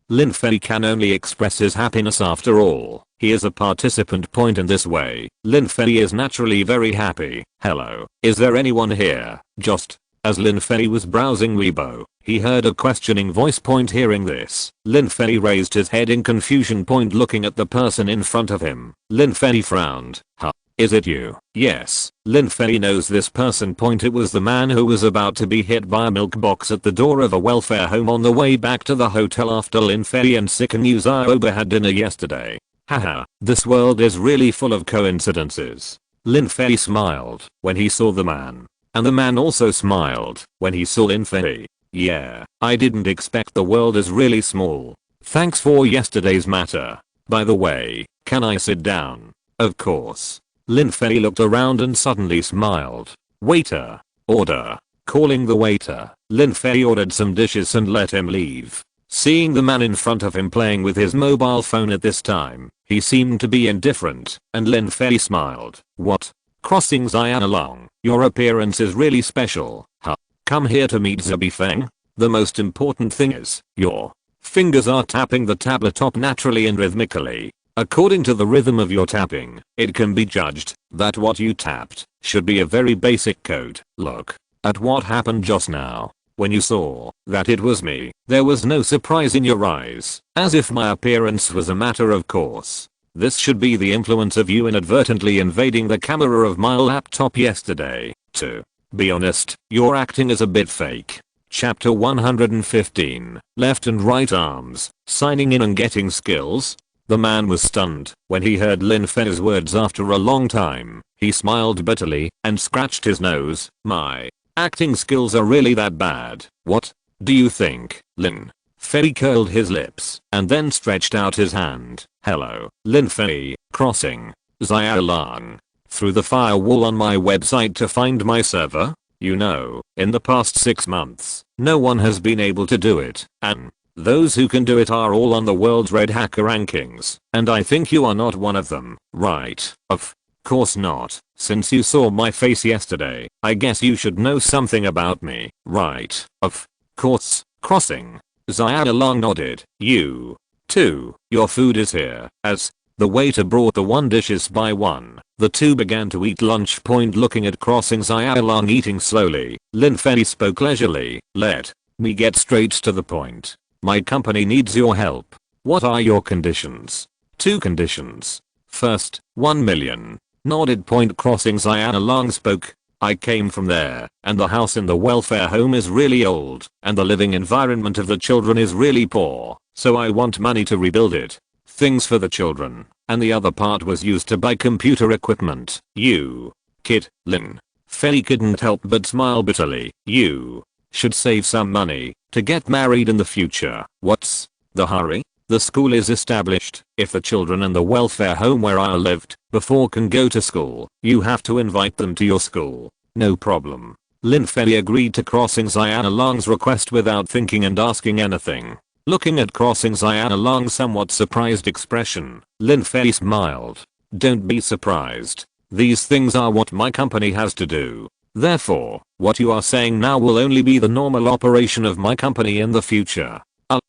Lin Fei can only express his happiness. After all, he is a participant. In this way, Lin Fei is naturally very happy. Hello, is there anyone here? Just as Lin Fei was browsing Weibo, he heard a questioning voice. Hearing this, Lin Fei raised his head in confusion. Looking at the person in front of him, Lin Fei frowned. Huh? Is it you? Yes, Lin Fei knows this person. It was the man who was about to be hit by a milk box at the door of a welfare home on the way back to the hotel after Lin Fei and Sikanyu Zioba had dinner yesterday. Haha, this world is really full of coincidences. Lin Fei smiled when he saw the man. And the man also smiled when he saw Lin Fei. Yeah, I didn't expect the world is really small. Thanks for yesterday's matter. By the way, can I sit down? Of course. Lin Fei looked around and suddenly smiled. Waiter. Order. Calling the waiter, Lin Fei ordered some dishes and let him leave. Seeing the man in front of him playing with his mobile phone at this time, he seemed to be indifferent, and Lin Fei smiled. What? Crossing Xiaolong, your appearance is really special. Huh? Come here to meet Zubi Feng? The most important thing is, your fingers are tapping the tabletop naturally and rhythmically. According to the rhythm of your tapping, it can be judged that what you tapped should be a very basic code. Look at what happened just now. When you saw that it was me, there was no surprise in your eyes, as if my appearance was a matter of course. This should be the influence of you inadvertently invading the camera of my laptop yesterday. To be honest, your acting is a bit fake. Chapter 115, Left and Right Arms, Signing in and Getting Skills. The man was stunned when he heard Lin Fei's words after a long time. He smiled bitterly and scratched his nose. My acting skills are really that bad? What do you think, Lin? Fei curled his lips and then stretched out his hand. Hello, Lin Fei, Crossing Xiaolong. Through the firewall on my website to find my server? You know, in the past 6 months, no one has been able to do it, and those who can do it are all on the world's red hacker rankings, and I think you are not one of them, right? Of course not. Since you saw my face yesterday, I guess you should know something about me, right? Of course. Crossing Xiaolong nodded. You too, your food is here. As the waiter brought the one dishes by one, the two began to eat lunch. Looking at Crossing Xiaolong eating slowly, Lin Fei spoke leisurely. Let me get straight to the point. My company needs your help. What are your conditions? 2 conditions. First, 1 million. Nodded. Crossing Xiaolong spoke. I came from there, and the house in the welfare home is really old, and the living environment of the children is really poor, so I want money to rebuild it. Things for the children, and the other part was used to buy computer equipment. You kid, Lin Fei couldn't help but smile bitterly. You should save some money to get married in the future. What's the hurry? The school is established. If the children in the welfare home where I lived before can go to school, you have to invite them to your school. No problem. Lin Fei agreed to Crossing Xiaolong's request without thinking and asking anything. Looking at Crossing Xiaolong's somewhat surprised expression, Lin Fei smiled. Don't be surprised. These things are what my company has to do. Therefore, what you are saying now will only be the normal operation of my company in the future.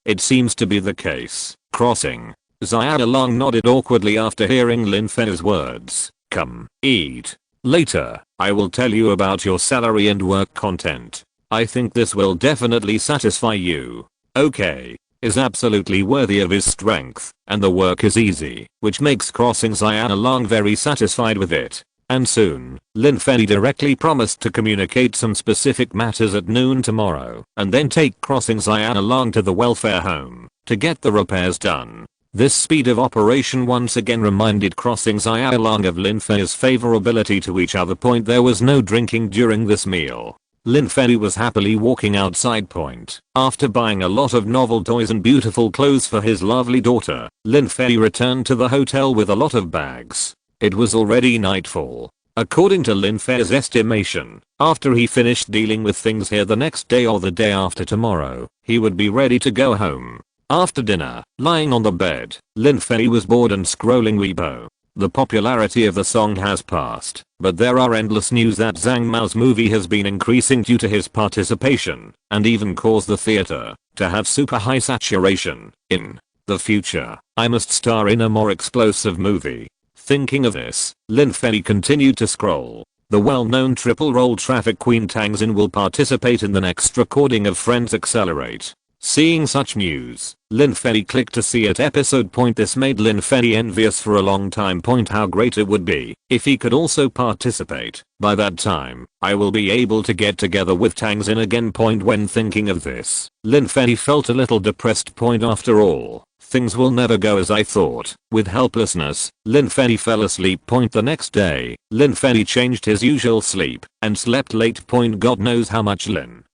It seems to be the case. Crossing Xiaolong nodded awkwardly after hearing Lin Fei's words. Come, eat. Later, I will tell you about your salary and work content. I think this will definitely satisfy you. Okay. Is absolutely worthy of his strength, and the work is easy, which makes crossing Cyan along very satisfied with it. And soon, Lin Fei directly promised to communicate some specific matters at noon tomorrow, and then take crossing Cyan along to the welfare home, to get the repairs done. This speed of operation once again reminded crossing Cyan along of Lin Fei's favorability to each other. There was no drinking during this meal. Lin Fei was happily walking outside point. After buying a lot of novel toys and beautiful clothes for his lovely daughter, Lin Fei returned to the hotel with a lot of bags. It was already nightfall. According to Lin Fei's estimation, after he finished dealing with things here the next day or the day after tomorrow, he would be ready to go home. After dinner, lying on the bed, Lin Fei was bored and scrolling Weibo. The popularity of the song has passed, but there are endless news that Zhang Mao's movie has been increasing due to his participation, and even caused the theater to have super high saturation. In the future, I must star in a more explosive movie. Thinking of this, Lin Fei continued to scroll. The well-known triple role traffic queen Tang Xin will participate in the next recording of Friends Accelerate. Seeing such news, Lin Fei clicked to see it episode. This made Lin Fei envious for a long time. How great it would be if he could also participate. By that time, I will be able to get together with Tang Xin again. When thinking of this, Lin Fei felt a little depressed. After all, things will never go as I thought. With helplessness, Lin Fei fell asleep. The next day, Lin Fei changed his usual sleep and slept late. God knows how much Lin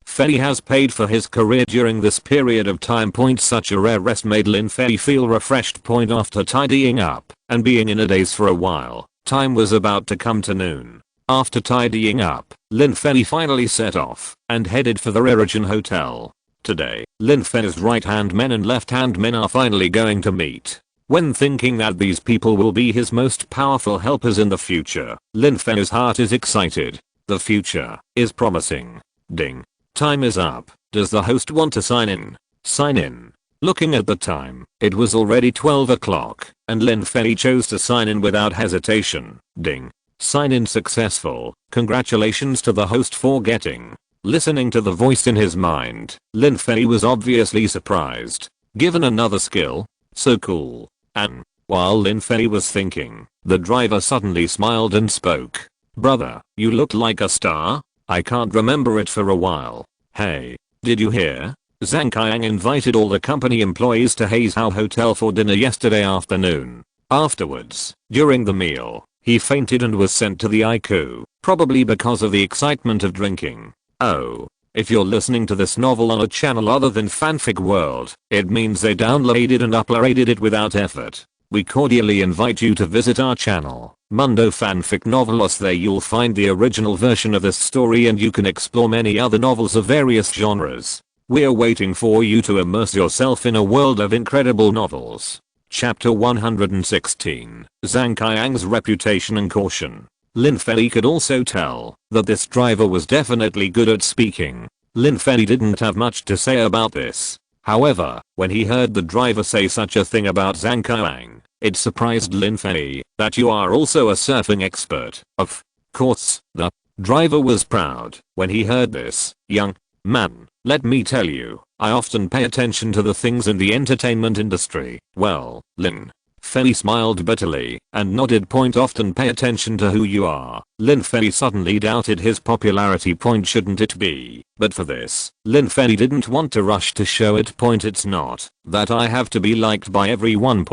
Fei has paid for his career during this period of time. Such a rare rest made Lin Fei feel refreshed. After tidying up and being in a daze for a while, time was about to come to noon. After tidying up, Lin Fei finally set off and headed for the Origin Hotel. Today, Lin Fei's right-hand men and left-hand men are finally going to meet. When thinking that these people will be his most powerful helpers in the future, Lin Fei's heart is excited. The future is promising. Ding. Time is up. Does the host want to sign in? Sign in. Looking at the time, it was already 12 o'clock, and Lin Fei chose to sign in without hesitation. Ding. Sign in successful. Congratulations to the host for getting. Listening to the voice in his mind, Lin Fei was obviously surprised. Given another skill? So cool. And while Lin Fei was thinking, the driver suddenly smiled and spoke. Brother, you look like a star? I can't remember it for a while. Hey, did you hear? Zhang Qiang invited all the company employees to Haizhou Hotel for dinner yesterday afternoon. Afterwards, during the meal, he fainted and was sent to the ICU, probably because of the excitement of drinking. Oh, if you're listening to this novel on a channel other than Fanfic World, it means they downloaded and uploaded it without effort. We cordially invite you to visit our channel, Mundo Fanfic Novelos. There you'll find the original version of this story and you can explore many other novels of various genres. We're waiting for you to immerse yourself in a world of incredible novels. Chapter 116, Zhang Qiang's Reputation and Caution. Lin Fei could also tell that this driver was definitely good at speaking. Lin Fei didn't have much to say about this. However, when he heard the driver say such a thing about Zhang Qiang, it surprised Lin Fei that you are also a surfing expert. Of course, the driver was proud when he heard this. Young man, let me tell you, I often pay attention to the things in the entertainment industry. Well, Lin Fei smiled bitterly and nodded. Often pay attention to who you are. Lin Fei suddenly doubted his popularity. Shouldn't it be? But for this, Lin Fei didn't want to rush to show it. It's not that I have to be liked by everyone.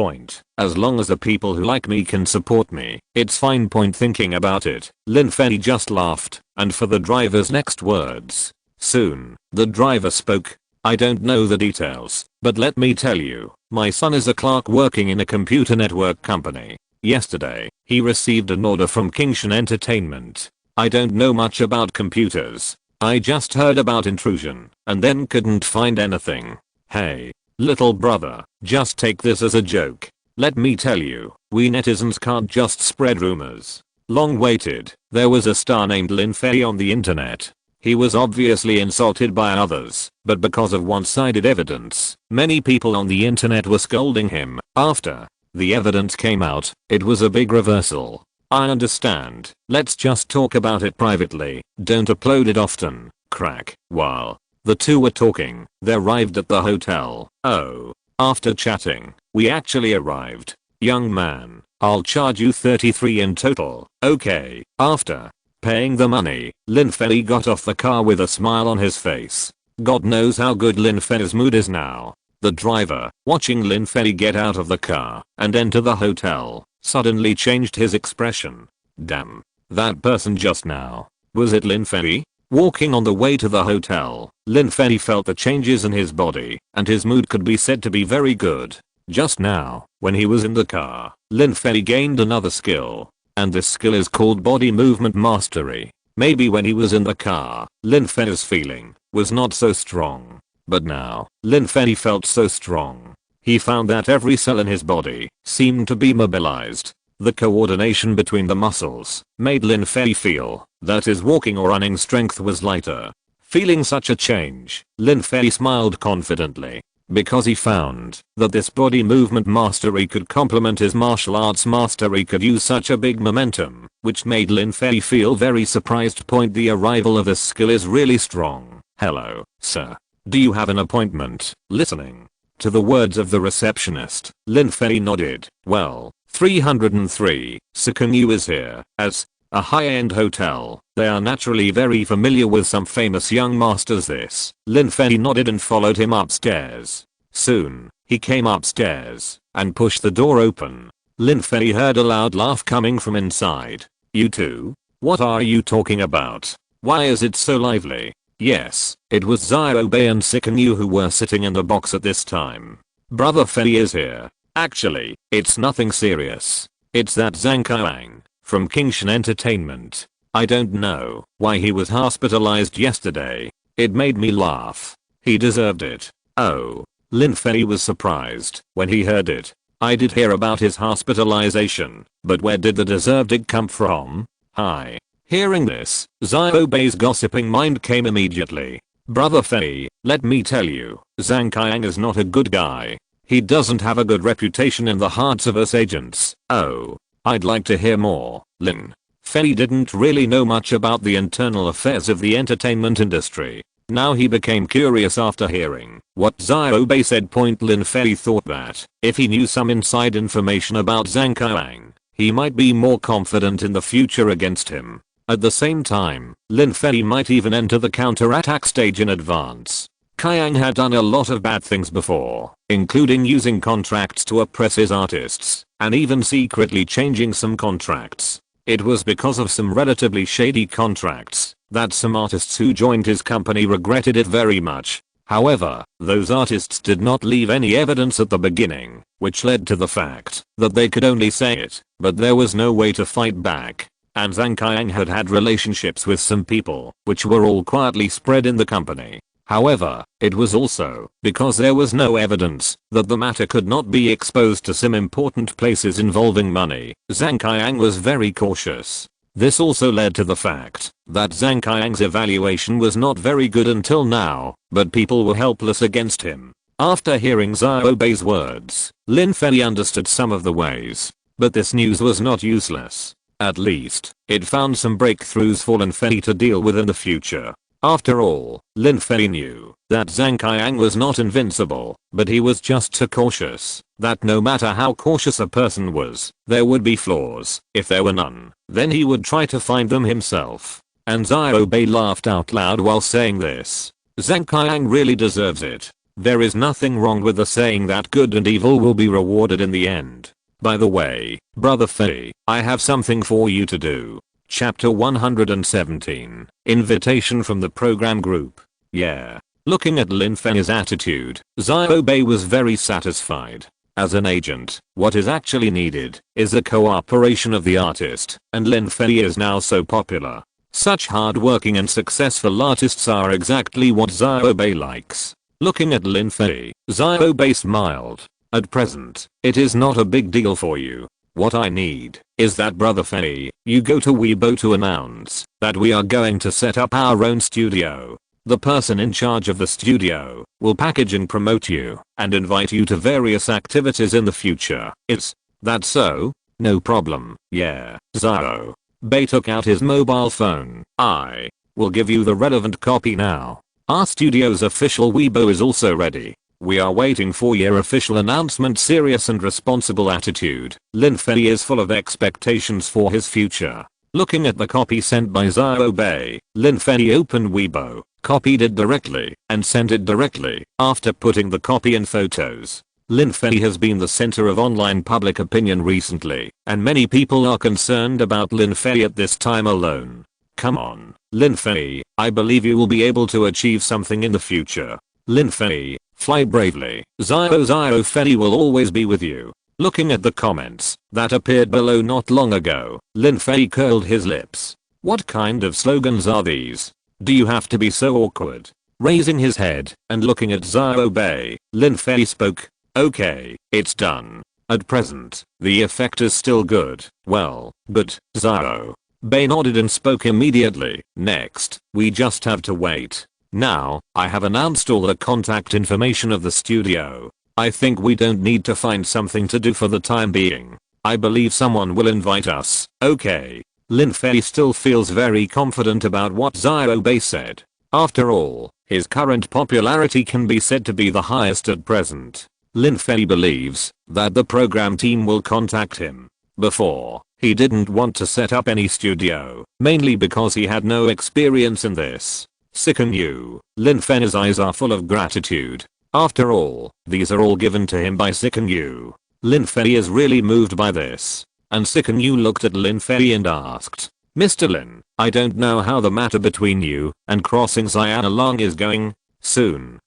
As long as the people who like me can support me, it's fine. Thinking about it, Lin Fei just laughed, and for the driver's next words. Soon, the driver spoke. I don't know the details, but let me tell you, my son is a clerk working in a computer network company. Yesterday, he received an order from Kingshan Entertainment. I don't know much about computers. I just heard about intrusion, and then couldn't find anything. Hey, little brother, just take this as a joke. Let me tell you, we netizens can't just spread rumors. Long waited, there was a star named Lin Fei on the internet. He was obviously insulted by others, but because of one-sided evidence, many people on the internet were scolding him. After the evidence came out, it was a big reversal. I understand. Let's just talk about it privately. Don't upload it often. Crack. While the two were talking, they arrived at the hotel. Oh. After chatting, we actually arrived. Young man, I'll charge you 33 in total. Okay. After paying the money, Lin Fei got off the car with a smile on his face. God knows how good Lin Fei's mood is now. The driver, watching Lin Fei get out of the car and enter the hotel, suddenly changed his expression. Damn. That person just now. Was it Lin Fei? Walking on the way to the hotel, Lin Fei felt the changes in his body, and his mood could be said to be very good. Just now, when he was in the car, Lin Fei gained another skill. And this skill is called body movement mastery. Maybe when he was in the car, Lin Fei's feeling was not so strong. But now, Lin Fei felt so strong. He found that every cell in his body seemed to be mobilized. The coordination between the muscles made Lin Fei feel that his walking or running strength was lighter. Feeling such a change, Lin Fei smiled confidently because he found that this body movement mastery could complement his martial arts mastery could use such a big momentum, which made Lin Fei feel very surprised. The arrival of this skill is really strong. Hello, sir. Do you have an appointment? Listening to the words of the receptionist, Lin Fei nodded. Well, 303, Seclusion is here. As a high-end hotel, they are naturally very familiar with some famous young masters. This, Lin Fei nodded and followed him upstairs. Soon, he came upstairs and pushed the door open. Lin Fei heard a loud laugh coming from inside. You two? What are you talking about? Why is it so lively? Yes, it was Xiaobei and Seclusion who were sitting in the box at this time. Brother Fei is here. Actually, it's nothing serious. It's that Zhang Qiang from Kingshan Entertainment. I don't know why he was hospitalized yesterday. It made me laugh. He deserved it. Oh. Lin Fei was surprised when he heard it. I did hear about his hospitalization, but where did the deserved it come from? Hi. Hearing this, Xiaobei's gossiping mind came immediately. Brother Fei, let me tell you, Zhang Qiang is not a good guy. He doesn't have a good reputation in the hearts of us agents. Oh. I'd like to hear more. Lin Fei didn't really know much about the internal affairs of the entertainment industry. Now he became curious after hearing what Xiaobei said. Lin Fei thought that if he knew some inside information about Zhang Qiang, he might be more confident in the future against him. At the same time, Lin Fei might even enter the counterattack stage in advance. Qiang had done a lot of bad things before, including using contracts to oppress his artists, and even secretly changing some contracts. It was because of some relatively shady contracts that some artists who joined his company regretted it very much. However, those artists did not leave any evidence at the beginning, which led to the fact that they could only say it, but there was no way to fight back. And Zhang Qiang had had relationships with some people, which were all quietly spread in the company. However, it was also because there was no evidence that the matter could not be exposed to some important places involving money. Zhang Qiang was very cautious. This also led to the fact that Zhang Qiang's evaluation was not very good until now, but people were helpless against him. After hearing Xiaobei's words, Lin Fei understood some of the ways. But this news was not useless. At least, it found some breakthroughs for Lin Fei to deal with in the future. After all, Lin Fei knew that Zhang Qiang was not invincible, but he was just too cautious, that no matter how cautious a person was, there would be flaws. If there were none, then he would try to find them himself. And Xiaobei laughed out loud while saying this. Zhang Qiang really deserves it. There is nothing wrong with the saying that good and evil will be rewarded in the end. By the way, Brother Fei, I have something for you to do. Chapter 117. Invitation from the program group. Yeah. Looking at Lin Fei's attitude, Xiaobei was very satisfied. As an agent, what is actually needed is the cooperation of the artist, and Lin Fei is now so popular. Such hard-working and successful artists are exactly what Xiaobei likes. Looking at Lin Fei, Xiaobei smiled. At present, it is not a big deal for you. What I need is that Brother Fei, you go to Weibo to announce that we are going to set up our own studio. The person in charge of the studio will package and promote you and invite you to various activities in the future. Is that so? No problem, yeah, Zaro. Bei took out his mobile phone. I will give you the relevant copy now. Our studio's official Weibo is also ready. We are waiting for your official announcement. Serious and responsible attitude. Lin Fei is full of expectations for his future. Looking at the copy sent by Zaro Bei, Lin Fei opened Weibo, copied it directly, and sent it directly. After putting the copy in photos, Lin Fei has been the center of online public opinion recently, and many people are concerned about Lin Fei at this time alone. Come on, Lin Fei, I believe you will be able to achieve something in the future. Lin Fei, fly bravely. Zaro Fei will always be with you. Looking at the comments that appeared below not long ago, Lin Fei curled his lips. What kind of slogans are these? Do you have to be so awkward? Raising his head and looking at Zaro Bei, Lin Fei spoke. Okay, it's done. At present, the effect is still good. Well, but, Zaro Bei nodded and spoke immediately. Next, we just have to wait. Now, I have announced all the contact information of the studio. I think we don't need to find something to do for the time being. I believe someone will invite us. Okay. Lin Fei still feels very confident about what Zaro Bei said. After all, his current popularity can be said to be the highest at present. Lin Fei believes that the program team will contact him. Before, he didn't want to set up any studio, mainly because he had no experience in this. Sicken you. Lin Fei's eyes are full of gratitude. After all, these are all given to him by Sicken you. Lin Fei is really moved by this. And Sicken you looked at Lin Fei and asked, Mr. Lin, I don't know how the matter between you and Crossing Cyan along is going. Soon,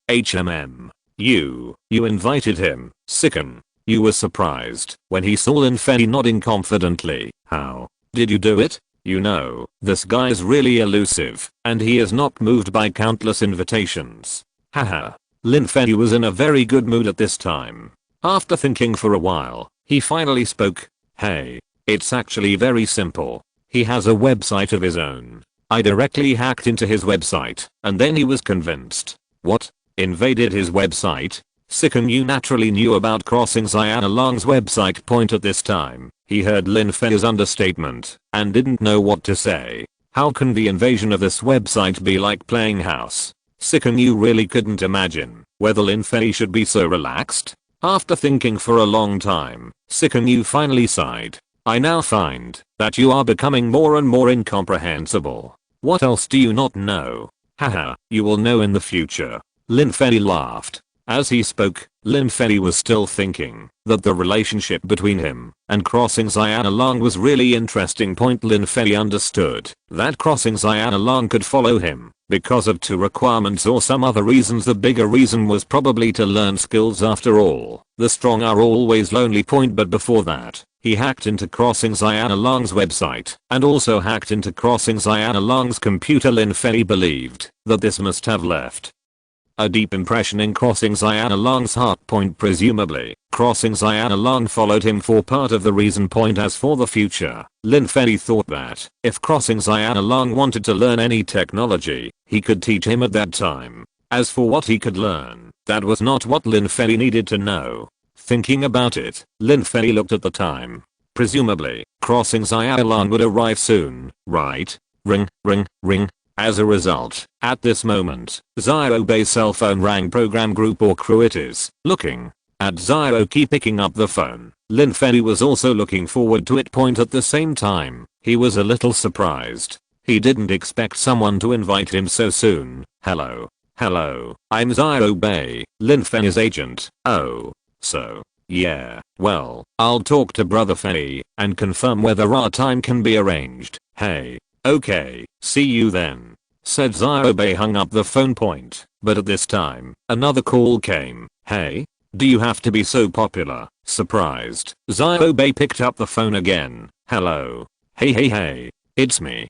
You invited him. Sicken you was surprised when he saw Lin Fei nodding confidently. How did you do it? You know, this guy is really elusive, and he is not moved by countless invitations. Haha. Lin Fei was in a very good mood at this time. After thinking for a while, he finally spoke. Hey, it's actually very simple. He has a website of his own. I directly hacked into his website, and then he was convinced. What? Invaded his website? Sicken you naturally knew about Crossing Cyan along's website point at this time. He heard Lin Fei's understatement, and didn't know what to say. How can the invasion of this website be like playing house? Sicken you really couldn't imagine whether Lin Fei should be so relaxed. After thinking for a long time, Sicken you finally sighed. I now find that you are becoming more and more incomprehensible. What else do you not know? Haha, you will know in the future. Lin Fei laughed. As he spoke, Lin Fei was still thinking that the relationship between him and Crossing Cyan along was really interesting. Lin Fei understood that Crossing Cyan along could follow him because of 2 requirements or some other reasons. The bigger reason was probably to learn skills. After all, the strong are always lonely. But before that, he hacked into Crossing Cyan along's website and also hacked into Crossing Cyan along's computer. Lin Fei believed that this must have left a deep impression in Crossing Cyan along's heart. Presumably, Crossing Cyan along followed him for part of the reason. As for the future, Lin Fei thought that if Crossing Cyan along wanted to learn any technology, he could teach him at that time. As for what he could learn, that was not what Lin Fei needed to know. Thinking about it, Lin Fei looked at the time. Presumably, Crossing Cyan along would arrive soon, right? Ring, ring, ring. As a result, at this moment, Zaro Bei's cell phone rang. Program group or crew it is. Looking at Zaro Key picking up the phone, Lin Fei was also looking forward to it. At the same time, he was a little surprised. He didn't expect someone to invite him so soon. Hello, I'm Zaro Bei, Lin Fei's agent. Oh, so, yeah, well, I'll talk to Brother Fei and confirm whether our time can be arranged. Hey. Okay, see you then, said Zaro Bei. Hung up the phone. But at this time, another call came. Hey, do you have to be so popular? Surprised, Zaro Bei picked up the phone again. Hello. Hey, it's me.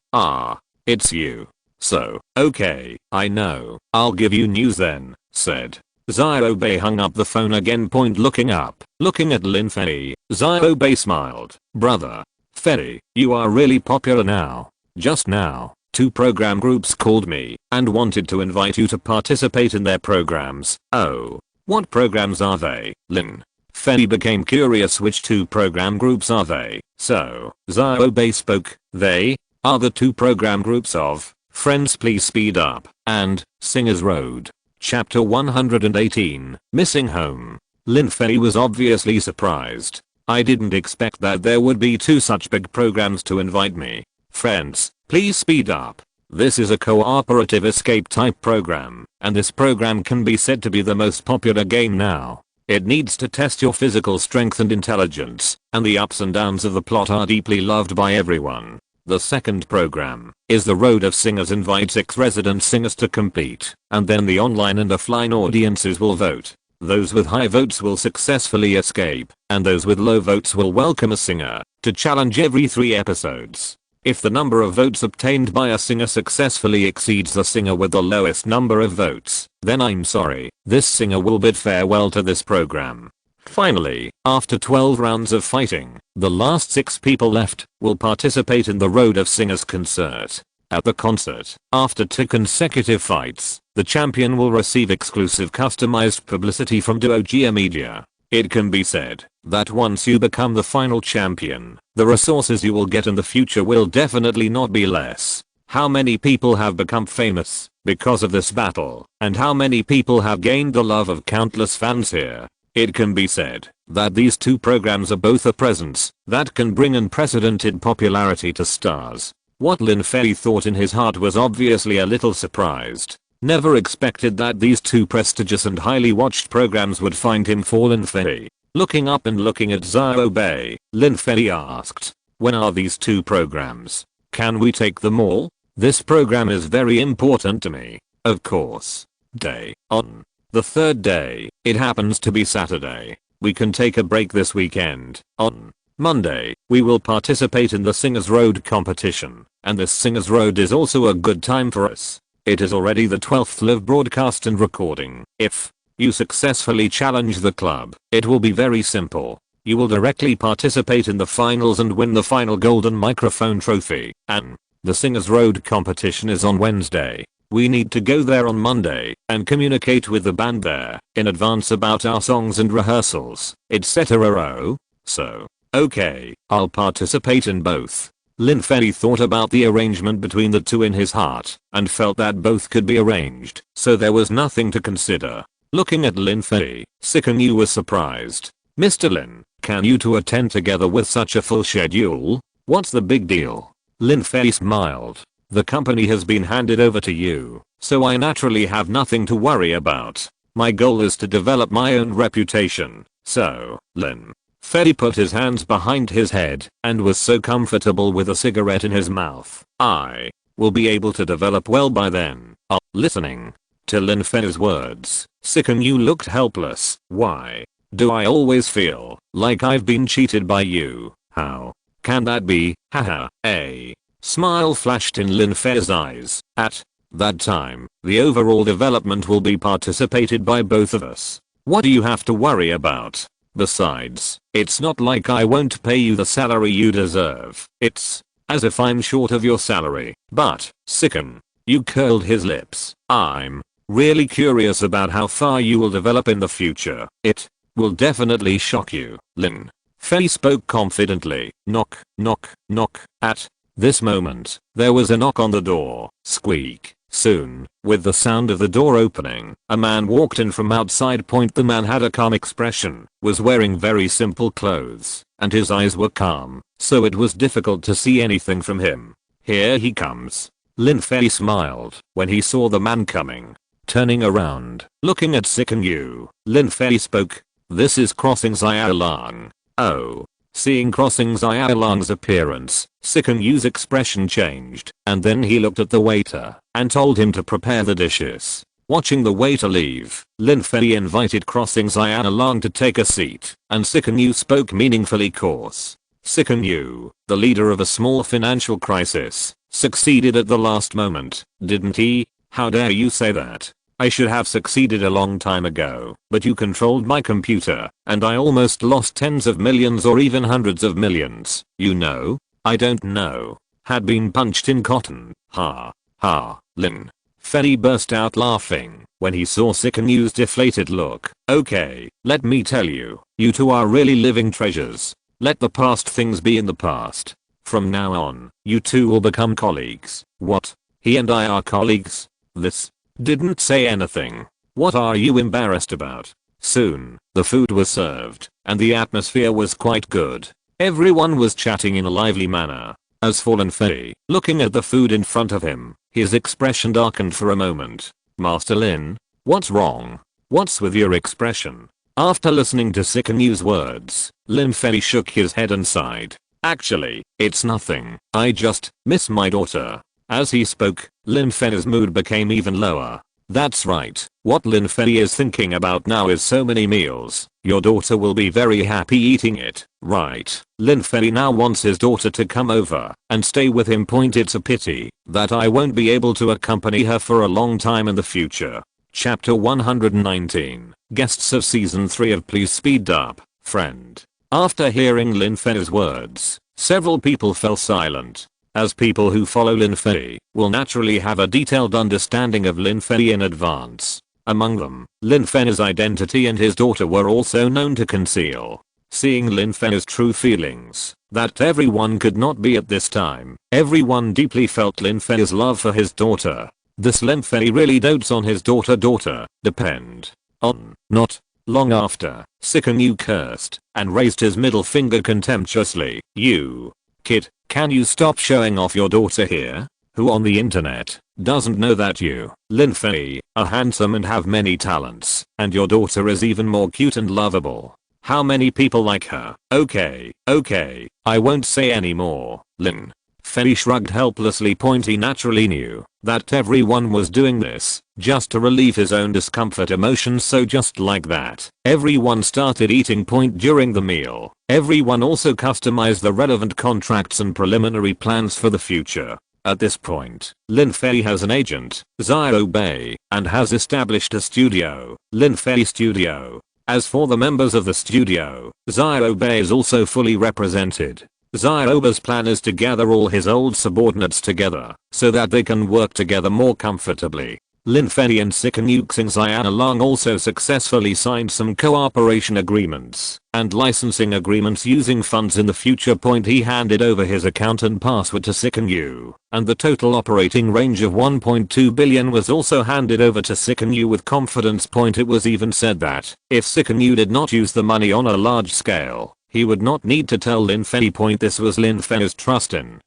It's you. So, okay, I know, I'll give you news then, said Zaro Bei. Hung up the phone again. Looking up, looking at Lin Fei, Zaro Bei smiled. Brother Fei, you are really popular now. Just now, 2 program groups called me and wanted to invite you to participate in their programs. Oh, what programs are they? Lin Fei became curious which two program groups are they, so Xiao Bei spoke. They are the two program groups of Friends Please Speed Up and Singers Road. Chapter 118, Missing Home. Lin Fei was obviously surprised. I didn't expect that there would be two such big programs to invite me. Friends, Please Speed Up. This is a cooperative escape type program, and this program can be said to be the most popular game now. It needs to test your physical strength and intelligence, and the ups and downs of the plot are deeply loved by everyone. The second program is the Road of Singers. Invite 6 resident singers to compete, and then the online and offline audiences will vote. Those with high votes will successfully escape, and those with low votes will welcome a singer to challenge every 3 episodes. If the number of votes obtained by a singer successfully exceeds the singer with the lowest number of votes, then I'm sorry, this singer will bid farewell to this program. Finally, after 12 rounds of fighting, the last 6 people left will participate in the Road of Singers concert. At the concert, after 2 consecutive fights, the champion will receive exclusive customized publicity from Duogia Media. It can be said that once you become the final champion, the resources you will get in the future will definitely not be less. How many people have become famous because of this battle, and how many people have gained the love of countless fans here? It can be said that these two programs are both a presence that can bring unprecedented popularity to stars. What Lin Fei thought in his heart was obviously a little surprised. Never expected that these two prestigious and highly watched programs would find him for Lin Fei. Looking up and looking at Xiao Bei, Lin Fei asked, when are these two programs? Can we take them all? This program is very important to me. Of course. Day on. The third day, it happens to be Saturday. We can take a break this weekend. On Monday, we will participate in the Singers Road competition, and this Singers Road is also a good time for us. It is already the 12th live broadcast and recording. If you successfully challenge the club, it will be very simple. You will directly participate in the finals and win the final golden microphone trophy. And the Singers Road competition is on Wednesday. We need to go there on Monday and communicate with the band there in advance about our songs and rehearsals, etc. So, okay, I'll participate in both. Lin Fei thought about the arrangement between the two in his heart and felt that both could be arranged, so there was nothing to consider. Looking at Lin Fei, Sikan Yu was surprised. Mr. Lin, can you two attend together with such a full schedule? What's the big deal? Lin Fei smiled. The company has been handed over to you, so I naturally have nothing to worry about. My goal is to develop my own reputation, so, Lin Fei put his hands behind his head and was so comfortable with a cigarette in his mouth. I will be able to develop well by then. Listening to Lin Fei's words, Sikan Yu looked helpless. Why do I always feel like I've been cheated by you? How can that be? Haha. A smile flashed in Lin Fei's eyes. At that time, the overall development will be participated by both of us. What do you have to worry about? Besides, it's not like I won't pay you the salary you deserve. It's as if I'm short of your salary. But, Sikan, you curled his lips. I'm really curious about how far you will develop in the future. It will definitely shock you. Lin Fei spoke confidently. Knock, knock, knock. At this moment, there was a knock on the door. Squeak. Soon, with the sound of the door opening, a man walked in from outside. The man had a calm expression, was wearing very simple clothes, and his eyes were calm, so it was difficult to see anything from him. Here he comes. Lin Fei smiled when he saw the man coming. Turning around, looking at Sikan Yu, Lin Fei spoke. This is Crossing Xiaolang. Oh. Seeing Crossing Xiaolang's appearance, Sikan Yu's expression changed, and then he looked at the waiter and told him to prepare the dishes. Watching the waiter leave, Lin Fei invited Crossing Xiaolang to take a seat, and Sikan Yu spoke meaningfully. Course. Sikan Yu, the leader of a small financial crisis, succeeded at the last moment, didn't he? How dare you say that? I should have succeeded a long time ago, but you controlled my computer, and I almost lost tens of millions or even hundreds of millions. You know? I don't know. Had been punched in cotton. Ha. Ha. Lin Fei burst out laughing when he saw Sikanu's deflated look. Okay, let me tell you, you two are really living treasures. Let the past things be in the past. From now on, you two will become colleagues. What? He and I are colleagues? This didn't say anything. What are you embarrassed about? Soon, the food was served, and the atmosphere was quite good. Everyone was chatting in a lively manner. As for Lin Fei, looking at the food in front of him, his expression darkened for a moment. Master Lin? What's wrong? What's with your expression? After listening to Sikanu's words, Lin Fei shook his head and sighed. Actually, it's nothing. I just miss my daughter. As he spoke, Lin Fei's mood became even lower. That's right. What Lin Fei is thinking about now is so many meals. Your daughter will be very happy eating it, right? Lin Fei now wants his daughter to come over and stay with him. It's a pity that I won't be able to accompany her for a long time in the future. Chapter 119. Guests of Season 3 of Please Speed Up, Friend. After hearing Lin Fei's words, several people fell silent. As people who follow Lin Fei will naturally have a detailed understanding of Lin Fei in advance. Among them, Lin Fei's identity and his daughter were also known to conceal. Seeing Lin Fei's true feelings, that everyone could not be at this time, everyone deeply felt Lin Fei's love for his daughter. This Lin Fei really dotes on his daughter. Depend on. Not long after, Sikanu cursed and raised his middle finger contemptuously. You kid, can you stop showing off your daughter here? Who on the internet doesn't know that you, Lin Fei, are handsome and have many talents, and your daughter is even more cute and lovable? How many people like her? Okay, I won't say any more. Lin Fei shrugged helplessly. He naturally knew that everyone was doing this just to relieve his own discomfort emotions, so just like that, everyone started eating. During the meal, everyone also customized the relevant contracts and preliminary plans for the future. At this point, Lin Fei has an agent, Xiao Bei, and has established a studio, Lin Fei Studio. As for the members of the studio, Xiao Bei is also fully represented. Xiao Bei's plan is to gather all his old subordinates together so that they can work together more comfortably. Lin Fei and Sikanu Xingxian along also successfully signed some cooperation agreements and licensing agreements using funds in the future. He handed over his account and password to Sikanu, and the total operating range of 1.2 billion was also handed over to Sikanu with confidence. It was even said that if Sikanu did not use the money on a large scale, he would not need to tell Lin Fei. This was Lin Fei's trust in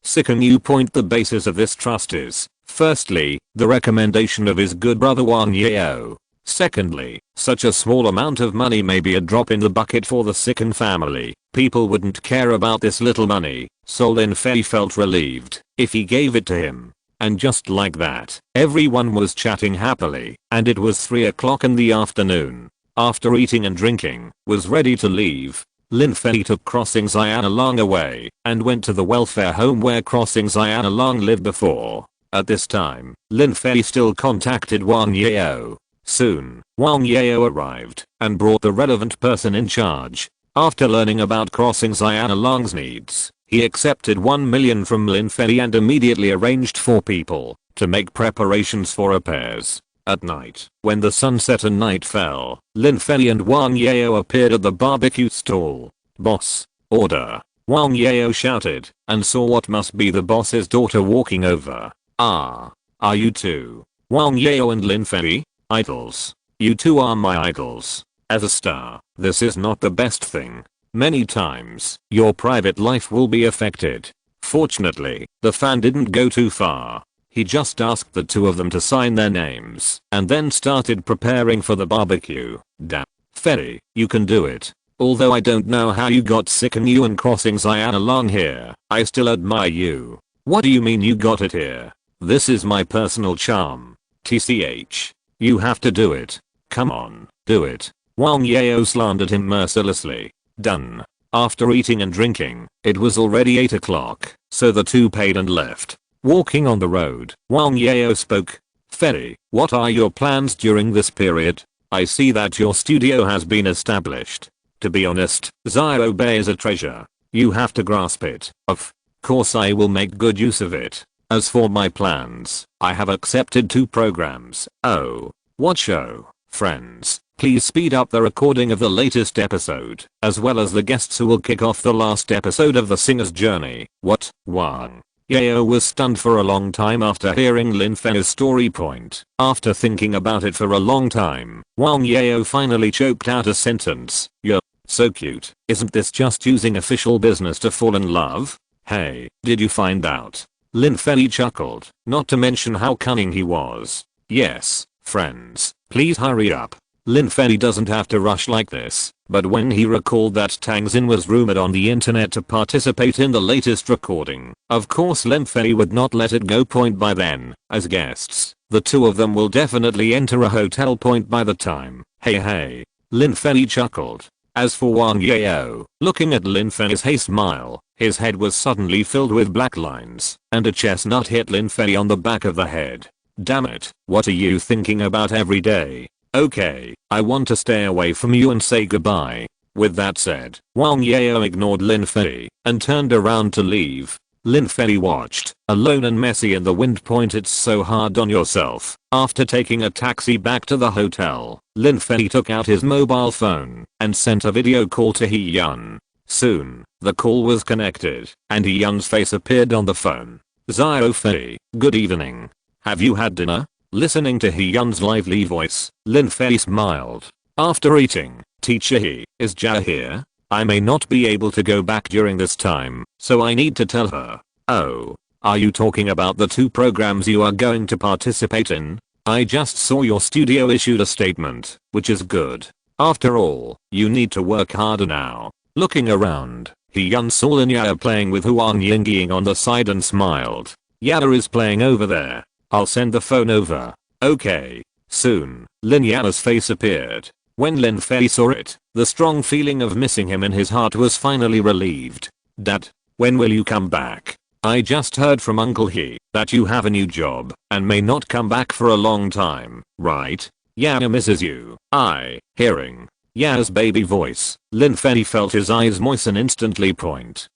Sikanu. The basis of this trust is, firstly, the recommendation of his good brother Wang Yao. Secondly, such a small amount of money may be a drop in the bucket for the Sikan family. People wouldn't care about this little money, so Lin Fei felt relieved if he gave it to him. And just like that, everyone was chatting happily, and it was 3 o'clock in the afternoon. After eating and drinking, was ready to leave. Lin Fei took Crossing Xian along away and went to the welfare home where Crossing Xian along lived before. At this time, Lin Fei still contacted Wang Yao. Soon, Wang Yao arrived and brought the relevant person in charge. After learning about Crossing Xian along's needs, he accepted 1 million from Lin Fei and immediately arranged for people to make preparations for repairs. At night, when the sun set and night fell, Lin Fei and Wang Yao appeared at the barbecue stall. Boss, order. Wang Yao shouted and saw what must be the boss's daughter walking over. Ah, are you two? Wang Yao and Lin Fei? Idols. You two are my idols. As a star, this is not the best thing. Many times, your private life will be affected. Fortunately, the fan didn't go too far. He just asked the two of them to sign their names and then started preparing for the barbecue. Damn. Fei, you can do it. Although I don't know how you got Sikanu and Crossing Xian along here, I still admire you. What do you mean you got it here? This is my personal charm. TCH. You have to do it. Come on, do it. Wang Yao slandered him mercilessly. Done. After eating and drinking, it was already 8 o'clock, so the two paid and left. Walking on the road, Wang Yao spoke. Fei, what are your plans during this period? I see that your studio has been established. To be honest, Xiao Bei is a treasure. You have to grasp it. Of course I will make good use of it. As for my plans, I have accepted 2 programs. Oh. What show? Friends, please speed up the recording of the latest episode, as well as the guests who will kick off the last episode of the singer's journey. What? Wang Yao was stunned for a long time after hearing Lin Fei's story point. After thinking about it for a long time, Wang Yao finally choked out a sentence. You're so cute. Isn't this just using official business to fall in love? Hey, did you find out? Lin Fei chuckled, not to mention how cunning he was. Yes, friends, please hurry up. Lin Fei doesn't have to rush like this, but when he recalled that Tang Xin was rumored on the internet to participate in the latest recording, of course Lin Fei would not let it go. Point by then, as guests, the 2 of them will definitely enter a hotel. Point by the time. Hey, Lin Fei chuckled. As for Wang Yao, looking at Lin Fei's hey smile, his head was suddenly filled with black lines, and a chestnut hit Lin Fei on the back of the head. Damn it, what are you thinking about every day? Okay, I want to stay away from you and say goodbye. With that said, Wang Yao ignored Lin Fei and turned around to leave. Lin Fei watched, alone and messy in the wind. It's so hard on yourself. After taking a taxi back to the hotel, Lin Fei took out his mobile phone and sent a video call to He Yun. Soon, the call was connected, and He Yun's face appeared on the phone. Xiao Fei, good evening. Have you had dinner? Listening to He Yun's lively voice, Lin Fei smiled. After eating, teacher He, is Jia here? I may not be able to go back during this time, so I need to tell her. Oh, are you talking about the 2 programs you are going to participate in? I just saw your studio issued a statement, which is good. After all, you need to work harder now. Looking around, He Yun saw Lin Yao playing with Huang Yingying on the side and smiled. Yao is playing over there. I'll send the phone over. Okay. Soon, Lin Yao's face appeared. When Lin Fei saw it, the strong feeling of missing him in his heart was finally relieved. Dad, when will you come back? I just heard from Uncle He that you have a new job and may not come back for a long time, right? Yao misses you. Hearing Yao's baby voice, Lin Fei felt his eyes moisten instantly.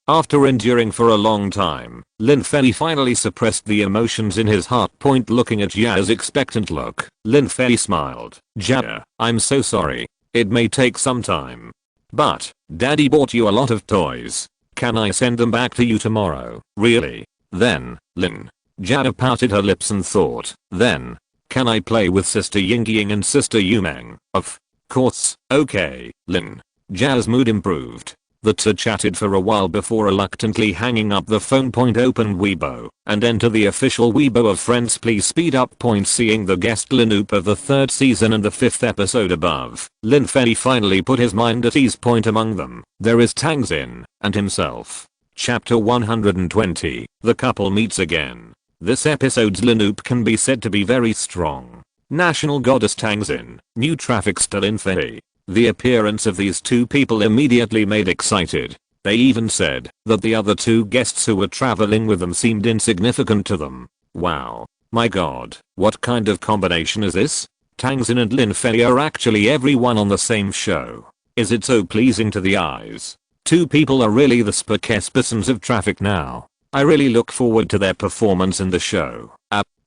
After enduring for a long time, Lin Fei finally suppressed the emotions in his heart. Looking at Yao's expectant look, Lin Fei smiled. Jia, I'm so sorry. It may take some time. But, Daddy bought you a lot of toys. Can I send them back to you tomorrow? Really? Then, Lin. Jia pouted her lips and thought, then, can I play with Sister Yingying and Sister Yumeng? Of course. Okay, Lin. Jia's mood improved. The two chatted for a while before reluctantly hanging up the phone. Open Weibo and enter the official Weibo of Friends. Please speed up. Seeing the guest Linoop of the 3rd season and the 5th episode above, Lin Fei finally put his mind at ease. Among them, there is Tang Xin and himself. Chapter 120, the couple meets again. This episode's Linoop can be said to be very strong. National Goddess Tang Xin, new traffics to Lin Fei. The appearance of these 2 people immediately made excited. They even said that the other 2 guests who were traveling with them seemed insignificant to them. Wow. My god, what kind of combination is this? Tang Xin and Lin Fei are actually everyone on the same show. Is it so pleasing to the eyes? 2 people are really the spokespersons of traffic now. I really look forward to their performance in the show.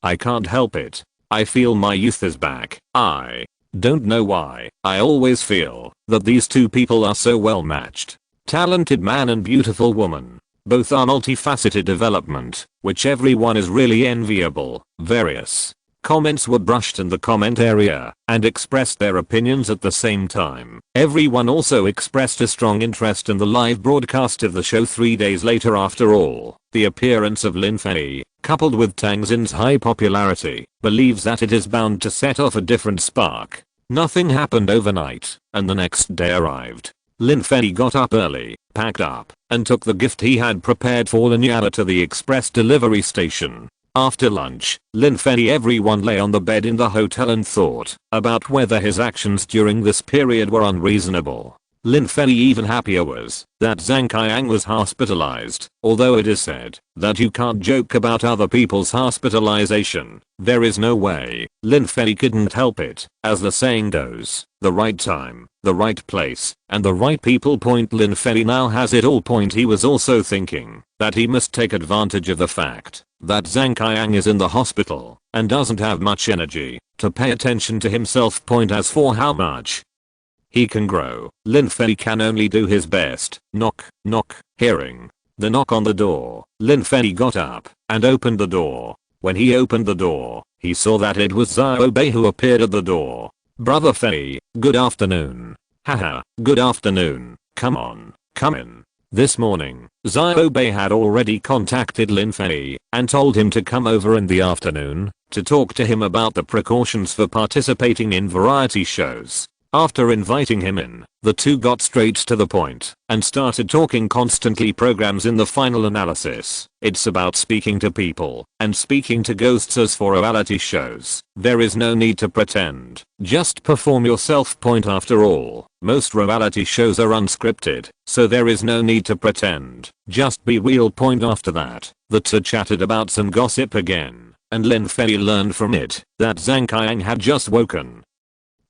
I can't help it. I feel my youth is back. I don't know why. I always feel that these 2 people are so well matched. Talented man and beautiful woman. Both are multifaceted development, which everyone is really enviable. Various comments were brushed in the comment area and expressed their opinions at the same time. Everyone also expressed a strong interest in the live broadcast of the show 3 days later. After all, the appearance of Lin Fei, coupled with Tang Xin's high popularity, believes that it is bound to set off a different spark. Nothing happened overnight, and the next day arrived. Lin Fei got up early, packed up, and took the gift he had prepared for Lin Yao to the express delivery station. After lunch, Lin Fei everyone lay on the bed in the hotel and thought about whether his actions during this period were unreasonable. Lin Fei even happier was that Zhang Qiang was hospitalized, although it is said that you can't joke about other people's hospitalization. There is no way Lin Fei couldn't help it, as the saying goes, the right time, the right place, and the right people. Lin Fei now has it all. He was also thinking that he must take advantage of the fact that Zhang Qiang is in the hospital and doesn't have much energy to pay attention to himself. As for how much he can grow, Lin Fei can only do his best. Knock, knock. Hearing the knock on the door, Lin Fei got up and opened the door. When he opened the door, he saw that it was Xiao Bei who appeared at the door. Brother Fei, good afternoon. Haha, good afternoon. Come on, come in. This morning, Xiao Bei had already contacted Lin Fei and told him to come over in the afternoon to talk to him about the precautions for participating in variety shows. After inviting him in, the two got straight to the point and started talking constantly. Programs in the final analysis. It's about speaking to people and speaking to ghosts. As for reality shows, there is no need to pretend. Just perform yourself. After all, most reality shows are unscripted, so there is no need to pretend. Just be real. After that, the two chatted about some gossip again, and Lin Fei learned from it that Zhang Qiang had just woken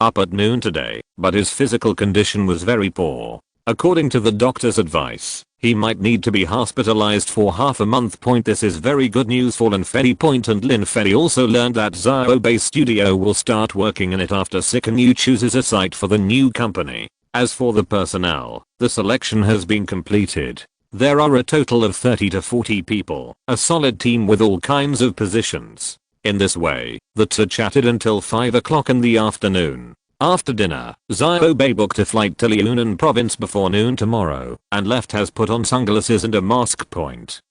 up at noon today, but his physical condition was very poor. According to the doctor's advice, he might need to be hospitalized for half a month. This is very good news for Lin Fei. And Lin Fei also learned that Xiao Bei Studio will start working in it after Sikanu chooses a site for the new company. As for the personnel, the selection has been completed. There are a total of 30 to 40 people, a solid team with all kinds of positions. In this way, the two chatted until 5 o'clock in the afternoon. After dinner, Xiao Bei booked a flight to Liunan province before noon tomorrow and left has put on sunglasses and a mask.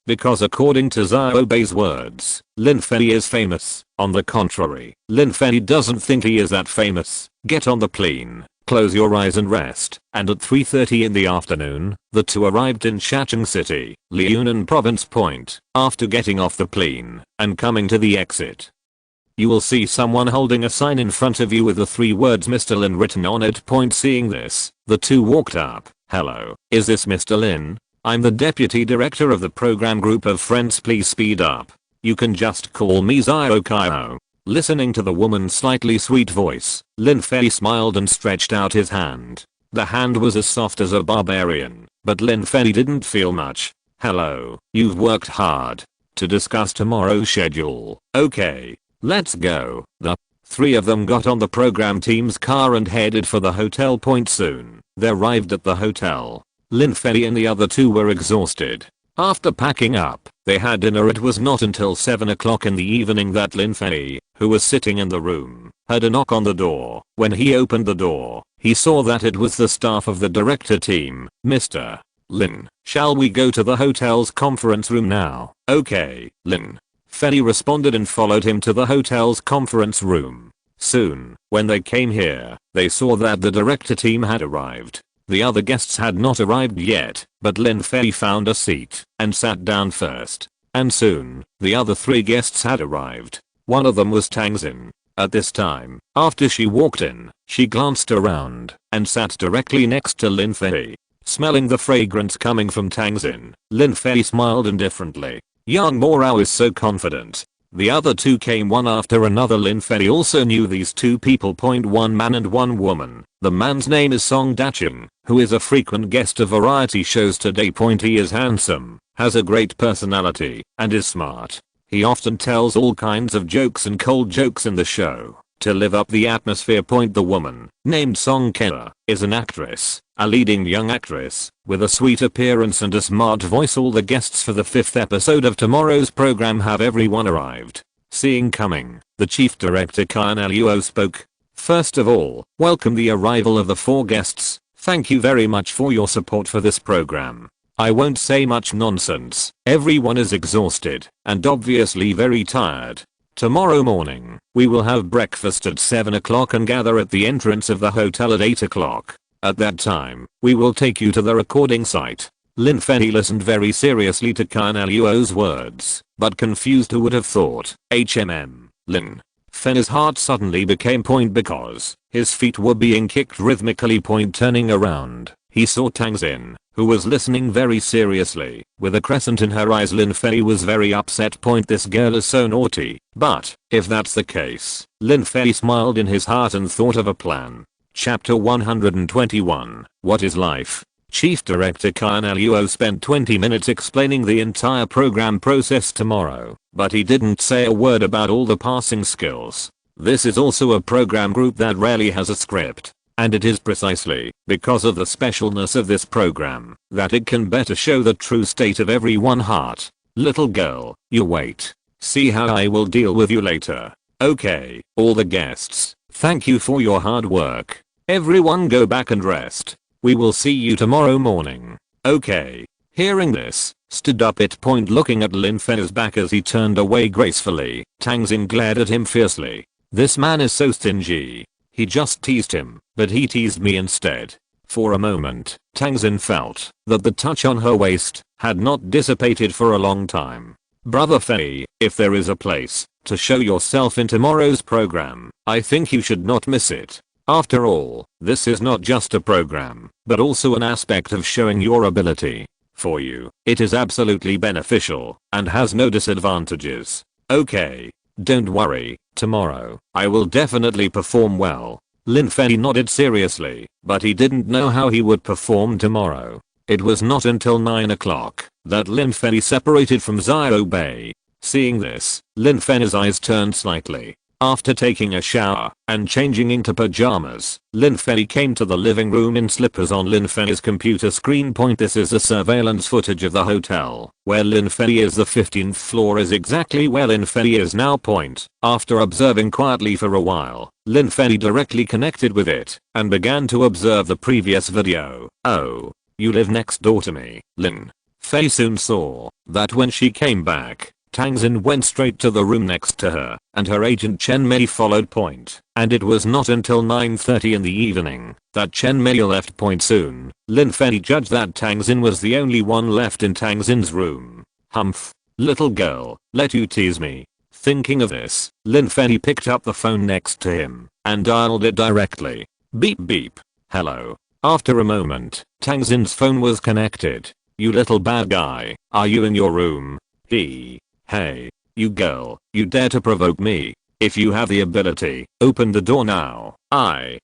Because according to Xiao Bei's words, Lin Fei is famous. On the contrary, Lin Fei doesn't think he is that famous. Get on the plane, close your eyes and rest. And at 3:30 in the afternoon, the two arrived in Shacheng City, Liunan province. After getting off the plane and coming to the exit, you will see someone holding a sign in front of you with the 3 words Mr. Lin written on it. Seeing this, the two walked up. Hello, is this Mr. Lin? I'm the deputy director of the program group of friends. Please speed up. You can just call me Xiao Qiao. Listening to the woman's slightly sweet voice, Lin Fei smiled and stretched out his hand. The hand was as soft as a barbarian, but Lin Fei didn't feel much. Hello, you've worked hard to discuss tomorrow's schedule. Okay, let's go. The 3 of them got on the program team's car and headed for the hotel. Soon, they arrived at the hotel. Lin Fei and the other 2 were exhausted. After packing up, they had dinner. It was not until 7 o'clock in the evening that Lin Fei, who was sitting in the room, heard a knock on the door. When he opened the door, he saw that it was the staff of the director team. Mr. Lin, shall we go to the hotel's conference room now? Okay, Lin Fei responded and followed him to the hotel's conference room. Soon, when they came here, they saw that the director team had arrived. The other guests had not arrived yet, but Lin Fei found a seat and sat down first. And soon, the other 3 guests had arrived. One of them was Tang Xin. At this time, after she walked in, she glanced around and sat directly next to Lin Fei. Smelling the fragrance coming from Tang Xin, Lin Fei smiled indifferently. Young Morao is so confident. The other 2 came one after another. Lin Fei also knew these 2 people. 1 man and 1 woman. The man's name is Song Dacheng, who is a frequent guest of variety shows today. He is handsome, has a great personality, and is smart. He often tells all kinds of jokes and cold jokes in the show to live up the atmosphere. The woman, named Song Kea, is an actress, a leading young actress, with a sweet appearance and a smart voice. All the guests for the 5th episode of tomorrow's program have everyone arrived. Seeing coming, the chief director Kan Luo spoke. First of all, welcome the arrival of the 4 guests. Thank you very much for your support for this program. I won't say much nonsense. Everyone is exhausted and obviously very tired. Tomorrow morning, we will have breakfast at 7 o'clock and gather at the entrance of the hotel at 8 o'clock. At that time, we will take you to the recording site. Lin Fei listened very seriously to Kan Luo's words, but confused. Who would have thought? Lin Fei's heart suddenly became because his feet were being kicked rhythmically. Turning around, he saw Tang Xin, who was listening very seriously, with a crescent in her eyes. Lin Fei was very upset. This girl is so naughty. But, if that's the case, Lin Fei smiled in his heart and thought of a plan. Chapter 121, What is life? Chief Director Kyan Luo spent 20 minutes explaining the entire program process tomorrow, but he didn't say a word about all the passing skills. This is also a program group that rarely has a script, and it is precisely because of the specialness of this program that it can better show the true state of everyone's heart. Little girl, you wait. See how I will deal with you later. Okay, all the guests, thank you for your hard work. Everyone go back and rest. We will see you tomorrow morning. Okay. Hearing this, stood up at point looking at Lin Fei's back as he turned away gracefully. Tang Xin glared at him fiercely. This man is so stingy. He just teased him, but he teased me instead. For a moment, Tang Xin felt that the touch on her waist had not dissipated for a long time. Brother Fei, if there is a place to show yourself in tomorrow's program, I think you should not miss it. After all, this is not just a program, but also an aspect of showing your ability. For you, it is absolutely beneficial and has no disadvantages. Okay. Don't worry, tomorrow, I will definitely perform well. Lin Fei nodded seriously, but he didn't know how he would perform tomorrow. It was not until 9 o'clock that Lin Fei separated from Xiao Bei. Seeing this, Lin Fei's eyes turned slightly. After taking a shower and changing into pajamas, Lin Fei came to the living room in slippers. On Lin Fei's computer screen point, this is the surveillance footage of the hotel. Where Lin Fei is, the 15th floor is exactly where Lin Fei is now. Point. After observing quietly for a while, Lin Fei directly connected with it and began to observe the previous video. Oh, you live next door to me, Lin Fei soon saw that when she came back, Tang Xin went straight to the room next to her, and her agent Chen Mei followed. Point. And it was not until 9:30 in the evening that Chen Mei left. Point. Soon, Lin Fei judged that Tang Xin was the only one left in Tang Xin's room. Humph. Little girl, let you tease me. Thinking of this, Lin Fei picked up the phone next to him and dialed it directly. Beep beep. Hello. After a moment, Tang Xin's phone was connected. You little bad guy, are you in your room? Hey, you girl, you dare to provoke me. If you have the ability, open the door now.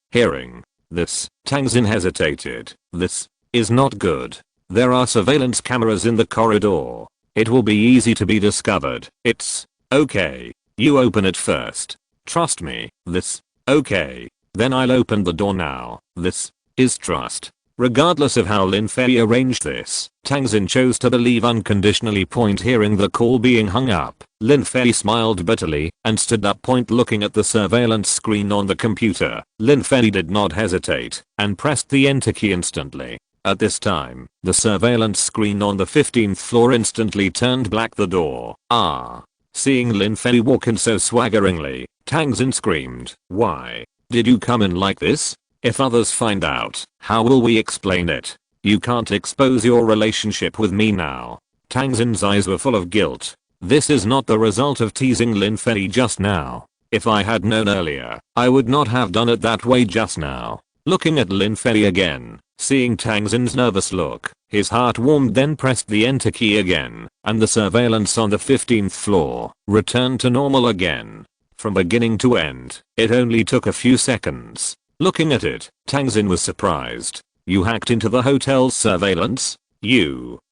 Hearing this, Tang Xin hesitated. This is not good. There are surveillance cameras in the corridor. It will be easy to be discovered. It's okay. You open it first. Trust me. This okay. Then I'll open the door now. This is trust. Regardless of how Lin Fei arranged this, Tang Xin chose to believe unconditionally. Point. Hearing the call being hung up, Lin Fei smiled bitterly and stood up. Point. Looking at the surveillance screen on the computer, Lin Fei did not hesitate and pressed the enter key instantly. At this time, the surveillance screen on the 15th floor instantly turned black. The door. Seeing Lin Fei walk in so swaggeringly, Tang Xin screamed, "Why did you come in like this? If others find out, how will we explain it? You can't expose your relationship with me now." Tang Xin's eyes were full of guilt. This is not the result of teasing Lin Fei just now. If I had known earlier, I would not have done it that way just now. Looking at Lin Fei again, seeing Tang Xin's nervous look, his heart warmed. Then pressed the enter key again, and the surveillance on the 15th floor returned to normal again. From beginning to end, it only took a few seconds. Looking at it, Tang Xin was surprised. You hacked into the hotel's surveillance?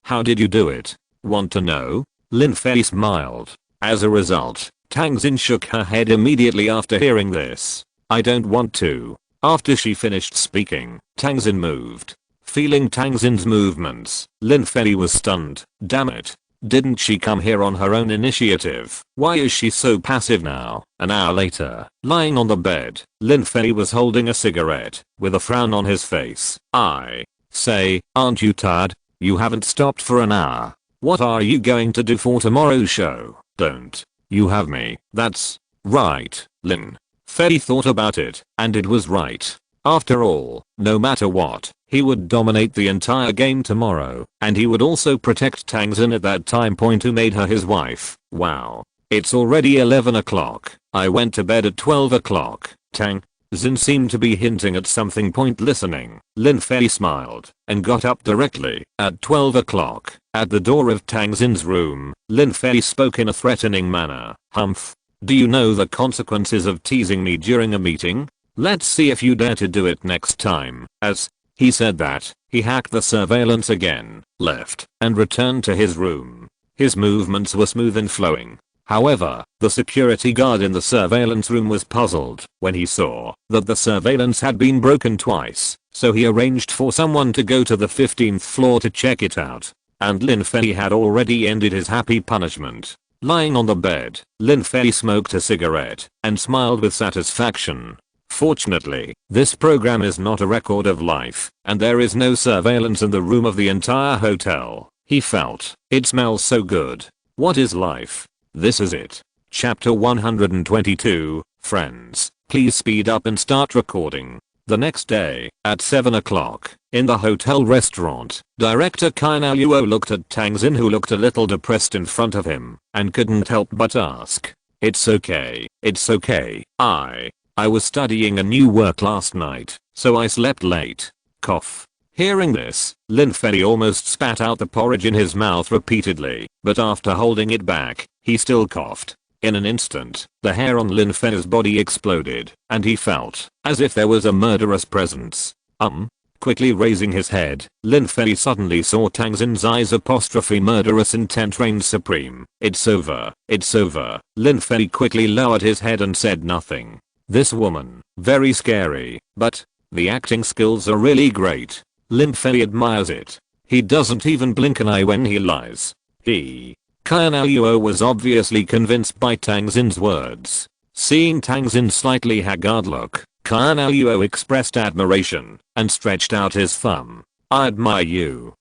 How did you do it? Want to know? Lin Fei smiled. As a result, Tang Xin shook her head immediately after hearing this. I don't want to. After she finished speaking, Tang Xin moved. Feeling Tang Xin's movements, Lin Fei was stunned. Damn it. Didn't she come here on her own initiative? Why is she so passive now? An hour later, lying on the bed, Lin Fei was holding a cigarette, with a frown on his face. I say, aren't you tired? You haven't stopped for an hour. What are you going to do for tomorrow's show? Don't you have me? That's right. Lin Fei thought about it, and it was right. After all, no matter what, he would dominate the entire game tomorrow, and he would also protect Tang Xin at that time. Point. Who made her his wife? Wow. It's already 11 o'clock. I went to bed at 12 o'clock. Tang Xin seemed to be hinting at something. Point. Listening, Lin Fei smiled and got up directly. At 12 o'clock, at the door of Tang Xin's room, Lin Fei spoke in a threatening manner. Humph. Do you know the consequences of teasing me during a meeting? Let's see if you dare to do it next time. As he said that, He hacked the surveillance again, left, and returned to his room. His movements were smooth and flowing. However, the security guard in the surveillance room was puzzled when he saw that the surveillance had been broken twice, so he arranged for someone to go to the 15th floor to check it out. And Lin Fei had already ended his happy punishment. Lying on the bed, Lin Fei smoked a cigarette and smiled with satisfaction. Fortunately, this program is not a record of life, and there is no surveillance in the room of the entire hotel. He felt, it smells so good. What is life? This is it. Chapter 122, Friends, please speed up and start recording. The next day, at 7 o'clock, in the hotel restaurant, director Kainal Yuo looked at Tang Xin, who looked a little depressed in front of him, and couldn't help but ask. It's okay. I was studying a new work last night, so I slept late. Cough. Hearing this, Lin Fei almost spat out the porridge in his mouth repeatedly, but after holding it back, he still coughed. In an instant, the hair on Lin Fei's body exploded, and he felt as if there was a murderous presence. Quickly raising his head, Lin Fei suddenly saw Tang Xin's eyes apostrophe murderous intent reigned supreme. It's over. Lin Fei quickly lowered his head and said nothing. This woman, very scary, but the acting skills are really great. Lin Fei admires it. He doesn't even blink an eye when he lies. Kainal Yuo was obviously convinced by Tang Xin's words. Seeing Tang Xin's slightly haggard look, Kainal Yuo expressed admiration and stretched out his thumb. I admire you.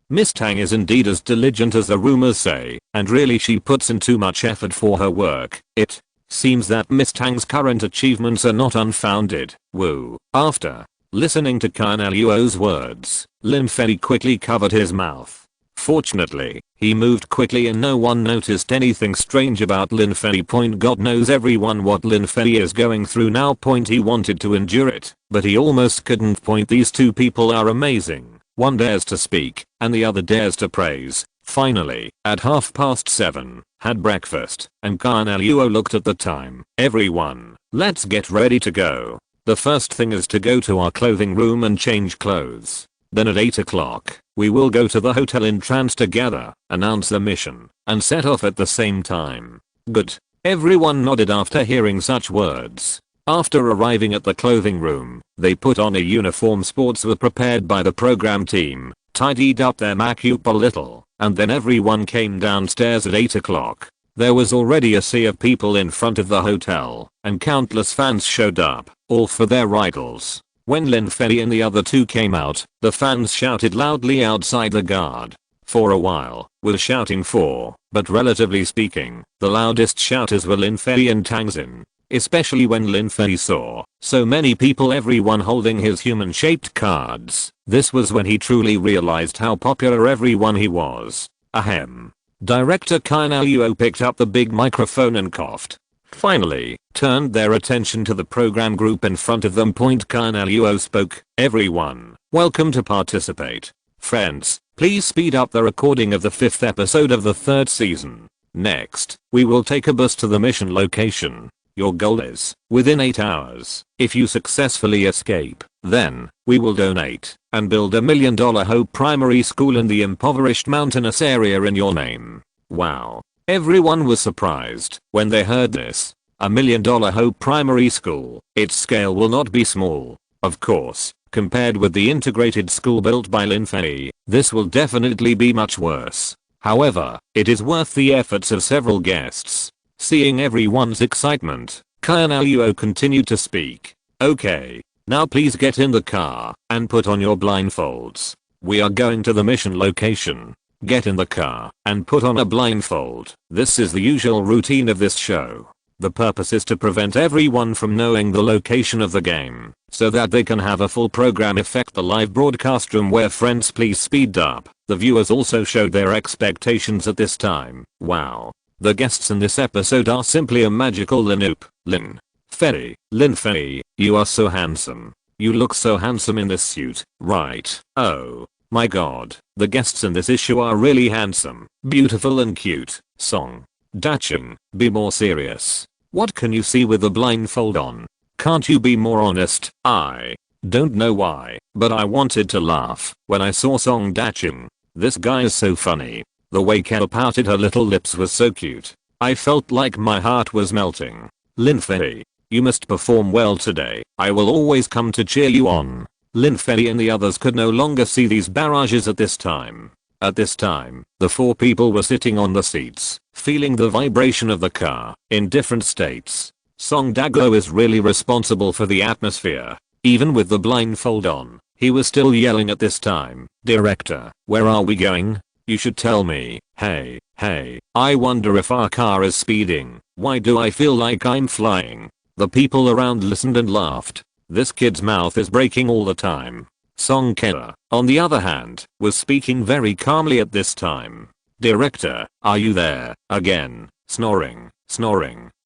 Miss Tang is indeed as diligent as the rumors say, and really she puts in too much effort for her work. It seems that Miss Tang's current achievements are not unfounded. Woo. After listening to Kainal Yuo's words, Lin Fei quickly covered his mouth. Fortunately, he moved quickly and no one noticed anything strange about Lin Fei. God knows everyone what Lin Fei is going through now. He wanted to endure it, but he almost couldn't. These two people are amazing. One dares to speak, and the other dares to praise. Finally, at 7:30, had breakfast, and Kainal Yuo looked at the time. Everyone, let's get ready to go. The first thing is to go to our clothing room and change clothes. Then at 8 o'clock, we will go to the hotel entrance together, announce the mission, and set off at the same time. Good. Everyone nodded after hearing such words. After arriving at the clothing room, they put on a uniform. Sports were prepared by the program team, tidied up their makeup a little, and then everyone came downstairs at 8 o'clock. There was already a sea of people in front of the hotel, and countless fans showed up, all for their idols. When Lin Fei and the other two came out, the fans shouted loudly outside the guard. For a while, were shouting for, but relatively speaking, the loudest shouters were Lin Fei and Tang Xin. Especially when Lin Fei saw so many people, everyone holding his human-shaped cards. This was when he truly realized how popular everyone he was. Ahem. Director Kainal Yuo picked up the big microphone and coughed. Finally, turned their attention to the program group in front of them. Kainal Yuo spoke. Everyone, welcome to participate. Friends, please speed up the recording of the 5th episode of the 3rd season. Next, we will take a bus to the mission location. Your goal is, within 8 hours, if you successfully escape, then, we will donate and build $1 million Hope Primary School in the impoverished mountainous area in your name. Wow. Everyone was surprised when they heard this. $1 million Hope Primary School. Its scale will not be small. Of course, compared with the integrated school built by Lin Fei, this will definitely be much worse. However, it is worth the efforts of several guests. Seeing everyone's excitement, Kainal Yuo continued to speak. Okay, now please get in the car and put on your blindfolds. We are going to the mission location. Get in the car and put on a blindfold. This is the usual routine of this show. The purpose is to prevent everyone from knowing the location of the game, so that they can have a full program effect. The live broadcast room where friends please speed up. The viewers also showed their expectations at this time. Wow. The guests in this episode are simply a magical Lin Fei, you are so handsome. You look so handsome in this suit, right? Oh my god, the guests in this issue are really handsome, beautiful and cute. Song. Dacheng, be more serious. What can you see with the blindfold on? Can't you be more honest? Don't know why, but I wanted to laugh when I saw Song Dacheng. This guy is so funny. The way Kara pouted her little lips was so cute. I felt like my heart was melting. Lin Fei, you must perform well today. I will always come to cheer you on. Lin Fei and the others could no longer see these barrages at this time. At this time, the 4 people were sitting on the seats, feeling the vibration of the car, in different states. Song Dacheng is really responsible for the atmosphere. Even with the blindfold on, he was still yelling at this time, "Director, where are we going? You should tell me. Hey, I wonder if our car is speeding. Why do I feel like I'm flying?" The people around listened and laughed. This kid's mouth is breaking all the time. Song Kara, on the other hand, was speaking very calmly at this time. "Director, are you there?" Again, snoring.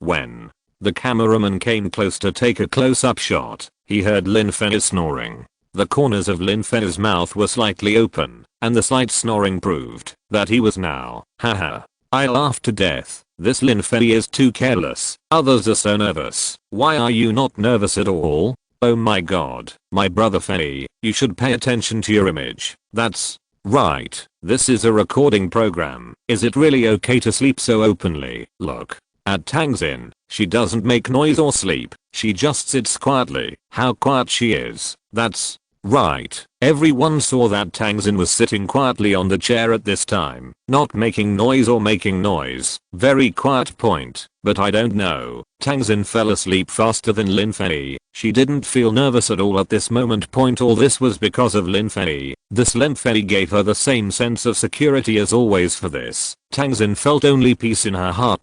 When the cameraman came close to take a close-up shot, he heard Lin Fei snoring. The corners of Lin Fei's mouth were slightly open, and the slight snoring proved that he was now. Haha. I laughed to death. This Lin Fei is too careless. Others are so nervous. Why are you not nervous at all? Oh my god. My brother Fei, you should pay attention to your image. That's right. This is a recording program. Is it really okay to sleep so openly? Look at Tangzin. She doesn't make noise or sleep. She just sits quietly. How quiet she is. That's right. Everyone saw that Tangzin was sitting quietly on the chair at this time, not making noise or making noise. Very quiet point. But I don't know. Tangzin fell asleep faster than Lin Fei. She didn't feel nervous at all at this moment. All this was because of Lin Fei. This Lin Fei gave her the same sense of security as always. For this, Tangzin felt only peace in her heart.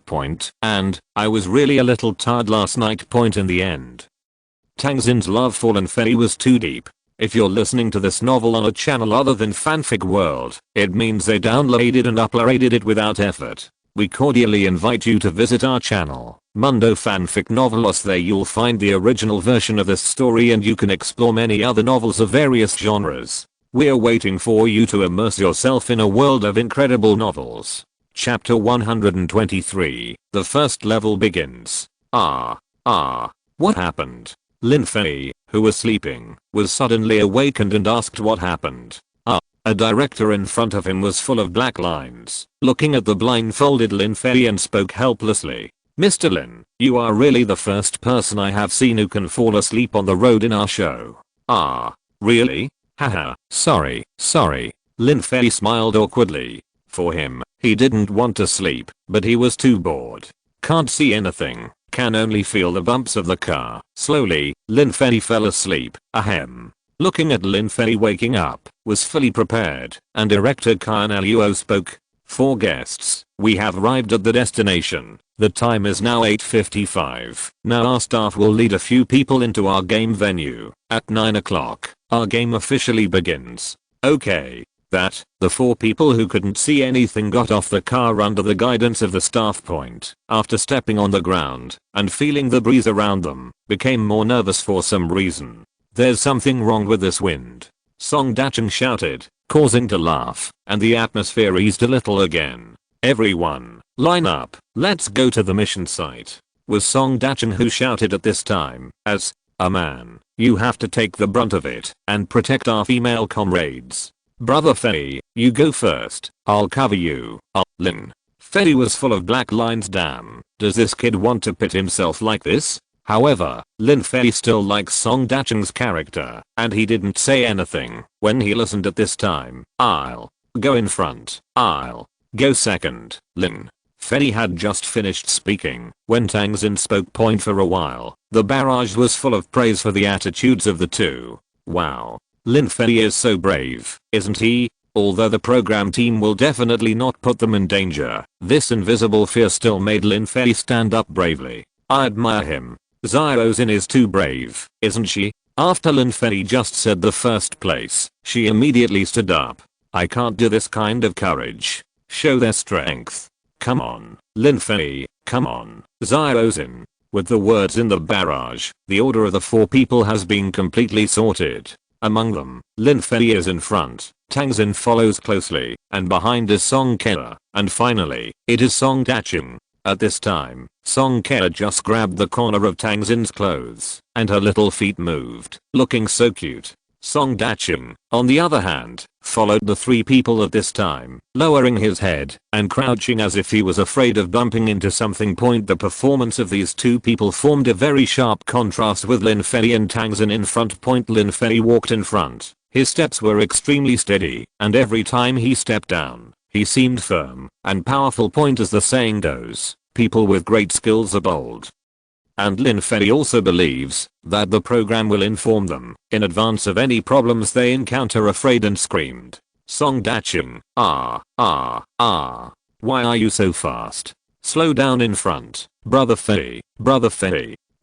And I was really a little tired last night. In the end, Tangzin's love for Lin Fei was too deep. If you're listening to this novel on a channel other than Fanfic World, it means they downloaded and uploaded it without effort. We cordially invite you to visit our channel, Mundo Fanfic Novelos. There you'll find the original version of this story and you can explore many other novels of various genres. We're waiting for you to immerse yourself in a world of incredible novels. Chapter 123, the first level begins. What happened? Lin Fei, who was sleeping, was suddenly awakened and asked what happened. A director in front of him was full of black lines, looking at the blindfolded Lin Fei and spoke helplessly. "Mr. Lin, you are really the first person I have seen who can fall asleep on the road in our show." Really? Haha, sorry. Lin Fei smiled awkwardly. For him, he didn't want to sleep, but he was too bored. Can't see anything, can only feel the bumps of the car. Slowly, Lin Fei fell asleep. Ahem. Looking at Lin Fei waking up, was fully prepared, and director Khan Luo spoke. "4 guests, we have arrived at the destination. The time is now 8:55. Now our staff will lead a few people into our game venue. At 9 o'clock, our game officially begins." Okay. That, the 4 people who couldn't see anything got off the car under the guidance of the staff. After stepping on the ground, and feeling the breeze around them, became more nervous for some reason. "There's something wrong with this wind," Song Dacheng shouted, causing to laugh, and the atmosphere eased a little again. "Everyone, line up, let's go to the mission site," was Song Dacheng who shouted at this time. "As a man, you have to take the brunt of it and protect our female comrades. Brother Fei, you go first. I'll cover you." Lin Fei was full of black lines. Damn, does this kid want to pit himself like this? However, Lin Fei still likes Song Dacheng's character, and he didn't say anything when he listened at this time. "I'll go in front. I'll go second." Lin Fei had just finished speaking when Tangzin spoke. For a while, the barrage was full of praise for the attitudes of the two. Wow. Lin Fei is so brave, isn't he? Although the program team will definitely not put them in danger, this invisible fear still made Lin Fei stand up bravely. I admire him. Xiaozin is too brave, isn't she? After Lin Fei just said the first place, she immediately stood up. I can't do this kind of courage. Show their strength. Come on, Lin Fei, come on, Xiaozin. With the words in the barrage, the order of the 4 people has been completely sorted. Among them, Lin Fei is in front, Tangzin follows closely, and behind is Song Kara, and finally, it is Song Dacheng. At this time, Song Kea just grabbed the corner of Tang Xin's clothes, and her little feet moved, looking so cute. Song Dacheng, on the other hand, followed the three people at this time, lowering his head and crouching as if he was afraid of bumping into something. The performance of these two people formed a very sharp contrast with Lin Fei and Tang Xin in front. Lin Fei walked in front. His steps were extremely steady, and every time he stepped down, he seemed firm and powerful. As the saying goes, people with great skills are bold. And Lin Fei also believes that the program will inform them in advance of any problems they encounter. Afraid and screamed, "Song Dacheng, why are you so fast? Slow down in front, brother Fei,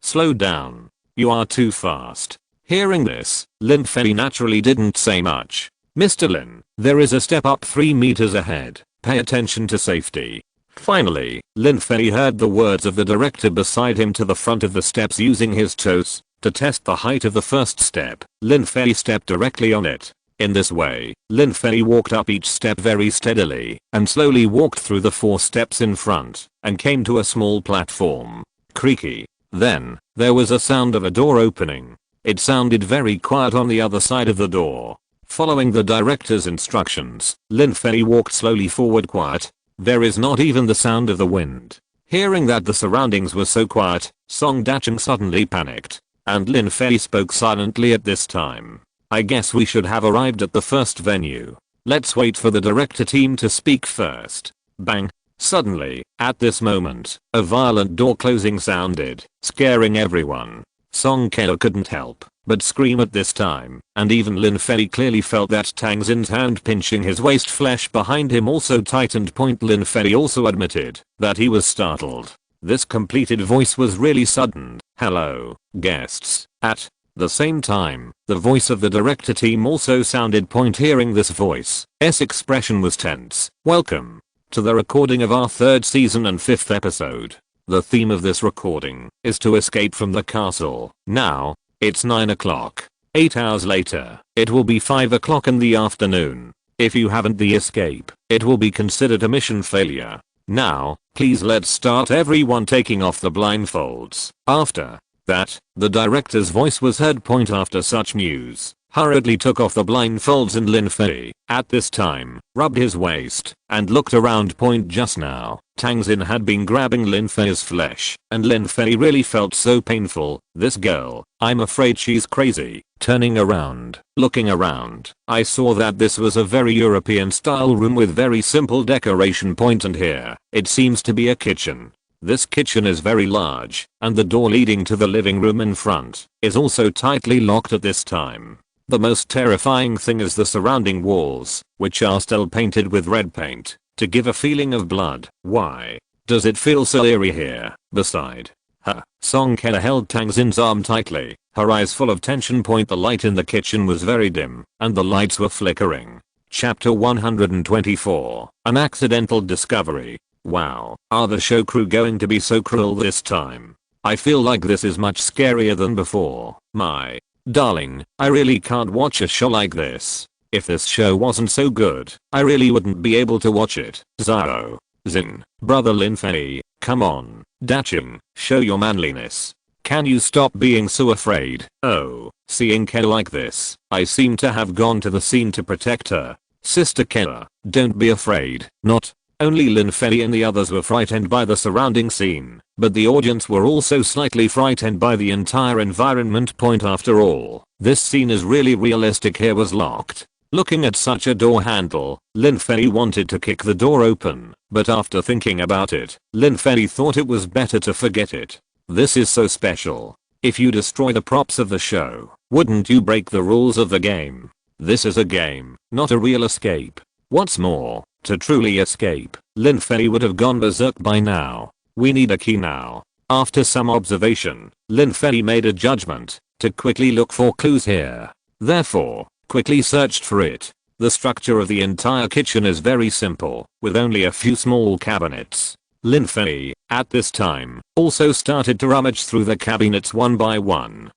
slow down. You are too fast." Hearing this, Lin Fei naturally didn't say much. "Mr. Lin, there is a step up 3 meters ahead. Pay attention to safety." Finally, Lin Fei heard the words of the director beside him to the front of the steps. Using his toes to test the height of the first step, Lin Fei stepped directly on it. In this way, Lin Fei walked up each step very steadily and slowly walked through the 4 steps in front and came to a small platform. Creaky. Then, there was a sound of a door opening. It sounded very quiet on the other side of the door. Following the director's instructions, Lin Fei walked slowly forward. Quiet. There is not even the sound of the wind. Hearing that the surroundings were so quiet, Song Dacheng suddenly panicked, and Lin Fei spoke silently at this time. "I guess we should have arrived at the first venue. Let's wait for the director team to speak first." Bang! Suddenly, at this moment, a violent door closing sounded, scaring everyone. Song Kea couldn't help but scream at this time, and even Lin Fei clearly felt that Tang Xin's hand pinching his waist flesh behind him also tightened. Lin Fei also admitted that he was startled. This completed voice was really sudden. "Hello, guests." At the same time, the voice of the director team also sounded. Hearing this voice, S expression was tense. "Welcome to the recording of our 3rd season and 5th episode. The theme of this recording is to escape from the castle. Now, it's 9 o'clock. 8 hours later, it will be 5 o'clock in the afternoon. If you haven't the escape, it will be considered a mission failure. Now, please let's start." Everyone taking off the blindfolds. After that, the director's voice was heard. After such news, hurriedly took off the blindfolds, and Lin Fei, at this time, rubbed his waist and looked around. Just now, Tang Xin had been grabbing Lin Fei's flesh, and Lin Fei really felt so painful. "This girl, I'm afraid she's crazy." Turning around, looking around, I saw that this was a very European style room with very simple decoration. And here, it seems to be a kitchen. This kitchen is very large, and the door leading to the living room in front is also tightly locked at this time. The most terrifying thing is the surrounding walls, which are still painted with red paint to give a feeling of blood. Why does it feel so eerie here? Beside her, Song Kea held Tang Xin's arm tightly, her eyes full of tension. The light in the kitchen was very dim, and the lights were flickering. Chapter 124, An Accidental Discovery. Wow, are the show crew going to be so cruel this time? I feel like this is much scarier than before. My darling, I really can't watch a show like this. If this show wasn't so good, I really wouldn't be able to watch it. Zhao. Xin. Brother Lin Fei, come on. Dacheng, show your manliness. Can you stop being so afraid? Oh, seeing Kea like this, I seem to have gone to the scene to protect her. Sister Kea, don't be afraid. Not only Lin Fei and the others were frightened by the surrounding scene, but the audience were also slightly frightened by the entire environment. After all, this scene is really realistic. Here was locked. Looking at such a door handle, Lin Fei wanted to kick the door open, but after thinking about it, Lin Fei thought it was better to forget it. This is so special. If you destroy the props of the show, wouldn't you break the rules of the game? This is a game, not a real escape. What's more, to truly escape, Lin Fei would have gone berserk by now. We need a key now. After some observation, Lin Fei made a judgment to quickly look for clues here. Therefore, quickly searched for it. The structure of the entire kitchen is very simple, with only a few small cabinets. Lin Fei, at this time, also started to rummage through the cabinets one by one.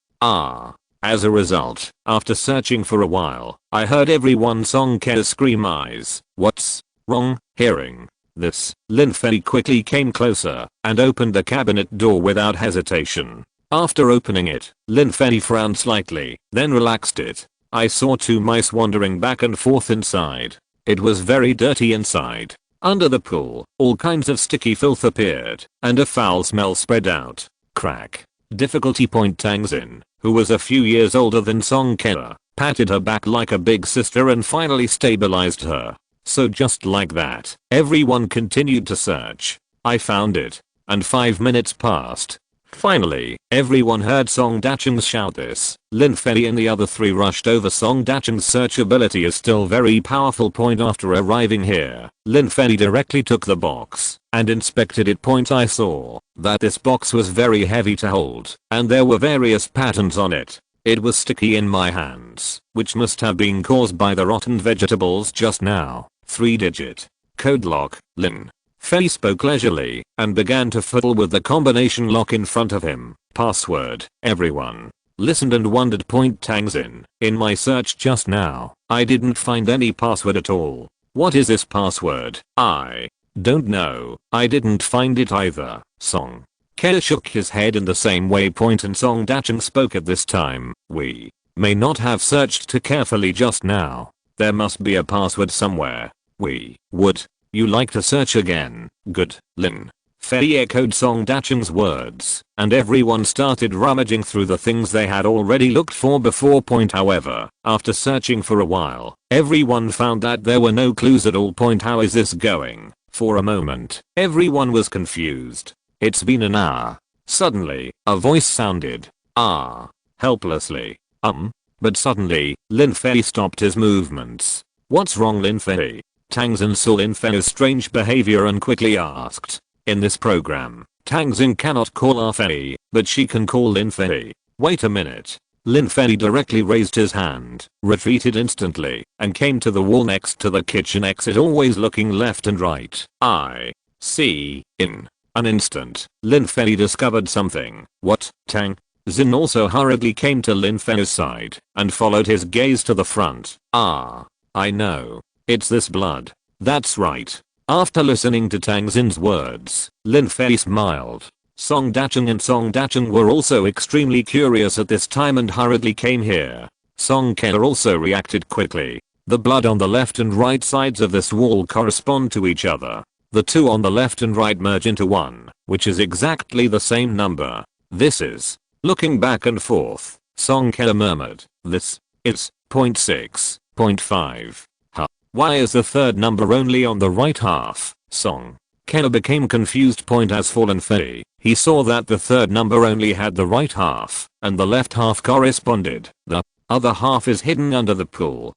As a result, after searching for a while, I heard everyone Song Kea scream eyes. What's wrong? Hearing this. Lin Fei quickly came closer and opened the cabinet door without hesitation. After opening it, Lin Fei frowned slightly, then relaxed it. I saw 2 mice wandering back and forth inside. It was very dirty inside. Under the pool, all kinds of sticky filth appeared, and a foul smell spread out. Crack. Difficulty point. Tangxin, who was a few years older than Song Keller, patted her back like a big sister and finally stabilized her. So just like that, everyone continued to search. I found it. And 5 minutes passed. Finally, everyone heard Song Dacheng's shout this. Lin Fei and the other 3 rushed over. Song Dacheng's search ability is still very powerful. After arriving here, Lin Fei directly took the box and inspected it. I saw that this box was very heavy to hold and there were various patterns on it. It was sticky in my hands, which must have been caused by the rotten vegetables just now. 3-digit code lock. Lin Fei spoke leisurely and began to fiddle with the combination lock in front of him. Password. Everyone listened and wondered. Tangxin, in my search just now, I didn't find any password at all. What is this password? I don't know. I didn't find it either. Song Keller shook his head in the same way. And Song Dacheng spoke at this time. We may not have searched too carefully just now. There must be a password somewhere. Would you like to search again? Good. Lin Fei echoed Song Dacheng's words, and everyone started rummaging through the things they had already looked for before. However, after searching for a while, everyone found that there were no clues at all. How is this going? For a moment, everyone was confused. It's been an hour. Suddenly, a voice sounded. Helplessly. But suddenly, Lin Fei stopped his movements. What's wrong, Lin Fei? Tangxin saw Lin Fei's strange behavior and quickly asked. In this program, Tangxin cannot call Ah Fei, but she can call Lin Fei. Wait a minute. Lin Fei directly raised his hand, retreated instantly, and came to the wall next to the kitchen exit, always looking left and right. I see. In an instant, Lin Fei discovered something. What? Tangxin also hurriedly came to Lin Fei's side and followed his gaze to the front. I know. It's this blood. That's right. After listening to Tangxin's words, Lin Fei smiled. Song Dacheng were also extremely curious at this time and hurriedly came here. Song Keller also reacted quickly. The blood on the left and right sides of this wall correspond to each other. The 2 on the left and right merge into 1, which is exactly the same number. This is. Looking back and forth, Song Keller murmured. This is 0.6, 0.5. Why is the 3rd number only on the right half? Song Keller became confused. As for Lin Fei, he saw that the 3rd number only had the right half, and the left half corresponded. The other half is hidden under the pool.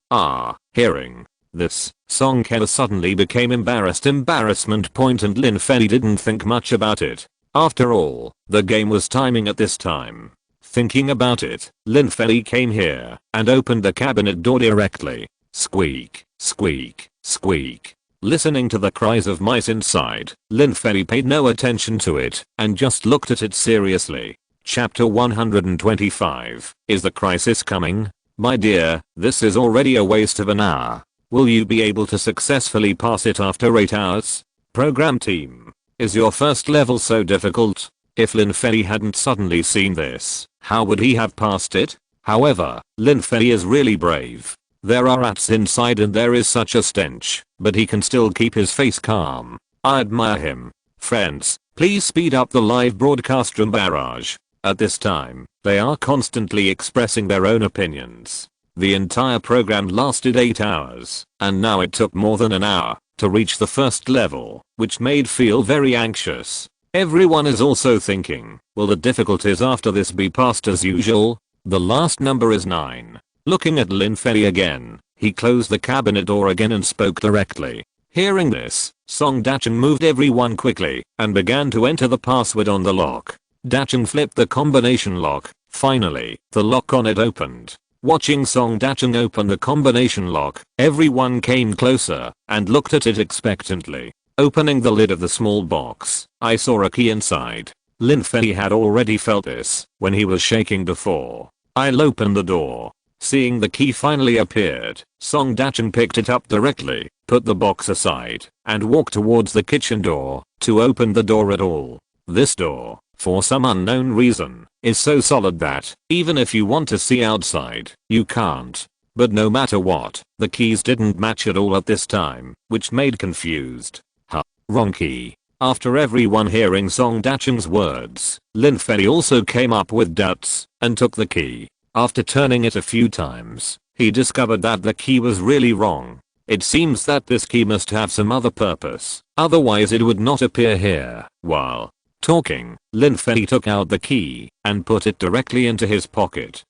Hearing this, Song Keller suddenly became embarrassment. And Lin Fei didn't think much about it. After all, the game was timing at this time. Thinking about it, Lin Fei came here and opened the cabinet door directly. Squeak, squeak, squeak. Listening to the cries of mice inside, Lin Fei paid no attention to it and just looked at it seriously. Chapter 125. Is the crisis coming? My dear, this is already a waste of an hour. Will you be able to successfully pass it after 8 hours? Program team. Is your first level so difficult? If Lin Fei hadn't suddenly seen this, how would he have passed it? However, Lin Fei is really brave. There are rats inside and there is such a stench, but he can still keep his face calm. I admire him. Friends, please speed up the live broadcast room barrage. At this time, they are constantly expressing their own opinions. The entire program lasted 8 hours, and now it took more than an hour to reach the first level, which made feel very anxious. Everyone is also thinking, will the difficulties after this be passed as usual? The last number is 9. Looking at Lin Fei again, he closed the cabinet door again and spoke directly. Hearing this, Song Dacheng moved everyone quickly and began to enter the password on the lock. Dacheng flipped the combination lock. Finally, the lock on it opened. Watching Song Dacheng open the combination lock, everyone came closer and looked at it expectantly. Opening the lid of the small box, I saw a key inside. Lin Fei had already felt this when he was shaking before. I'll open the door. Seeing the key finally appeared, Song Dacheng picked it up directly, put the box aside, and walked towards the kitchen door to open the door at all. This door, for some unknown reason, is so solid that even if you want to see outside, you can't. But no matter what, the keys didn't match at all at this time, which made confused. Wrong key. After everyone hearing Song Dacheng's words, Lin Fei also came up with doubts and took the key. After turning it a few times, he discovered that the key was really wrong. It seems that this key must have some other purpose, otherwise it would not appear here. While talking, Lin Fei took out the key and put it directly into his pocket.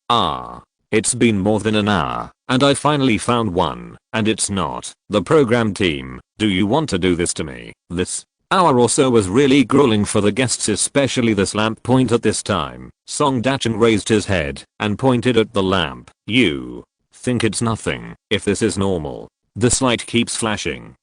It's been more than an hour, and I finally found one, and it's not. The program team, do you want to do this to me? This hour or so was really grueling for the guests, especially this lamp point at this time. Song Dacheng raised his head and pointed at the lamp. You think it's nothing. If this is normal, this light keeps flashing.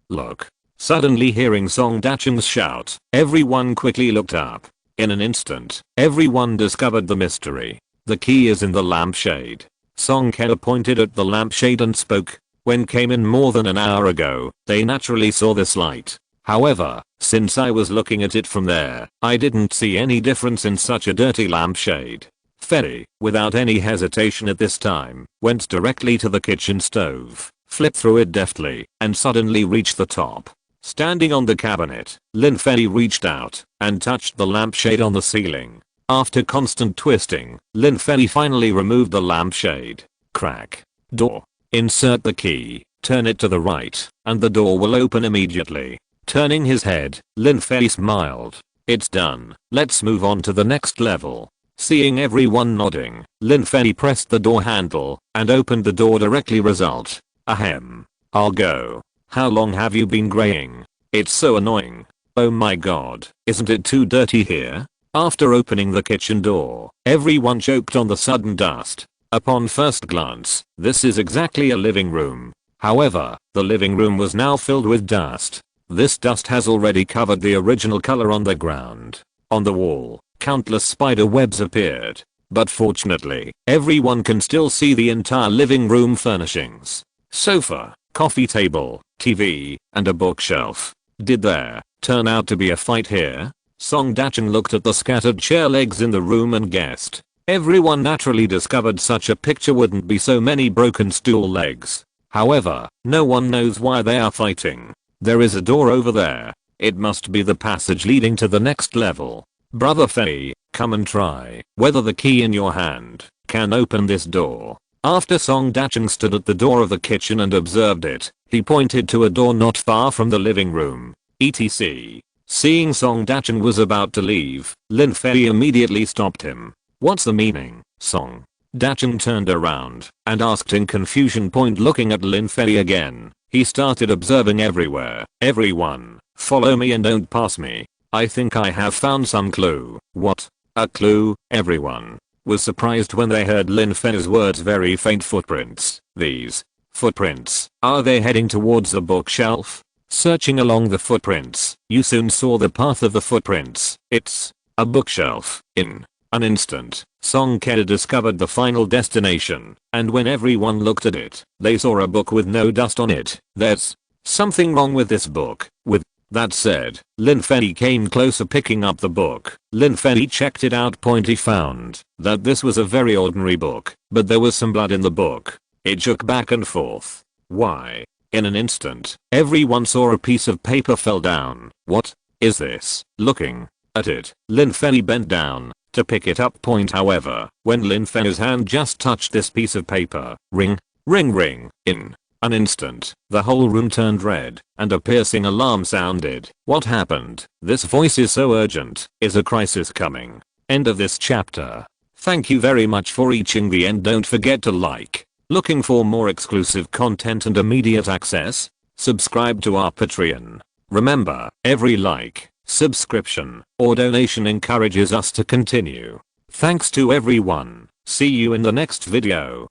Look. Suddenly hearing Song Dacheng's shout, everyone quickly looked up. In an instant, everyone discovered the mystery. The key is in the lampshade. Song Ke pointed at the lampshade and spoke. When came in more than an hour ago, they naturally saw this light. However, since I was looking at it from there, I didn't see any difference in such a dirty lampshade. Fei, without any hesitation at this time, went directly to the kitchen stove, flipped through it deftly, and suddenly reached the top. Standing on the cabinet, Lin Fei reached out and touched the lampshade on the ceiling. After constant twisting, Lin Fei finally removed the lampshade. Crack. Door. Insert the key, turn it to the right, and the door will open immediately. Turning his head, Lin Fei smiled. It's done. Let's move on to the next level. Seeing everyone nodding, Lin Fei pressed the door handle and opened the door directly. Result. Ahem. I'll go. How long have you been graying? It's so annoying. Oh my god, isn't it too dirty here? After opening the kitchen door, everyone choked on the sudden dust. Upon first glance, this is exactly a living room. However, the living room was now filled with dust. This dust has already covered the original color on the ground. On the wall, countless spider webs appeared. But fortunately, everyone can still see the entire living room furnishings. Sofa, coffee table, TV, and a bookshelf. Did there turn out to be a fight here? Song Dacheng looked at the scattered chair legs in the room and guessed. Everyone naturally discovered such a picture wouldn't be so many broken stool legs. However, no one knows why they are fighting. There is a door over there. It must be the passage leading to the next level. Brother Fei, come and try whether the key in your hand can open this door. After Song Dacheng stood at the door of the kitchen and observed it, he pointed to a door not far from the living room. etc. Seeing Song Dacheng was about to leave, Lin Fei immediately stopped him. What's the meaning, Song? Dacheng turned around and asked in confusion, looking at Lin Fei again. He started observing everywhere. Everyone, follow me and don't pass me. I think I have found some clue. What? A clue? Everyone was surprised when they heard Lin Fei's words. Very faint footprints. These footprints, are they heading towards the bookshelf? Searching along the footprints, you soon saw the path of the footprints. It's a bookshelf. In an instant, Song Ke discovered the final destination, and when everyone looked at it, they saw a book with no dust on it. There's something wrong with this book. With that said, Lin Fei came closer, picking up the book. Lin Fei checked it out. He found that this was a very ordinary book, but there was some blood in the book. It shook back and forth. Why? In an instant, everyone saw a piece of paper fell down. What is this? Looking at it, Lin Fei bent down to pick it up. However, when Lin Fei's hand just touched this piece of paper, ring, ring, ring. In an instant, the whole room turned red, and a piercing alarm sounded. What happened? This voice is so urgent. Is a crisis coming? End of this chapter. Thank you very much for reaching the end. Don't forget to like. Looking for more exclusive content and immediate access? Subscribe to our Patreon. Remember, every like, subscription, or donation encourages us to continue. Thanks to everyone. See you in the next video.